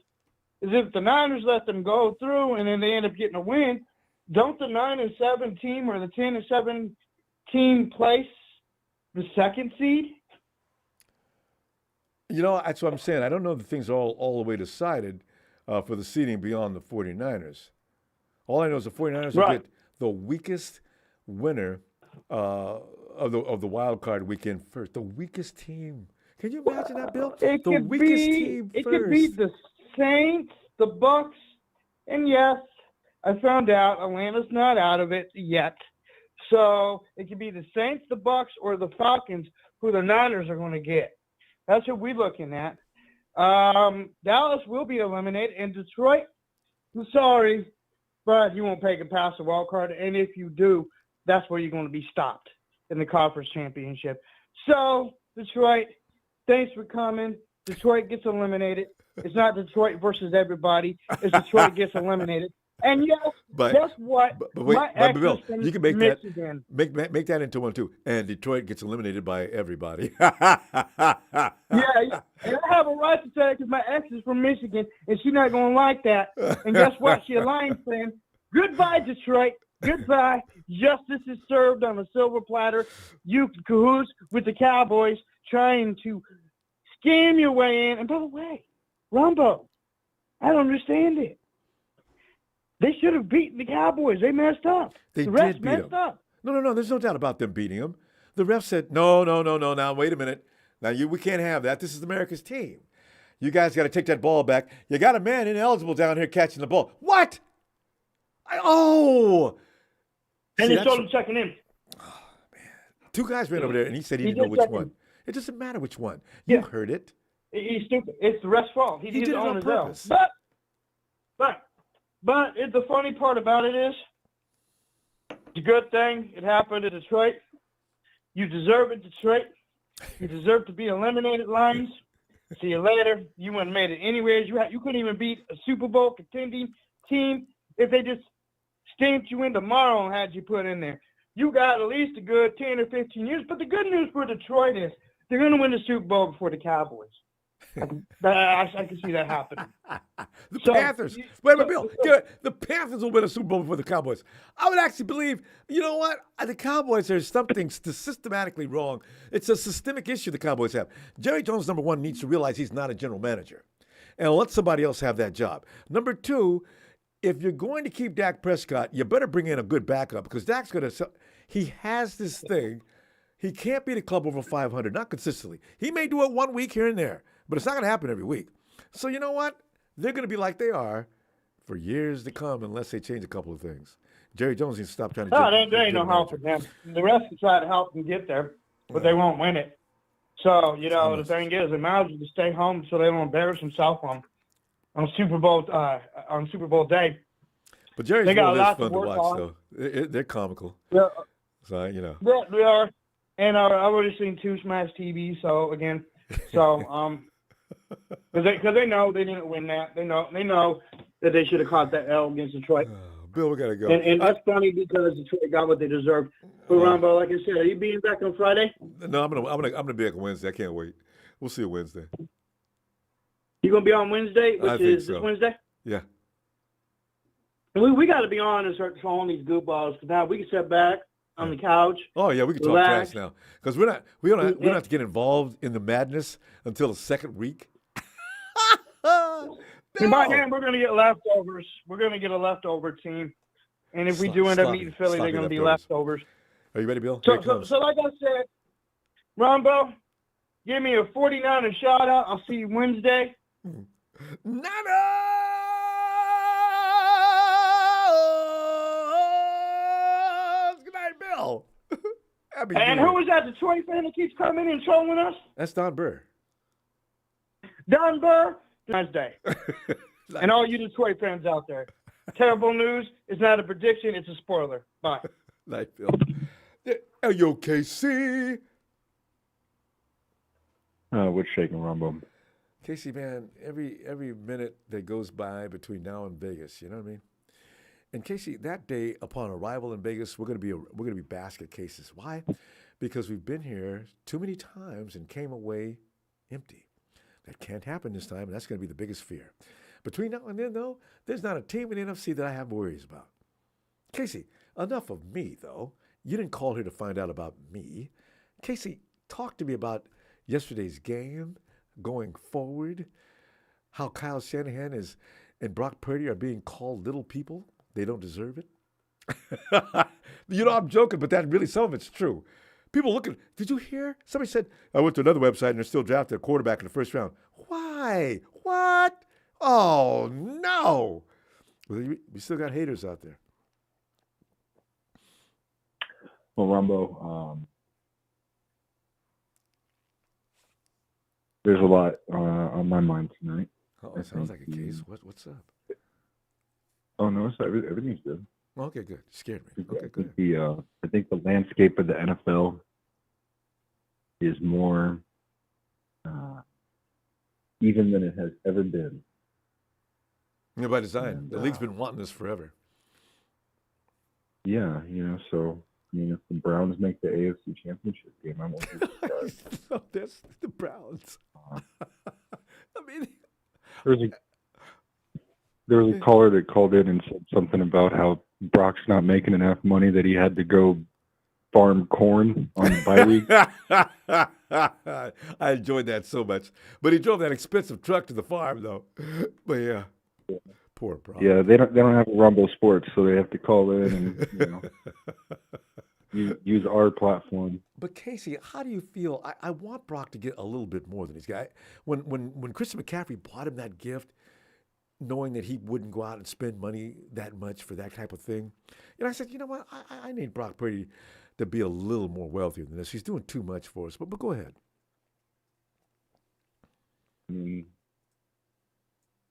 if the Niners let them go through and then they end up getting a win, don't the 9-7 team or the 10-7 team place the 2nd seed? That's what I'm saying. I don't know that things are all the way decided for the seeding beyond the 49ers. All I know is the 49ers will get the weakest winner of the wild card weekend first. The weakest team. Can you imagine that, Bill? It could be the Saints, the Bucks, and yes, I found out Atlanta's not out of it yet. So it could be the Saints, the Bucks, or the Falcons who the Niners are going to get. That's what we're looking at. Dallas will be eliminated, and Detroit, I'm sorry, but you won't take a past the wild card, and if you do, that's where you're going to be stopped in the conference championship. So, Detroit, thanks for coming. Detroit gets eliminated. It's not Detroit versus everybody. It's Detroit gets eliminated. And yes, guess what? But wait, Bill, you can make Michigan. that make that into one too. And Detroit gets eliminated by everybody. Yeah, and I have a right to say that because my ex is from Michigan, and she's not going to like that. And guess what? She's a Lions fan. Goodbye, Detroit. Goodbye. Justice is served on a silver platter. You cahoots with the Cowboys trying to scam your way in. And by the way, Ronbo, I don't understand it. They should have beaten the Cowboys. They messed up. The refs messed up. No. There's no doubt about them beating them. The ref said, no. Now, wait a minute. Now, we can't have that. This is America's team. You guys got to take that ball back. You got a man ineligible down here catching the ball. What? And he told him checking in. Oh, man. 2 guys ran over there, and he said he didn't know which one. It doesn't matter which one. You heard it. He's stupid. It's the ref's fault. He did it on his own. But the funny part about it is, it's a good thing it happened in Detroit. You deserve it, Detroit. You deserve to be eliminated, Lions. See you later. You wouldn't have made it anyways. You couldn't even beat a Super Bowl contending team if they just stamped you in tomorrow and had you put in there. You got at least a good 10 or 15 years. But the good news for Detroit is they're going to win the Super Bowl before the Cowboys. I can see that happening. The Panthers. Wait a minute, Bill. The Panthers will win a Super Bowl before the Cowboys. I would actually believe, you know what? The Cowboys, there's something systematically wrong. It's a systemic issue the Cowboys have. Jerry Jones, number one, needs to realize he's not a general manager and let somebody else have that job. Number two, if you're going to keep Dak Prescott, you better bring in a good backup because Dak's going to – he has this thing. He can't beat a club over 500, not consistently. He may do it 1 week here and there, but it's not going to happen every week. So you know what? They're going to be like they are for years to come unless they change a couple of things. Jerry Jones needs to stop trying to – there ain't no help for them. The rest can try to help them get there, but they won't win it. So, the thing is, it matters to stay home so they don't embarrass themselves on Super Bowl day. But Jerry's they got a lot fun to watch, on. though. They're comical. Yeah. So, Yeah, they are. And I've already seen 2 Smash TV, because they know they didn't win that. They know that they should have caught that L against Detroit. Bill, we gotta go. And that's funny because Detroit got what they deserved. But Ronbo, like I said, are you being back on Friday? No, I'm gonna be back on Wednesday. I can't wait. We'll see you Wednesday. You gonna be on Wednesday, which is so. This Wednesday? Yeah. And we got to be on and start throwing these goofballs. Now we can sit back on the couch. Oh yeah, we can talk trash now because we don't have to get involved in the madness until the second week. And by then, we're going to get leftovers. We're going to get a leftover team. And if we do end up meeting Philly, they're going to be leftovers. Are you ready, Bill? So like I said, Ronbo, give me a 49er shout-out. I'll see you Wednesday. Niners! Good night, Bill. And who is that Detroit fan that keeps coming in and trolling us? That's Don Burr. Don Burr? Nice day. And all you Detroit fans out there, terrible news. It's not a prediction. It's a spoiler. Bye. Night, Bill. LUKC. What's shaking, Ronbo? Casey, man, every minute that goes by between now and Vegas, you know what I mean? And Casey, that day upon arrival in Vegas, we're gonna be basket cases. Why? Because we've been here too many times and came away empty. That can't happen this time, and that's going to be the biggest fear. Between now and then, though, there's not a team in the NFC that I have worries about. Casey, enough of me, though. You didn't call here to find out about me. Casey, talk to me about yesterday's game, going forward, how Kyle Shanahan and Brock Purdy are being called little people. They don't deserve it. I'm joking, but some of it's true. People looking, did you hear? Somebody said, I went to another website and they're still drafting a quarterback in the first round. Why? What? Oh, no. We still got haters out there. Well, Ronbo, there's a lot on my mind tonight. Oh, it sounds like a case. What's up? Oh, no, everything's good. Okay, good. You scared me. Okay, good. I think the landscape of the NFL is more even than it has ever been. Yeah, by design. The league's been wanting this forever. Yeah, so if the Browns make the AFC Championship game, I won't be surprised. No, that's the Browns. I mean, there was a caller that called in and said something about how Brock's not making enough money that he had to go farm corn on the bye week. I enjoyed that so much. But he drove that expensive truck to the farm, though. But yeah, poor Brock. Yeah, they don't have a Rumble Sports, so they have to call in and use our platform. But Casey, how do you feel? I want Brock to get a little bit more than he's got. When Christian McCaffrey bought him that gift, knowing that he wouldn't go out and spend money that much for that type of thing. And I said, you know what? I need Brock Purdy to be a little more wealthier than this. He's doing too much for us. But go ahead. I mean,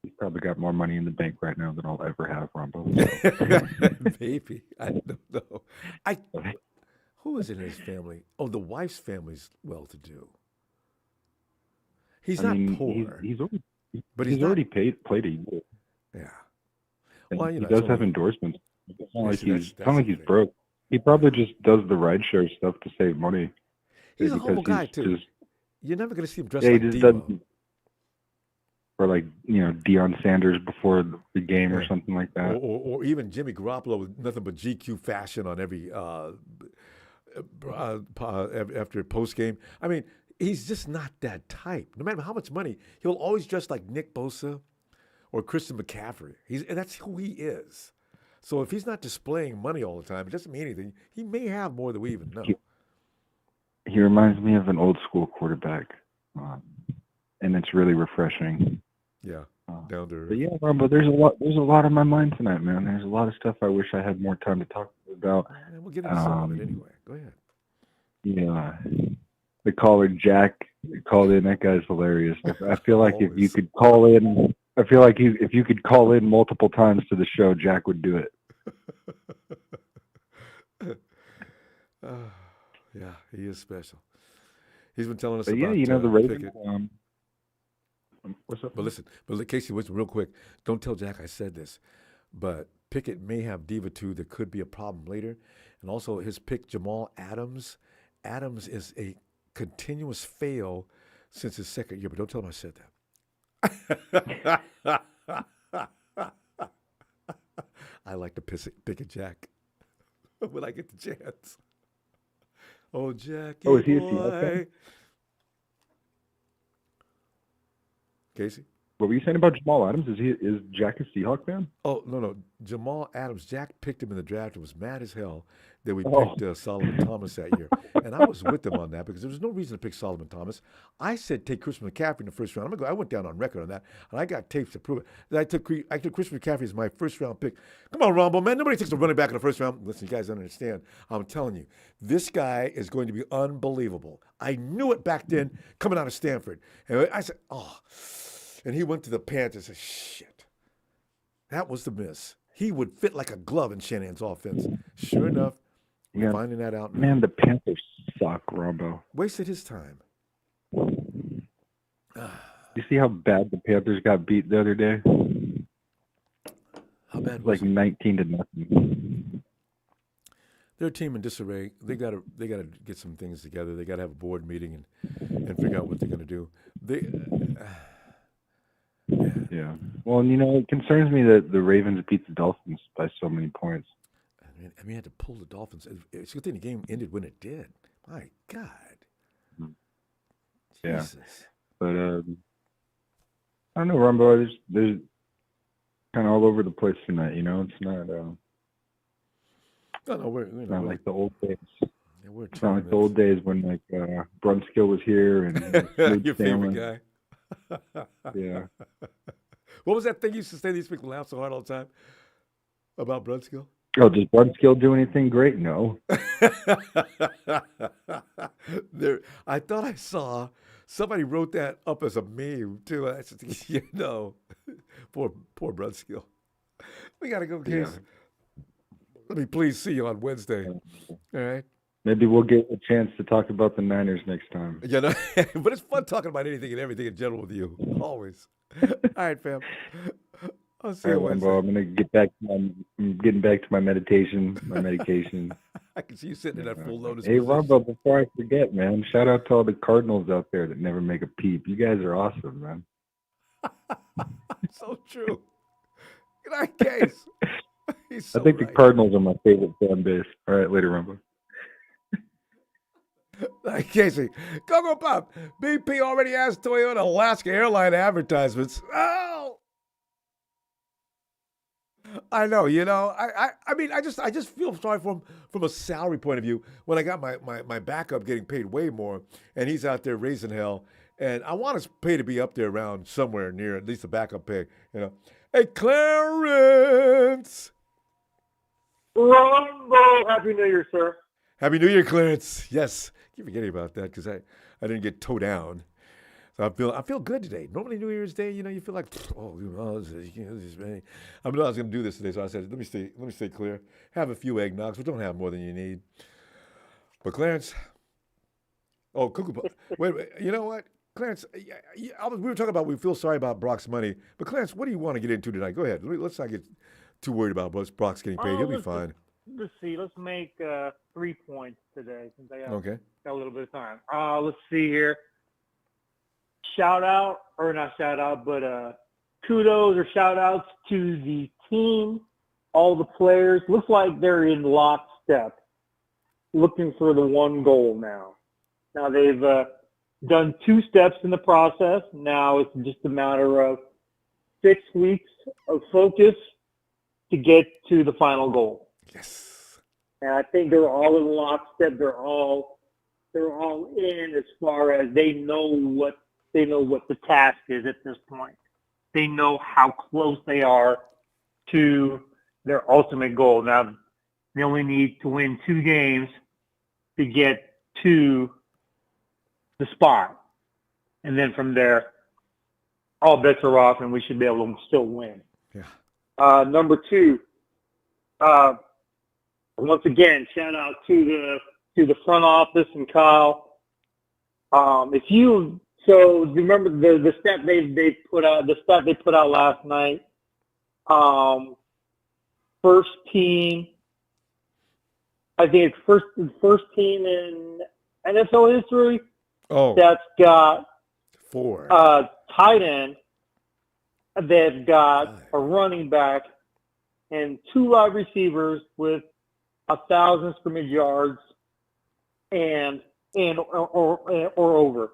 he's probably got more money in the bank right now than I'll ever have, Ronbo. So. Maybe. I don't know. Who is in his family? Oh, the wife's family's well-to-do. He's not poor. He's already, but he's already played a year. Yeah. And Well, he does have endorsements. It's not like he's thing. broke. He probably just does the rideshare stuff to save money. He's a humble guy too. You're never going to see him dressed he like just Debo. Or like Deion Sanders before the game or something like that. Or even Jimmy Garoppolo with nothing but GQ fashion on every after post game. I mean, he's just not that type. No matter how much money, he'll always dress like Nick Bosa or Christian McCaffrey. And that's who he is. So if he's not displaying money all the time, it doesn't mean anything. He may have more than we even know. He reminds me of an old school quarterback, and it's really refreshing. Yeah, down there. But yeah, Ronbo, there's a lot on my mind tonight, man. There's a lot of stuff I wish I had more time to talk about. And we'll get into some of it anyway. Go ahead. Yeah, the caller Jack called in. That guy's hilarious. I feel like if you could call in, if you could call in multiple times to the show, Jack would do it. Yeah, he is special. He's been telling us but about the Ravens. What's up? But listen, Casey, real quick, don't tell Jack I said this, but Pickett may have Diva 2 that could be a problem later. And also his pick, Jamal Adams. Adams is a continuous fail since his second year, but don't tell him I said that. I like to pick at Jack when I get the chance. Oh, Jackie is he a boy. Seahawks fan? Casey? What were you saying about Jamal Adams? Is Jack a Seahawks fan? Oh, no. Jamal Adams, Jack picked him in the draft and was mad as hell that we picked Solomon Thomas that year. And I was with him on that because there was no reason to pick Solomon Thomas. I said take Christian McCaffrey in the first round. I went down on record on that, and I got tapes to prove it. I took Christian McCaffrey as my first round pick. Come on, Ronbo, man. Nobody takes a running back in the first round. Listen, you guys don't understand. I'm telling you, this guy is going to be unbelievable. I knew it back then coming out of Stanford. And I said, oh. And he went to the Panthers and said, shit, that was the miss. He would fit like a glove in Shanahan's offense. Sure enough, we're finding that out now. Man, the Panthers suck, Ronbo. Wasted his time. You see how bad the Panthers got beat the other day? How bad was it? 19-0. They're a team in disarray. They gotta get some things together. They gotta have a board meeting and figure out what they're gonna do. Yeah. Well, it concerns me that the Ravens beat the Dolphins by so many points. I mean, had to pull the Dolphins. It's a good thing the game ended when it did. My God. Yeah. Jesus. But I don't know, Ronbo. There's kind of all over the place tonight. It's not. We're not like the old days. Yeah, it's not like the old days when Brunskill was here and your favorite guy. Yeah. What was that thing you used to say? These people laugh so hard all the time about Brunskill. Oh, does Brunskill do anything great? No. I thought I saw somebody wrote that up as a meme too. I said, poor Brunskill. We gotta go, Case. Yeah. Let me please see you on Wednesday. All right. Maybe we'll get a chance to talk about the Niners next time. Yeah, but it's fun talking about anything and everything in general with you. Always. All right, fam. I'll see you Wednesday. I'm gonna get back. I'm getting back to my meditation, my medication. I can see you sitting in that full lotus. Hey, Ronbo, before I forget, man, shout out to all the Cardinals out there that never make a peep. You guys are awesome, man. So true. Good night, Case. I think the Cardinals are my favorite fan base. All right, later, Ronbo. Casey, go Pop. BP already has Toyota Alaska Airline advertisements. Oh, I know. I mean, I just feel sorry for him from a salary point of view. When I got my backup getting paid way more, and he's out there raising hell, and I want his pay to be up there around somewhere near at least the backup pay. Hey, Clarence. Ronbo, Happy New Year, sir. Happy New Year, Clarence. Yes. Keep forgetting about that because I didn't get towed down. So I feel good today. Normally New Year's Day, you feel like, this is I was going to do this today, so I said, let me stay clear. Have a few eggnogs, but don't have more than you need. But Clarence, Cuckoo. Wait, you know what, Clarence? We were talking about we feel sorry about Brock's money, but Clarence, what do you want to get into tonight? Go ahead. Let's not get too worried about Brock's getting paid. He'll be fine. Let's see. Let's make 3 points today since I got a little bit of time. Let's see here. Kudos or shout outs to the team, all the players. Looks like they're in lockstep, looking for the one goal now. Now they've done 2 steps in the process. Now it's just a matter of 6 weeks of focus to get to the final goal. Yes. And I think they're all in lockstep. They're all in as far as they know what the task is at this point. They know how close they are to their ultimate goal. Now they only need to win 2 games to get to the spot. And then from there, all bets are off and we should be able to still win. Yeah. Number 2, once again, shout out to the front office and Kyle. Do you remember the stat they put out? The stat they put out last night. First team. I think it's first team in NFL history. That's got 4 tight end. They've got a running back and 2 wide receivers with 1,000 scrimmage yards and or over.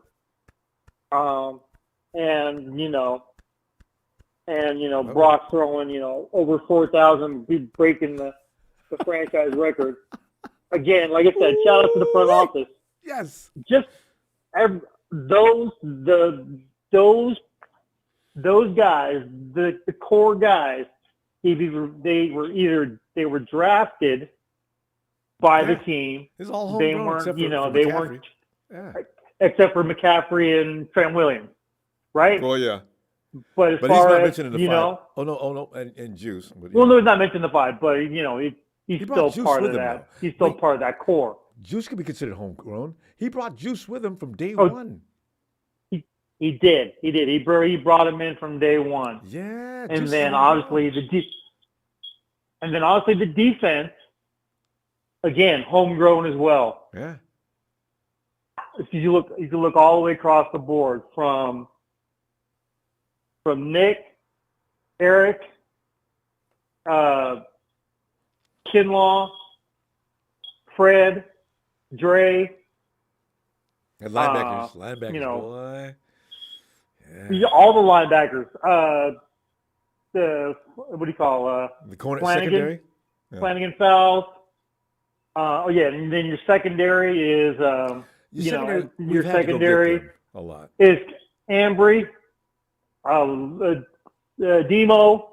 Brock throwing, over 4,000, breaking the franchise record. Again, like I said, shout out to the front office. Yes. Just those guys, the core guys, they were drafted by the team. It's all they homegrown, weren't, except for McCaffrey and Trent Williams, right? Oh yeah. But as he's far not as mentioned in the 5. Oh no, and Juice. But, well, no, he's not mentioned in the 5, but he's still part of that. He's still part of that core. Juice could be considered homegrown. He brought Juice with him from day one. He did. He brought him in from day one. Yeah. And then obviously the defense, again, homegrown as well. Yeah. If you look all the way across the board from Nick, Eric, Kinlaw, Fred, Trey. And linebackers, boy. Yeah. All the linebackers. What do you call the corner Flanagan, secondary? Yeah. Flanagan Fowles. And then your secondary is your secondary a lot is Ambry, Demo.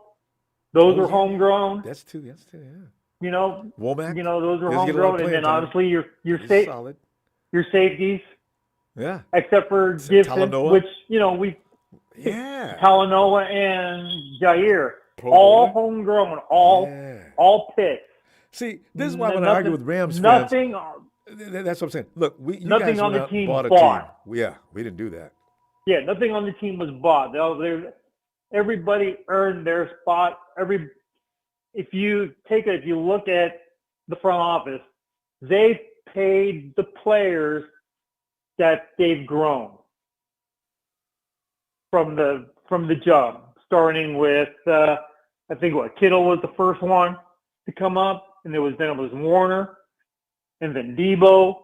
Those are homegrown. That's two. Yeah. Womack. Those are He'll homegrown, and then obviously your safeties. Yeah. Except for Gibson, Talanoa. which Talanoa and Jair, all homegrown, all picks. See, this is why when I argue with Rams fans, that's what I'm saying. Look, you nothing guys on the went out team and bought a bought. team. Yeah, we didn't do that. Yeah, nothing on the team was bought. Everybody earned their spot. If you look at the front office, they paid the players that they've grown from the jump, starting with I think Kittle was the first one to come up, and then it was Warner, and then Debo,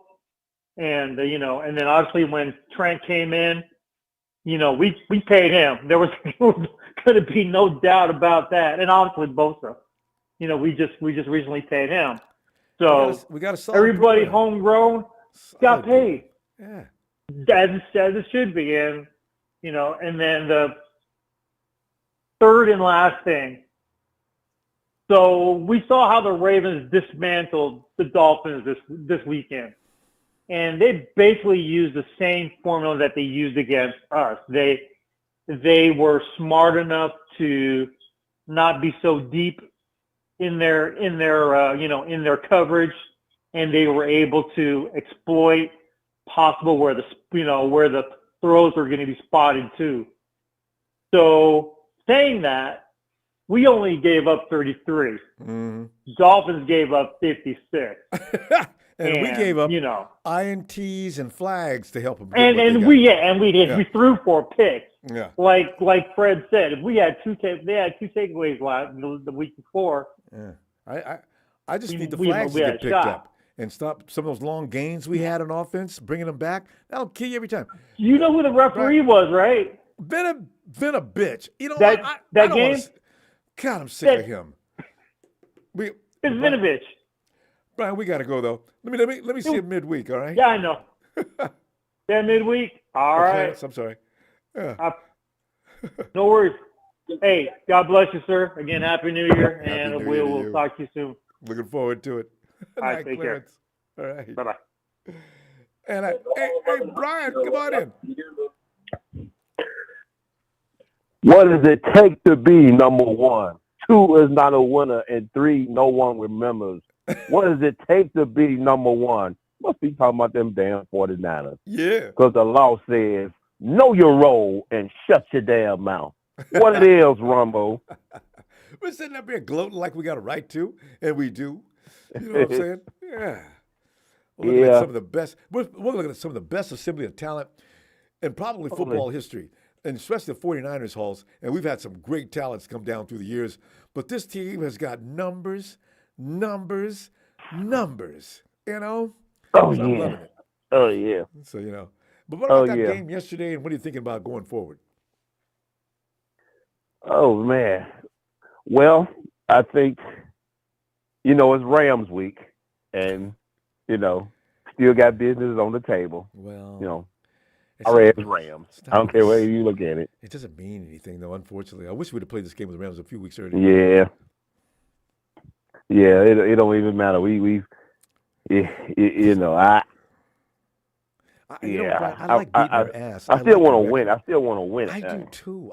and and then obviously when Trent came in, we paid him. There was going to be no doubt about that, and obviously Bosa, we just recently paid him. So we got everybody homegrown got paid. Yeah, as it should be, and and then the third and last thing. So we saw how the Ravens dismantled the Dolphins this weekend, and they basically used the same formula that they used against us. They were smart enough to not be so deep in their coverage. and they were able to exploit possible where the throws were going to be spotted too. So saying that, we only gave up 33. Mm-hmm. Dolphins gave up 56. and we gave up INTs and flags to help them. We threw 4 picks. Yeah. Like Fred said, if we had they had 2 takeaways the week before. Yeah. I just need the flags to get picked up and stop some of those long gains we had on offense, bringing them back. That'll kill you every time. You know who the referee was, right? Been a bitch. You know that I that don't game. God, I'm sick of him. It's Vinovich. Brian, we got to go though. Let me see it midweek. All right. Yeah, I know. Yeah, midweek. All right. I'm sorry. Yeah. No worries. Hey, God bless you, sir. Again, Happy New Year, and we'll talk to you soon. Looking forward to it. All right, take care. All right. Bye-bye. And hey, Brian, come on in. What does it take to be number one? 2 is not a winner, and 3, no one remembers. What does it take to be number one? Must be talking about them damn 49ers. Yeah. Because the law says, know your role and shut your damn mouth. What it is, Ronbo. We're sitting up here gloating like we got a right to, and we do. You know what I'm saying? Yeah. We're looking at some of the best. We're looking at some of the best assembly of talent in probably football history, and especially the 49ers halls. And we've had some great talents come down through the years. But this team has got numbers. You know? Oh, so yeah. I'm loving it. Oh, yeah. So, you know. But what about that game yesterday, and what are you thinking about going forward? Oh, man. Well, I think, it's Rams week, and, still got business on the table. Well, it's Rams. I don't care where you look at it. It doesn't mean anything, though, unfortunately. I wish we'd have played this game with the Rams a few weeks earlier. Yeah. Yeah, it don't even matter. I like beating their ass. I still want to win. I still want to win. I do too.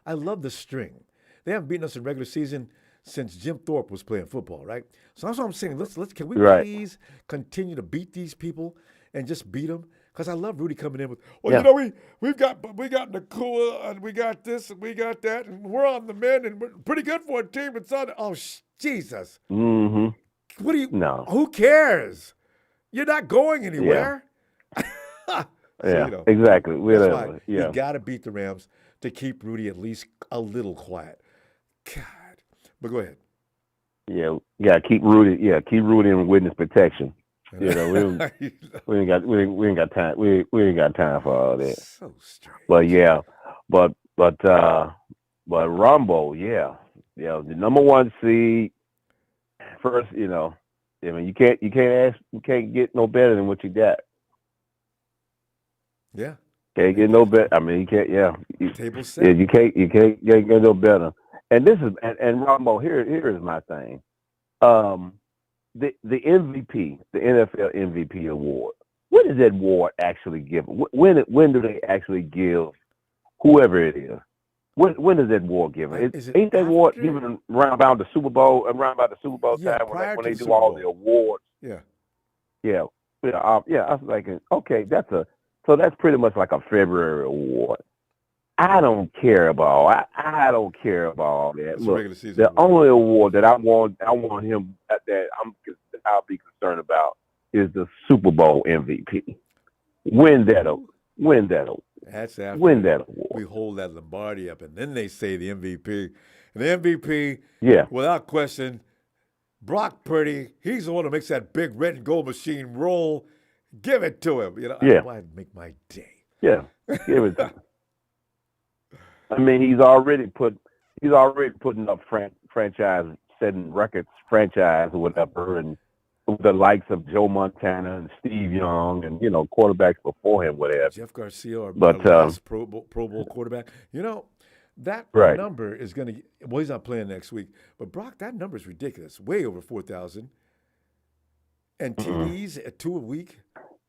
I love the string. They haven't beaten us in regular season since Jim Thorpe was playing football, right? So that's what I'm saying. Can we please continue to beat these people and just beat them? Because I love Rudy coming in with, we got Nakua and we got this and we got that and we're on the mend and we're pretty good for a team. It's on. Oh, Jesus. Mm-hmm. What do you? No. Who cares? You're not going anywhere. Yeah. Exactly. That's why you got to beat the Rams to keep Rudy at least a little quiet. God. But go ahead. Yeah, keep Rudy. Yeah, keep Rudy in witness protection. We ain't got time. We ain't got time for all that. So strange. But Ronbo, the number 1 seed. First, you can't get no better than what you got. Yeah. Can't get no better. I mean, you can't. Yeah. Table set. Yeah, you can't get no better. And this is and Ronbo. Here is my thing. The MVP, the NFL MVP award. When is that award actually given? When do they actually give whoever it is? When is that award given? Ain't that award given around about the Super Bowl time when they do all the awards? Yeah. Yeah. I was thinking, okay, that's pretty much like a February award. I don't care about I don't care about all that. That's Look, the only award that I want him I'll be concerned about is the Super Bowl MVP. Win that award. That's after win that award. We hold that Lombardi up, and then they say the MVP. And the MVP, without question, Brock Purdy. He's the one who makes that big red and gold machine roll. Give it to him. I'd make my day. Yeah, give it to him. I mean, he's already putting up franchise-setting records, franchise or whatever, and with the likes of Joe Montana and Steve Young and quarterbacks before him, whatever. Jeff Garcia, our but last Pro Bowl quarterback. That number is going to. Well, he's not playing next week, but Brock, that number is ridiculous. Way over 4,000. And TDs at 2 a week,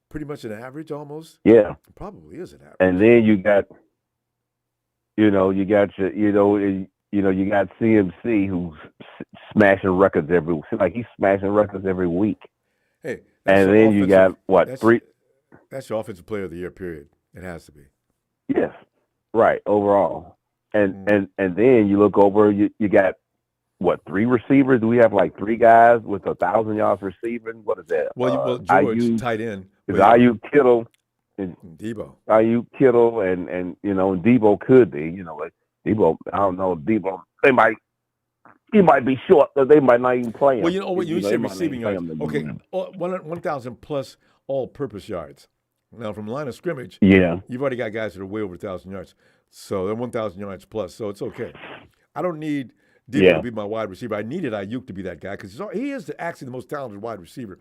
pretty much an average almost. Yeah, it probably is an average. And then you got CMC who's smashing records he's smashing records every week. Hey, And then you got three? That's your offensive player of the year. Period. It has to be. Yes, right. Overall, and then you look over. You got three receivers? Do we have like three guys with 1,000 yards receiving? What is that? Well, George, IU, tight end. Is IU Kittle and Debo? IU Kittle and Debo could be. Like Debo, I don't know. Debo, he might be short, but they might not even play him. Well, what you say receiving yards. Okay, 1,000 plus all-purpose yards. Now, from line of scrimmage, you've already got guys that are way over 1,000 yards. So they're 1,000 yards plus. So it's okay. I don't need Debo to be my wide receiver. I needed Ayuk to be that guy because he is actually the most talented wide receiver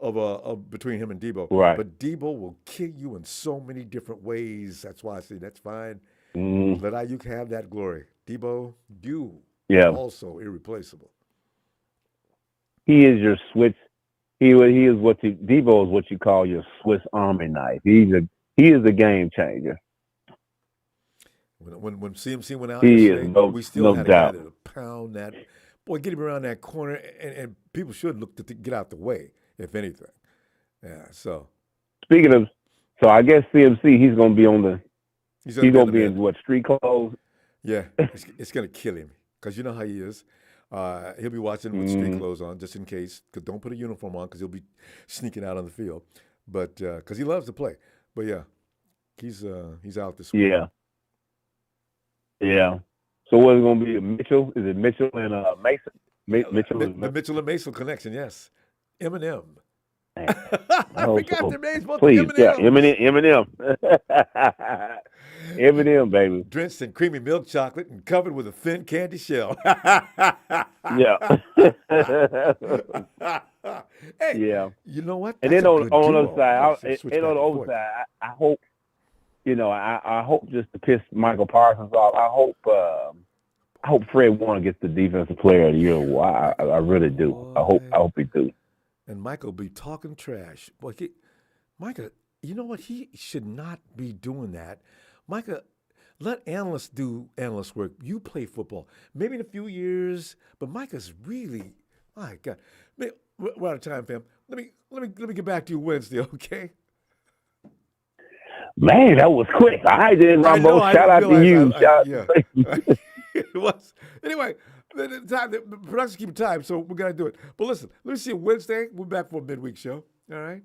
of between him and Debo. Right. But Debo will kill you in so many different ways. That's why I say that's fine. Let Ayuk have that glory. Debo, you also irreplaceable. He is your Swiss. Debo is what you call your Swiss Army knife. He is a game changer. When CMC went out he yesterday, we still had a doubt. guy that pound that. Boy, get him around that corner, and people should look to get out the way, if anything. Yeah, so. Speaking of, so I guess CMC, he's going to be on the, he's going to be in street clothes? Yeah, it's going to kill him because you know how he is. He'll be watching with street clothes on just in case. Cause don't put a uniform on because he'll be sneaking out on the field. But because he loves to play. But yeah, he's out this week. Yeah. So what's it going to be? Mitchell? Is it Mitchell and Mason? Mitchell the Mitchell and Mason connection, yes. Eminem. I forgot their names. Both please, Eminem. Eminem, baby. Drenched in creamy milk chocolate and covered with a thin candy shell. Hey, you know what? And then on the other side, I hope, I hope just to piss Michael Parsons off, I hope Fred Warner gets the defensive player of the year. I really do. Boy, I hope he do. And Michael be talking trash. Boy, Micah, you know what? He should not be doing that. Micah, let analysts do analyst work. You play football. Maybe in a few years, but Micah's really, my God. We're out of time, fam. Let me get back to you Wednesday, okay? Man, that was quick. All right, then, Ronbo. Shout out to you. It was. Anyway, the production keep time, so we got to do it. But listen, let me see you Wednesday. We're back for a midweek show. All right?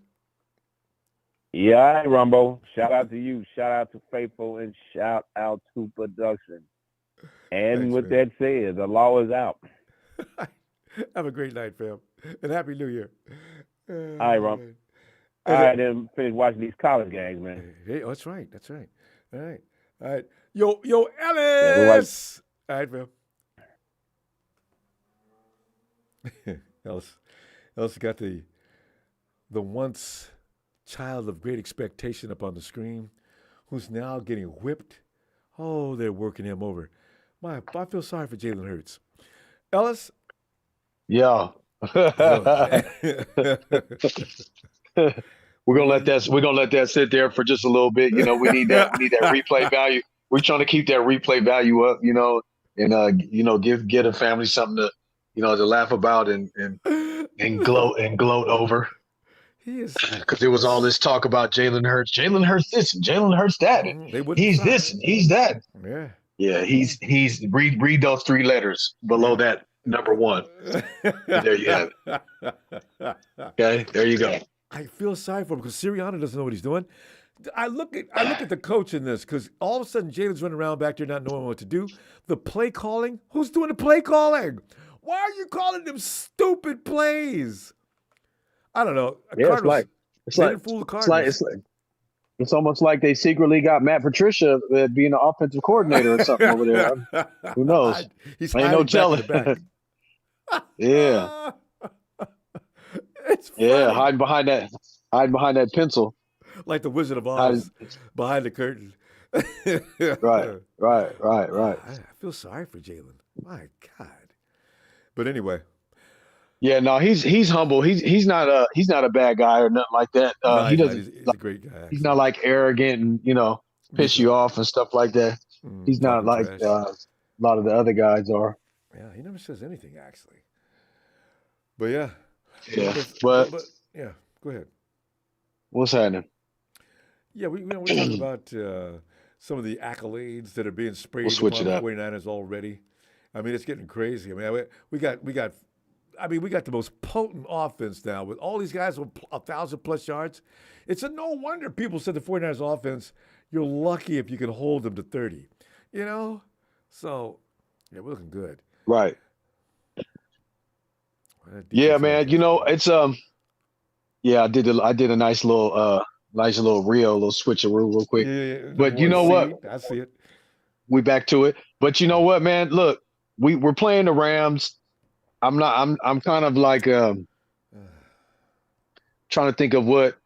Yeah, all right, Ronbo. Shout out to you. Shout out to Faithful, and shout out to production. And Thanks, with man. that said, the law is out. Have a great night, fam. And Happy New Year. All right, Ron. All right, then finish watching these college games, man. Hey, that's right. All right. Yo, Ellis. All right, fam. Ellis got the once child of great expectation up on the screen, who's now getting whipped. Oh, they're working him over. I feel sorry for Jalen Hurts. Ellis? Yeah. We're gonna let that sit there for just a little bit. We need that replay value. We're trying to keep that replay value up, and get a family something to to laugh about and gloat over. He is, because there was all this talk about Jalen Hurts. Jalen Hurts this and Jalen Hurts that. And he's this and he's that. Yeah. He's read those three letters below that number one. There you have it. Okay, there you go. I feel sorry for him because Sirianni doesn't know what he's doing. I look at the coach in this because all of a sudden Jalen's running around back there not knowing what to do. The play calling, who's doing the play calling? Why are you calling them stupid plays? I don't know. Yeah, it's almost like they secretly got Matt Patricia being an offensive coordinator or something over there. Who knows? He's ain't no telling. Yeah. It's funny. Yeah, hiding behind that pencil. Like the Wizard of Oz behind the curtain. Right. I feel sorry for Jalen. My God. But anyway. Yeah, no, he's humble. He's not a bad guy or nothing like that. No, he's a great guy. He's not like arrogant and piss you off and stuff like that. He's not like a lot of the other guys are. Yeah, he never says anything actually. But yeah. Yeah, but yeah. Go ahead. What's happening? Yeah, we're talking about some of the accolades that are being sprayed switch upon it the up. 49ers already. I mean, it's getting crazy. I mean, we got the most potent offense now with all these guys with 1,000+ yards. It's a no wonder people said the 49ers offense, you're lucky if you can hold them to 30. You know? So, yeah, we're looking good. Right. Yeah, man. You know, it's yeah, I did a nice little reel, little switcheroo real quick. Yeah, But you know what? I see it. We back to it. But you know what, man? Look, we're playing the Rams. I'm kind of like trying to think of what,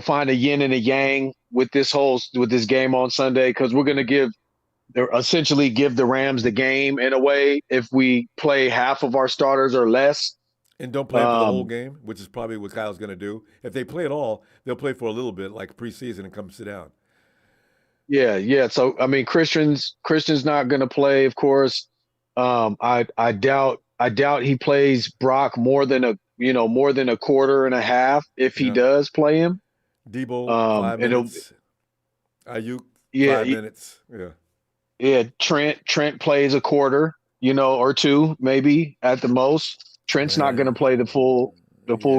find a yin and a yang with this game on Sunday, because we're gonna essentially give the Rams the game in a way if we play half of our starters or less. And don't play for the whole game, which is probably what Kyle's going to do. If they play at all, they'll play for a little bit, like preseason, and come sit down. Yeah. So I mean, Christian's not going to play, of course. I doubt he plays Brock more than a quarter and a half if he does play him. Debo 5 minutes. Ayuk 5 minutes. Yeah. Yeah. Trent plays a quarter, or two maybe at the most. Trent's not going to play the full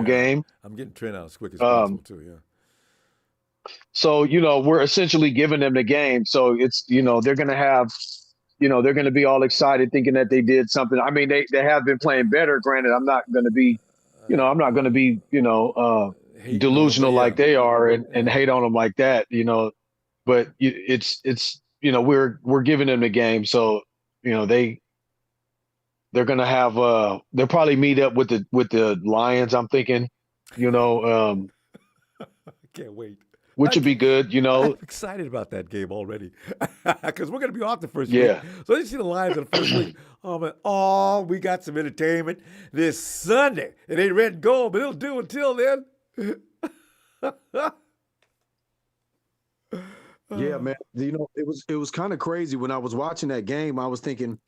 game. I'm getting Trent out as quick as possible too. Yeah. So we're essentially giving them the game. So it's they're going to have they're going to be all excited thinking that they did something. I mean they have been playing better. Granted, I'm not going to be delusional like they are and hate on them like that. But it's we're giving them the game. So they're gonna have they'll probably meet up with the Lions, I'm thinking, I can't wait. Which would be good, I'm excited about that game already. Because we're gonna be off the first week. So you see the Lions in the first week. Oh man, we got some entertainment this Sunday. It ain't red and gold, but it'll do until then. Yeah, man. It was kind of crazy when I was watching that game. I was thinking,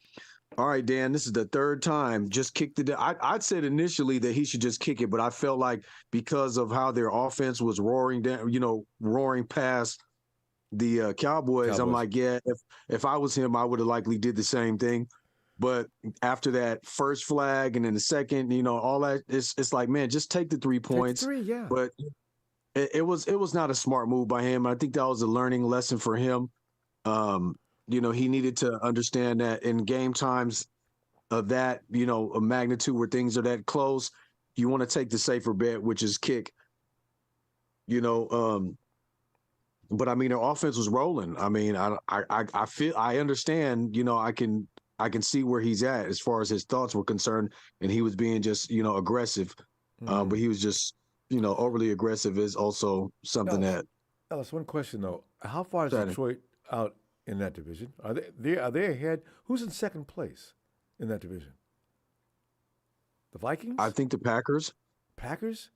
all right, Dan, this is the third time. Just kick the. I'd said initially that he should just kick it, but I felt like because of how their offense was roaring down, roaring past the Cowboys, I'm like, yeah, if I was him, I would have likely did the same thing. But after that first flag and then the second, all that, it's like, man, just take the 3 points. Take the 3, yeah. But it was not a smart move by him. I think that was a learning lesson for him. He needed to understand that in game times of that, a magnitude where things are that close, you want to take the safer bet, which is kick. But I mean, their offense was rolling. I mean, I understand. I can see where he's at as far as his thoughts were concerned, and he was being just aggressive, but he was just overly aggressive is also something that. Ellis, one question though: how far is Detroit out in that division? Are they ahead? Who's in second place in that division? The Vikings? I think the Packers. Packers?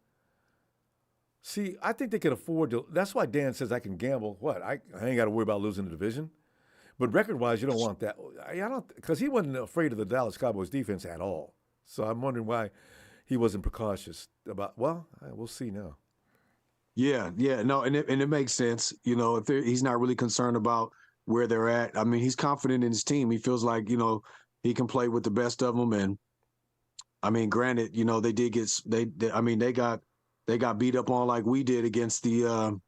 See, I think they can afford to. That's why Dan says I can gamble. What? I ain't got to worry about losing the division. But record-wise, you don't want that. I don't, because he wasn't afraid of the Dallas Cowboys defense at all. So I'm wondering why he wasn't precautious about. Well, we'll see now. Yeah, no, and it makes sense. If he's not really concerned about where they're at. I mean, he's confident in his team. He feels like, he can play with the best of them. And I mean, granted, they did get, they got beat up on like we did against the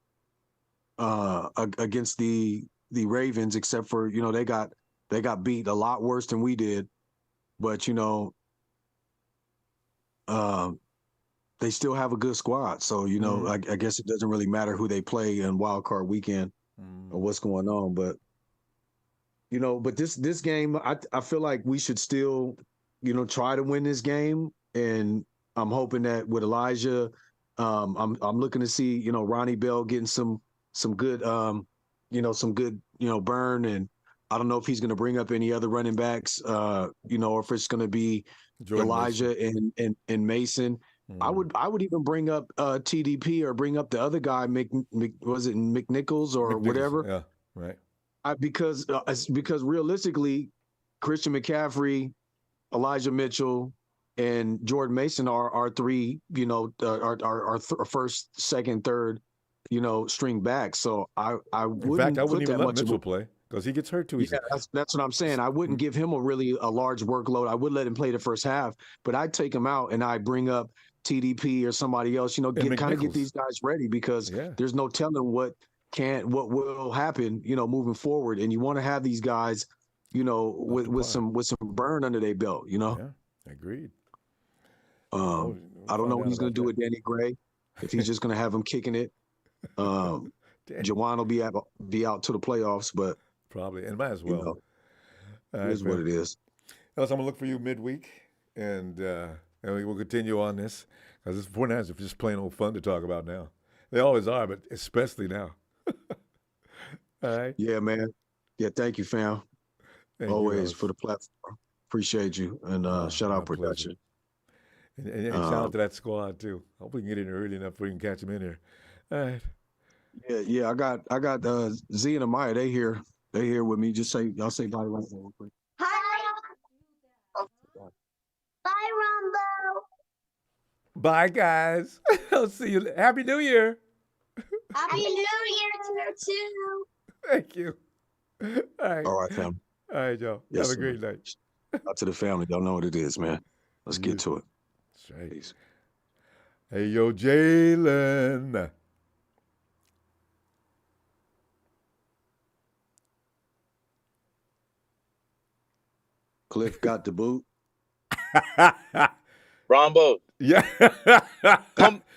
Ravens, except for, they got beat a lot worse than we did. But, they still have a good squad. So, I guess it doesn't really matter who they play in wild card weekend or what's going on. But, but this game, I feel like we should still, try to win this game. And I'm hoping that with Elijah, I'm looking to see, Ronnie Bell getting some good, some good, burn. And I don't know if he's going to bring up any other running backs, or if it's going to be Jordan Elijah and Mason. I would even bring up TDP or bring up the other guy, was it McNichols or whatever? Yeah, right. Because realistically, Christian McCaffrey, Elijah Mitchell, and Jordan Mason are our three, our first, second, third, string back. So I wouldn't. In fact, I wouldn't put even that let much Mitchell play because he gets hurt too easy. Yeah, that's what I'm saying. I wouldn't give him a large workload. I would let him play the first half, but I'd take him out and I'd bring up TDP or somebody else. Get these guys ready because there's no telling what will happen. Moving forward, and you want to have these guys, with some burn under their belt. Yeah, agreed. I don't know what he's going to do with Danny Gray. If he's just going to have him kicking it. Jawan will be out to the playoffs, but probably, and might as well. It is what it is. Else, I'm gonna look for you midweek, and we will continue on this because this 49ers are just plain old fun to talk about now. They always are, but especially now. All right. Yeah, man. Yeah, thank you, fam. Always for the platform. Appreciate you, and shout out production. And shout out to that squad too. Hope we can get in early enough so we can catch them in here. All right. Yeah. I got Z and Amaya. They here with me. Y'all say bye right now real quick. Hi. Bye, Ronbo. Bye, guys. I'll see you. Happy New Year. Happy New Year to you too. Thank you. All right, fam. All right, y'all. Have a great night. Out to the family. Y'all know what it is, man. Let's get to it. That's right. Peace. Hey, yo, Jalen. Cliff got the boot. Ronbo. Yeah.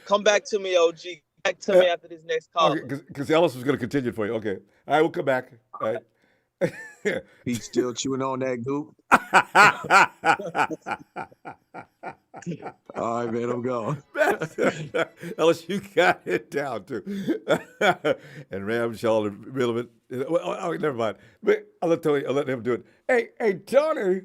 come back to me, OG. Back to me after this next call. Okay, because Ellis was going to continue for you. Okay. All right, we'll come back. All right. He's still chewing on that goop. All right, man, I'm going. Ellis, you got it down too. And Ramshaw and Relevant. Oh, never mind. But I'll let him do it. Hey, Tony.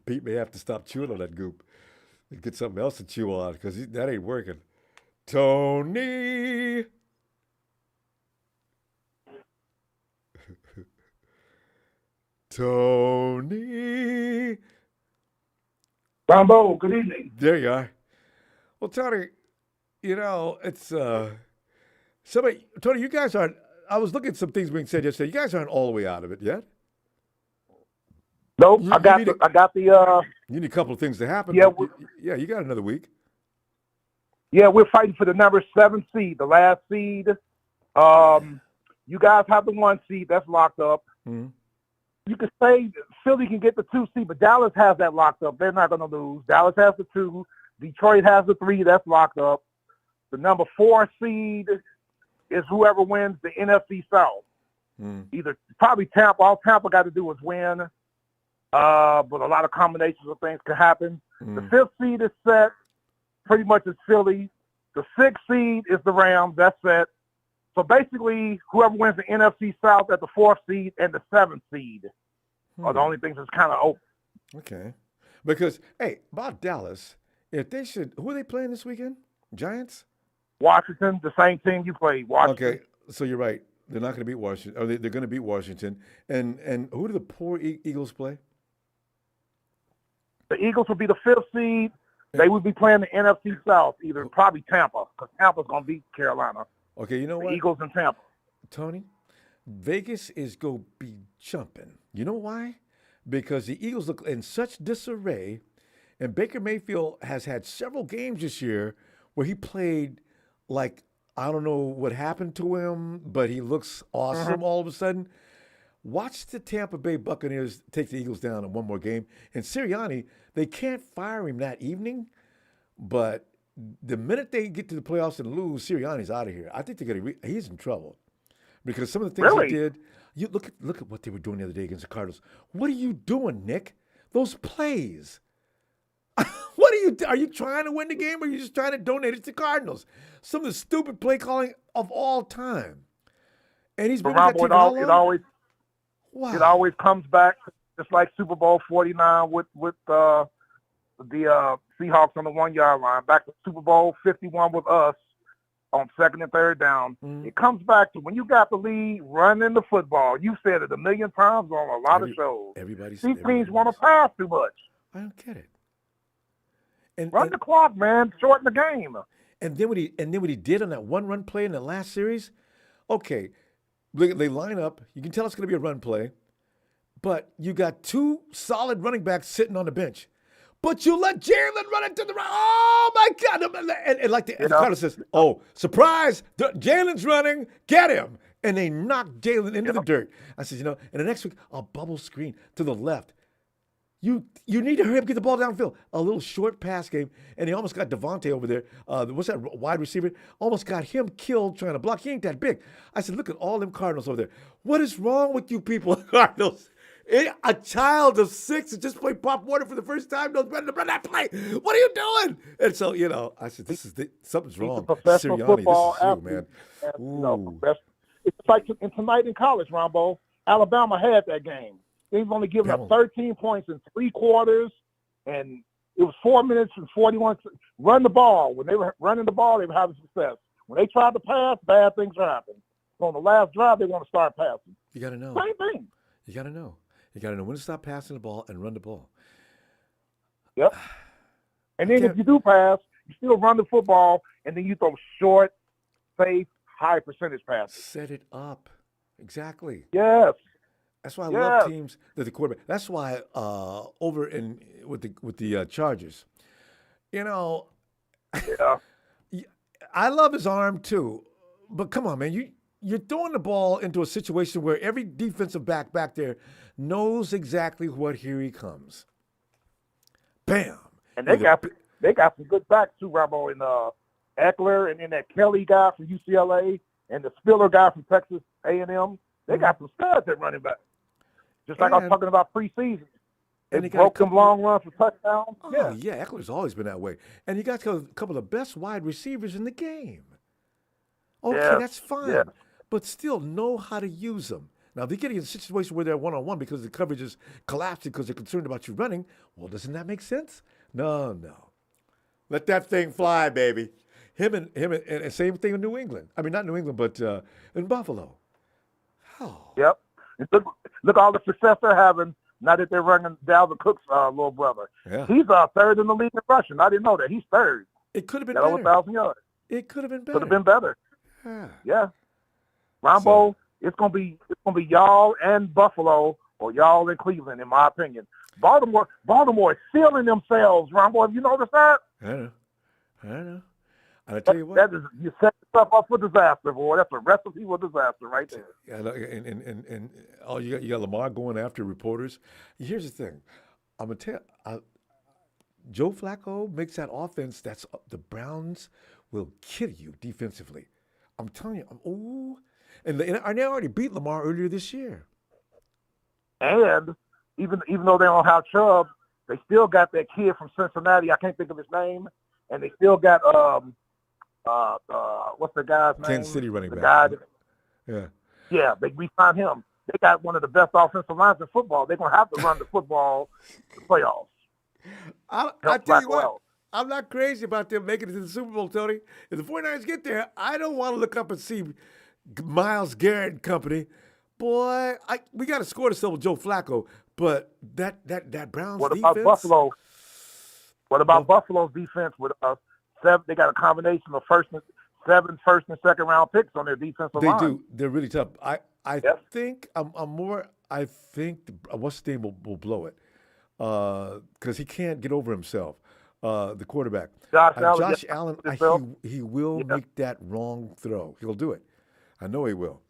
Pete may have to stop chewing on that goop and get something else to chew on because that ain't working. Tony. Tony. Ronbo, good evening. There you are. Well, Tony, it's Tony, you guys aren't. I was looking at some things being said yesterday. You guys aren't all the way out of it yet. Nope, I got the. You need a couple of things to happen. Yeah, you got another week. Yeah, we're fighting for the number 7 seed, the last seed. You guys have the 1 seed that's locked up. Mm-hmm. You could say Philly can get the 2 seed, but Dallas has that locked up. They're not going to lose. Dallas has the 2. Detroit has the 3 that's locked up. The number 4 seed is whoever wins the NFC South. Either probably Tampa. All Tampa got to do is win. But a lot of combinations of things could happen. The 5th seed is set. Pretty much it's Philly. The 6th seed is the Rams. That's set. So basically, whoever wins the NFC South at the 4th seed and the 7th seed are the only things that's kind of open. Okay. Because, hey, about Dallas, who are they playing this weekend? Giants? Washington, the same team you played. Washington. Okay, so you're right. They're not going to beat Washington. Or they're going to beat Washington. And who do the poor Eagles play? The Eagles would be the 5th seed. They would be playing the NFC South, probably Tampa, because Tampa's going to beat Carolina. Okay, you know what? Eagles and Tampa. Tony, Vegas is going to be jumping. You know why? Because the Eagles look in such disarray, and Baker Mayfield has had several games this year where he played like, I don't know what happened to him, but he looks awesome all of a sudden. Watch the Tampa Bay Buccaneers take the Eagles down in one more game. And Sirianni, they can't fire him that evening, but the minute they get to the playoffs and lose, Sirianni's out of here. I think he's in trouble because some of the things he did. You look at what they were doing the other day against the Cardinals. What are you doing, Nick? Those plays. What are you? Are you trying to win the game, or are you just trying to donate it to the Cardinals? Some of the stupid play calling of all time. And he's been with that team for how long? It always comes back, just like Super Bowl 49 with the Seahawks on the 1 yard line. Back to Super Bowl 51 with us. on second and third down. It comes back to when you got the lead, running the football. You said it a million times on a lot of shows. These teams want to pass too much. I don't get it. And run the clock, man. Shorten the game. And then what he did on that one-run play in the last series, okay, they line up. You can tell it's going to be a run play, but you got two solid running backs sitting on the bench. But you let Jalen run into the right. Oh, my God. And like the Cardinals says, oh, surprise, Jalen's running, get him. And they knocked Jalen into the dirt. I said, and the next week, a bubble screen to the left. You need to hurry up and get the ball downfield. A little short pass game, and he almost got Devontae over there. What's that wide receiver? Almost got him killed trying to block. He ain't that big. I said, look at all them Cardinals over there. What is wrong with you people, Cardinals? A child of 6 that just played Pop Warner for the first time knows better to run that play. What are you doing? And so, I said, something's wrong. Professional Sirianni, football this is you, man. It's like tonight in college, Ronbo. Alabama had that game. They've only given up 13 points in 3 quarters, and it was 4 minutes and 41. Run the ball. When they were running the ball, they were having success. When they tried to pass, bad things are happening. So on the last drive, they want to start passing. You got to know. Same thing. You got to know. You got to know when to stop passing the ball and run the ball. Yep. And then if you do pass, you still run the football, and then you throw short, safe, high percentage passes. Set it up. Exactly. Yes. That's why I love teams that the quarterback. That's why over in with the Chargers, I love his arm too, but come on, man, you're throwing the ball into a situation where every defensive back there knows exactly what here he comes. Bam. And they got some good backs too, Ronbo, and Eckler, and then that Kelly guy from UCLA, and the Spiller guy from Texas A&M. They got some studs at running back. Just like I was talking about preseason. They broke them long runs for touchdowns. Oh, yeah, Eckler's always been that way. And you got a couple of the best wide receivers in the game. Okay, that's fine. Yeah. But still know how to use them. Now, if they get in a situation where they're one-on-one because the coverage is collapsing because they're concerned about you running, well, doesn't that make sense? No. Let that thing fly, baby. Him and same thing in New England. I mean, not New England, but in Buffalo. Oh. Yep. Look all the success they're having now that they're running Dalvin Cook's little brother. Yeah. He's third in the league in rushing. I didn't know that. He's third. It could have been better. Over 1,000 yards. It could have been better. Could have been better. Yeah. Ronbo, it's gonna be y'all and Buffalo or y'all and Cleveland, in my opinion. Baltimore is sealing themselves, Ronbo. Have you noticed that? I know. And I tell you what, you set yourself up for disaster, boy. That's a recipe for disaster right there. Yeah, and you got Lamar going after reporters. Here's the thing, I'm gonna tell you, Joe Flacco makes that offense. The Browns will kill you defensively. I'm telling you. And they already beat Lamar earlier this year. And even though they don't have Chubb, they still got that kid from Cincinnati. I can't think of his name, and they still got what's the guy's name? Kansas City running back. Yeah, they re-signed him. They got one of the best offensive lines in football. They're gonna have to run the football to the playoffs. I tell you what, I'm not crazy about them making it to the Super Bowl, Tony. If the 49ers get there, I don't want to look up and see Myles Garrett and company. Boy, we got to score to sell with Joe Flacco, but that Browns defense. What about Buffalo's defense with seven? They got a combination of seven first and second round picks on their defensive line. They do. They're really tough. I think I think what's the name will blow it because he can't get over himself. The quarterback, Josh Allen, he will make that wrong throw. He'll do it. I know he will.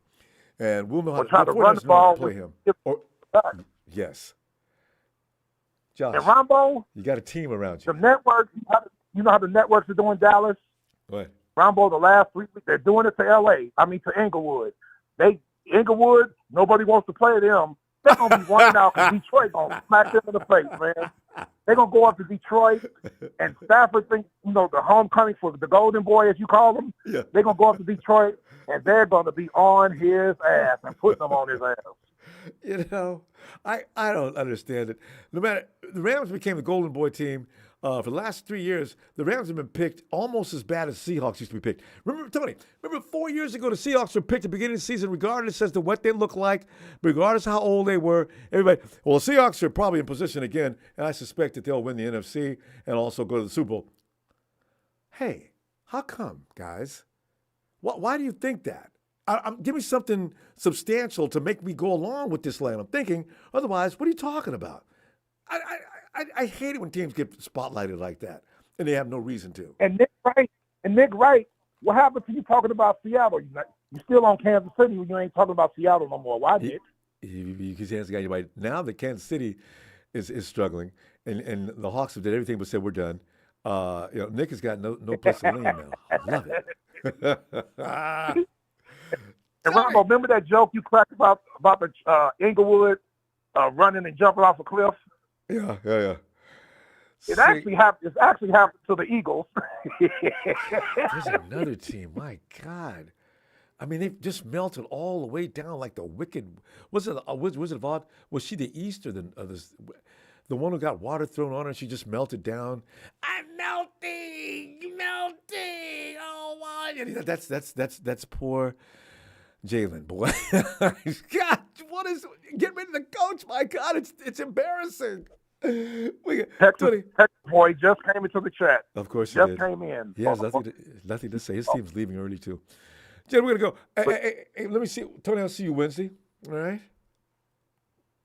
And we'll know how to run the ball. Play him. Yes. Josh, and Ronbo, you got a team around you. The network, you know how the networks are doing Dallas? What? Ronbo, the last 3 weeks, they're doing it to Inglewood. Inglewood, nobody wants to play them. They're going to be running out because Detroit going to smack them in the face, man. They're going to go up to Detroit, and Stafford thinks, the homecoming for the Golden Boy, as you call them. Yeah. They're going to go up to Detroit, and they're going to be on his ass and putting them on his ass. You know, I don't understand it. No matter the Rams became the Golden Boy team for the last 3 years. The Rams have been picked almost as bad as Seahawks used to be picked. Remember, Tony? Remember 4 years ago the Seahawks were picked at the beginning of the season, regardless as to what they look like, regardless how old they were. Everybody, well, the Seahawks are probably in position again, and I suspect that they'll win the NFC and also go to the Super Bowl. Hey, how come, guys? Why do you think that? Give me something substantial to make me go along with this line I'm thinking. Otherwise, what are you talking about? I hate it when teams get spotlighted like that, and they have no reason to. And Nick Wright, what happened to you talking about Seattle? You still on Kansas City when you ain't talking about Seattle no more. Why, Nick? Because he hasn't got anybody. Now that Kansas City is struggling, and the Hawks have did everything but said we're done. Nick has got no place to lean now. I love it. And Ronbo, remember that joke you cracked about the Inglewood running and jumping off a cliff? Yeah. It actually happened. It's actually happened to the Eagles. There's another team. My God, I mean, they've just melted all the way down like the wicked. Was it Wizard of Oz? Was she the East or the one who got water thrown on her? And she just melted down. I'm melting. Oh, wow. That's poor Jalen, boy. God, get rid of the coach. My God, it's embarrassing. Texas boy just came into the chat. Of course he just did. came in. He has nothing to say. His team's leaving early too. Jalen, we're gonna go. Hey, let me see. Tony, I'll see you Wednesday. All right.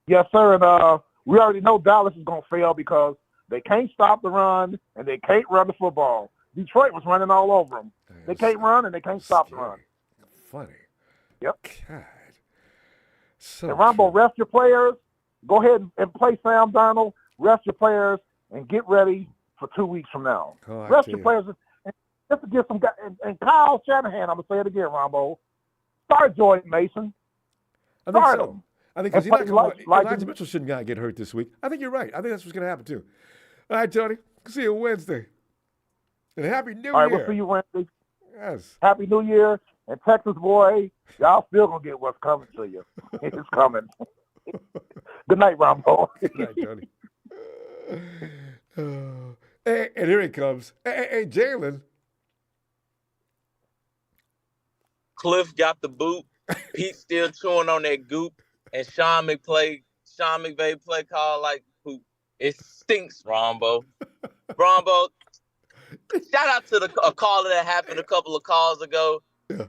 Yes, sir. And we already know Dallas is gonna fail because they can't stop the run and they can't run the football. Detroit was running all over them. They can't run and they can't stop the run. Funny. Yep. God. So and Ronbo, rest your players. Go ahead and play Sam Darnold. Rest your players and get ready for 2 weeks from now. Rest your players and just to get some guys. And Kyle Shanahan, I'm gonna say it again, Ronbo. Start Jordan Mason. I think Start so. him. I think Elijah Mitchell shouldn't get hurt this week. I think you're right. I think that's what's going to happen too. All right, Tony. See you Wednesday. And Happy New Year. All right, we'll see you Wednesday. Yes. Happy New Year. And Texas boy, y'all still going to get what's coming to you. It's coming. Good night, Ronbo. Good night, Tony. And here he comes. Hey, Jalen. Cliff got the boot. Pete still chewing on that goop. And Sean McVay play call like poop. It stinks, Ronbo. Shout out to a caller that happened a couple of calls ago. Yeah.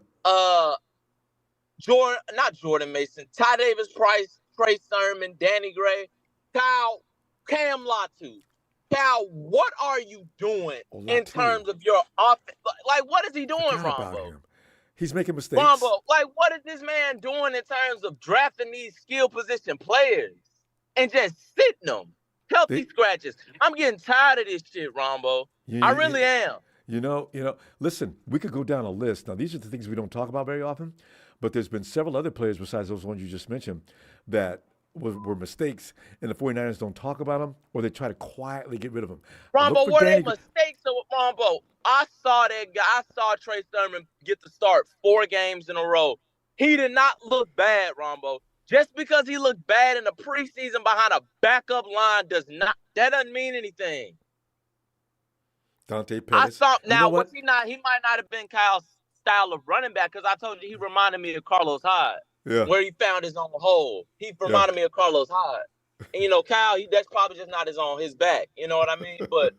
Jordan Mason, Ty Davis Price, Trey Sermon, Danny Gray, Cam Latu. Cal, what are you doing in terms of your offense? Like, what is he doing, Ronbo? He's making mistakes. Ronbo, like, what is this man doing in terms of drafting these skill position players and just sitting them? Healthy scratches. I'm getting tired of this shit, Ronbo. I really am. You know, listen, we could go down a list. Now, these are the things we don't talk about very often, but there's been several other players besides those ones you just mentioned that were mistakes, and the 49ers don't talk about them, or they try to quietly get rid of them. Ronbo, were they mistakes? Ronbo, I saw that guy. I saw Trey Sermon get the start 4 games in a row. He did not look bad, Ronbo. Just because he looked bad in the preseason behind a backup line doesn't mean anything. Dante Pettis. Was he not? He might not have been Kyle's style of running back because I told you he reminded me of Carlos Hyde. Yeah. Where he found his own hole. He reminded me of Carlos Hyde. And, Kyle, that's probably just not his back. You know what I mean? But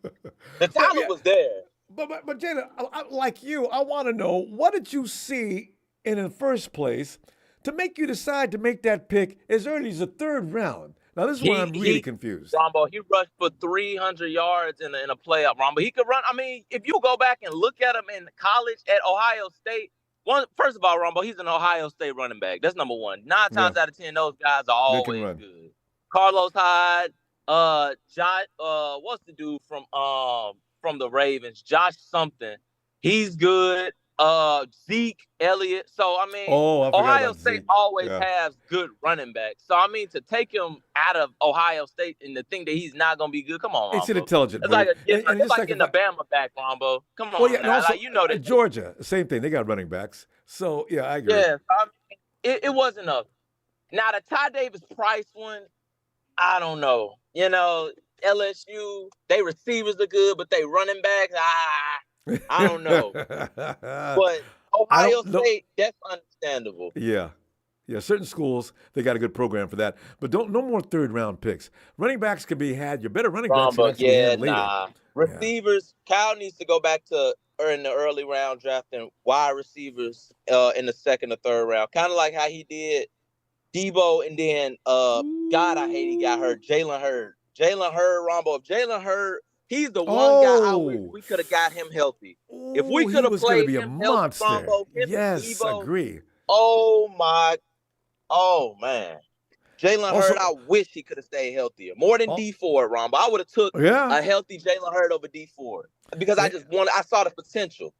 the talent was there. But Jada, like you, I want to know, what did you see in the first place to make you decide to make that pick as early as the 3rd round? Now, this is where I'm really confused. Rombo, he rushed for 300 yards in a playoff, Rombo. He could run. I mean, if you go back and look at him in college at Ohio State, first of all, Rombo, he's an Ohio State running back. That's number one. 9 times out of 10, those guys are always good. Carlos Hyde, what's the dude from the Ravens? Josh something. He's good. Zeke Elliott. So, I mean, Ohio State always has good running backs. So, I mean, to take him out of Ohio State and to think that he's not going to be good, come on, Rombo. It's intelligent. It's like getting a Bama back, Rombo. Come on, that. Georgia, same thing. They got running backs. So, yeah, I agree. Yeah, I mean, it wasn't a Now, the Ty Davis Price one, I don't know. You know, LSU, they receivers are good, but they running backs, I don't know. But Ohio State, that's understandable. Yeah. Yeah, certain schools, they got a good program for that. But no more third-round picks. Running backs can be had. Your better running backs can actually be had later. Receivers, Kyle needs to go back to in the early round drafting wide receivers in the second or third round. Kind of like how he did Debo, and then God, I hate he got hurt. Jalen Hurd, Ronbo. If Jalen Hurd, he's the one guy I wish we could have got him healthy. If we could have played him healthy, Ronbo, yes, Debo, agree. Oh man, Jalen Hurd, I wish he could have stayed healthier. More than D Ford, Ronbo. I would have took a healthy Jalen Hurd over D Ford because I saw the potential.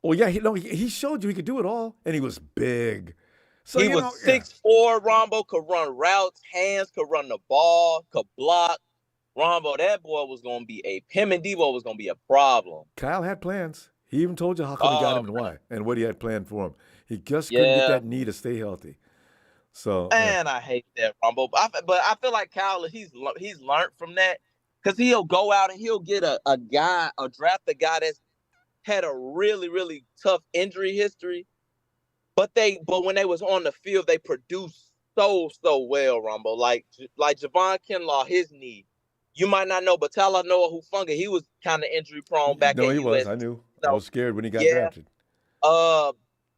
Well, yeah, he showed you he could do it all, and he was big. So he was 6'4", Ronbo, could run routes, hands, could run the ball, could block. Ronbo, that boy was going to be him and Debo was going to be a problem. Kyle had plans. He even told you how come he got him and why, and what he had planned for him. He just couldn't get that knee to stay healthy. So, man, I hate that, Ronbo. But I feel like Kyle, he's learned from that because he'll go out and he'll get a draft a guy that's had a really, really tough injury history. But when they was on the field, they produced so well, Ronbo. Like Javon Kinlaw, his knee. You might not know, but Talanoa Hufanga, he was kind of injury prone back at he USC. was. I knew. I was scared when he got drafted.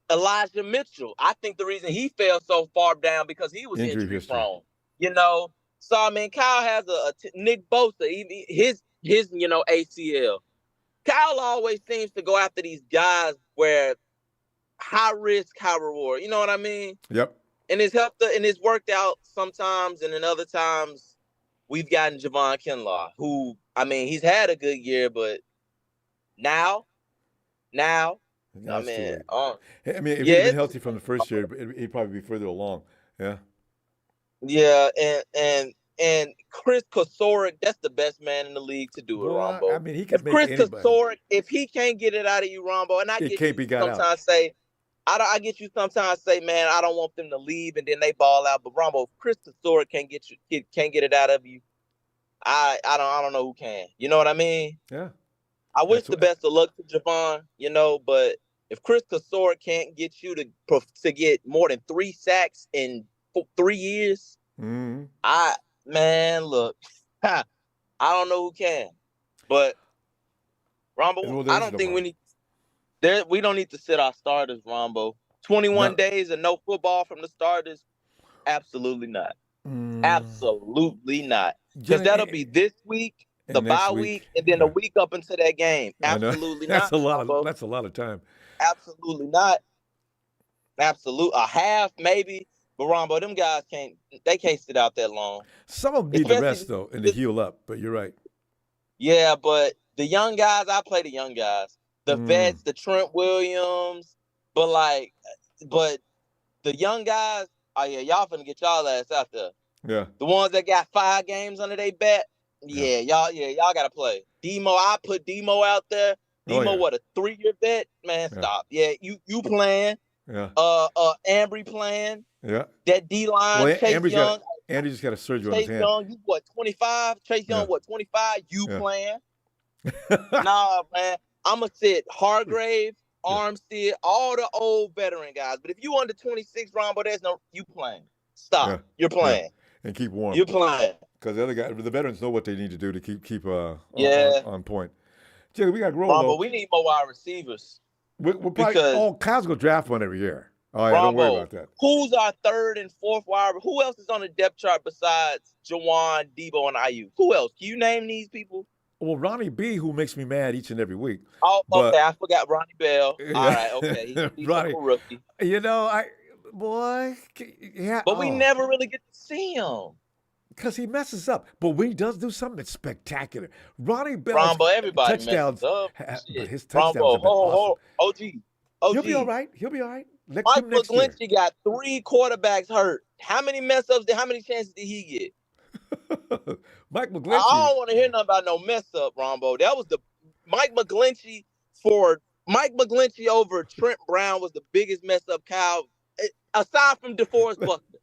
Elijah Mitchell. I think the reason he fell so far down because he was injury prone. You know, so I mean, Kyle has Nick Bosa, his ACL. Kyle always seems to go after these guys where high risk, high reward. You know what I mean? Yep. And it's helped and it's worked out sometimes, and then other times we've gotten Javon Kinlaw, who he's had a good year, but now. If he'd been healthy from the first year, he'd probably be further along. Yeah. Yeah, and Chris Kosorik, that's the best man in the league to do it, Ronbo. I mean, he can make Chris anybody. Kosorik, if he can't get it out of you, Ronbo, and I get you sometimes say, I get you sometimes say, man, I don't want them to leave, and then they ball out. But Ronbo, if Chris Kosorik can't get it out of you, I don't know who can. You know what I mean? Yeah. I wish the best of luck to Javon, but if Chris Kosorik can't get you to get more than 3 sacks in 3 years, look, I don't know who can. But Ronbo, I don't think we don't need to sit our starters, Ronbo. 21 days and no football from the starters, absolutely not. Absolutely not. Because that'll be this week, the bye week, and then the week up into that game. Absolutely not. That's a lot of time. Absolutely not. A half maybe. But Ronbo, them guys can't sit out that long. Some of them need the rest though and to heal up, but you're right. Yeah, but the young guys, I play the young guys. The vets, the Trent Williams, but the young guys, y'all finna get y'all ass out there. Yeah. The ones that got 5 games under their bet, y'all gotta play. Demo, I put Demo out there. Demo, a 3-year vet? Man, stop. Yeah, you playing. Yeah. Ambry playing. Yeah. That D-line, Chase Young. Andy just got a surgery on his hand. Chase Young, you 25? Chase Young, 25? You playing? Nah, man. I'm going to sit Hargrave, Armstead, all the old veteran guys. But if you under 26, Ronbo, you playing. Stop. Yeah. You're playing. Yeah. And keep warm. You're playing. Because the veterans know what they need to do to keep on point. Jay, we got to roll. Ronbo, we need more wide receivers. We're probably, Kyle's going to draft one every year. Oh, yeah, Ronbo, don't worry about that. Who's our 3rd and 4th wide? Who else is on the depth chart besides Jawan, Debo, and Ayuk? Who else? Can you name these people? Well, Ronnie B, who makes me mad each and every week. Oh, okay. I forgot Ronnie Bell. All right, okay. He's Ronnie, a rookie. But we never really get to see him. Because he messes up. But when he does do something, it's spectacular. Ronnie Bell's Ronbo, everybody touchdowns. Up. But his touchdowns have been awesome. OG. He'll be all right. Mike McGlinchey got 3 quarterbacks hurt. How many mess ups? How many chances did he get? Mike McGlinchey. I don't want to hear nothing about no mess up, Ronbo. That was the Mike McGlinchey over Trent Brown was the biggest mess up, Kyle, aside from DeForest Buckner.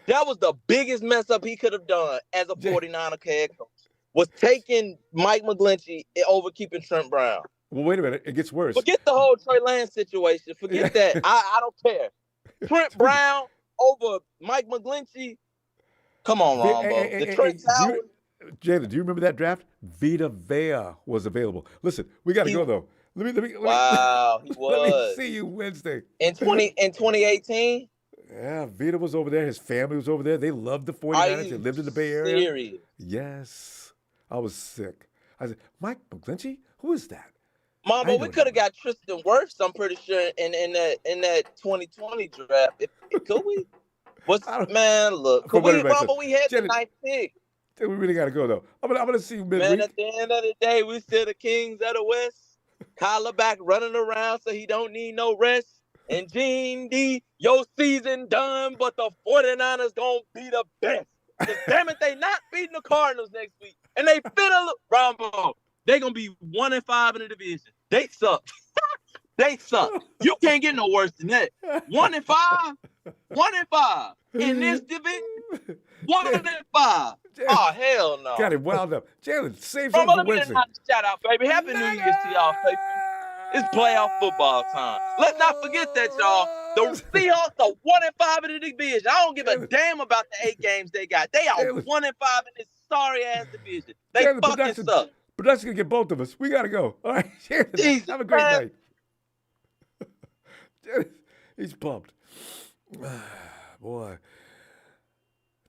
That was the biggest mess up he could have done as a 49er head coach. Was taking Mike McGlinchey over keeping Trent Brown. Well, wait a minute. It gets worse. Forget the whole Trey Lance situation. Forget that. I don't care. Trent Brown over Mike McGlinchey. Come on, Ronbo. The Trent Towers. Jalen, do you remember that draft? Vita Vea was available. Listen, we got to go though. Let me. Wow, he was. Let me see you Wednesday. In 2018. Yeah, Vita was over there. His family was over there. They loved the 49ers. They lived in the Bay Area. Serious? Yes. I was sick. I said, Mike McGlinchey? Who is that? Mama, we could have got Tristan Wirfs, I'm pretty sure, in that 2020 draft. Could we? Man, look. Could we, Mama, we had the ninth pick. We really got to go, though. I'm gonna see you midweek. Man, at the end of the day, we still the kings of the West. Kyler back running around so he don't need no rest. And Gene D, your season done, but the 49ers gonna be the best. Because damn it, they not beating the Cardinals next week. And they finna look, Ronbo, they gonna be 1-5 in the division. They suck. They suck. You can't get no worse than that. 1-5? 1-5 in this division? 1-5. Oh, hell no. Got him wound up. Jalen, save something for Wednesday. Shout out, baby. Happy New Year's to y'all, baby. It's playoff football time. Let's not forget that, y'all. The Seahawks are 1-5 in the division. I don't give a damn about the 8 games they got. They are 1-5 in this sorry-ass division. They fucking suck. But that's going to get both of us. We got to go. All right. Jesus, have a great night. He's pumped. Boy.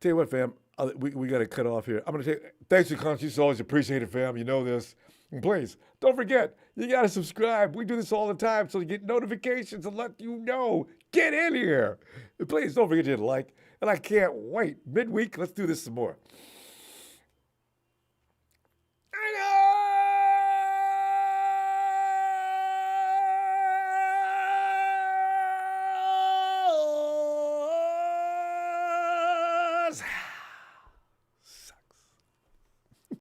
Tell you what, fam. We got to cut off here. I'm going to take. Thanks for calling. It's always appreciated, fam. You know this. And please, don't forget, you got to subscribe. We do this all the time so you get notifications and let you know. Get in here. And please don't forget to hit like. And I can't wait. Midweek, let's do this some more.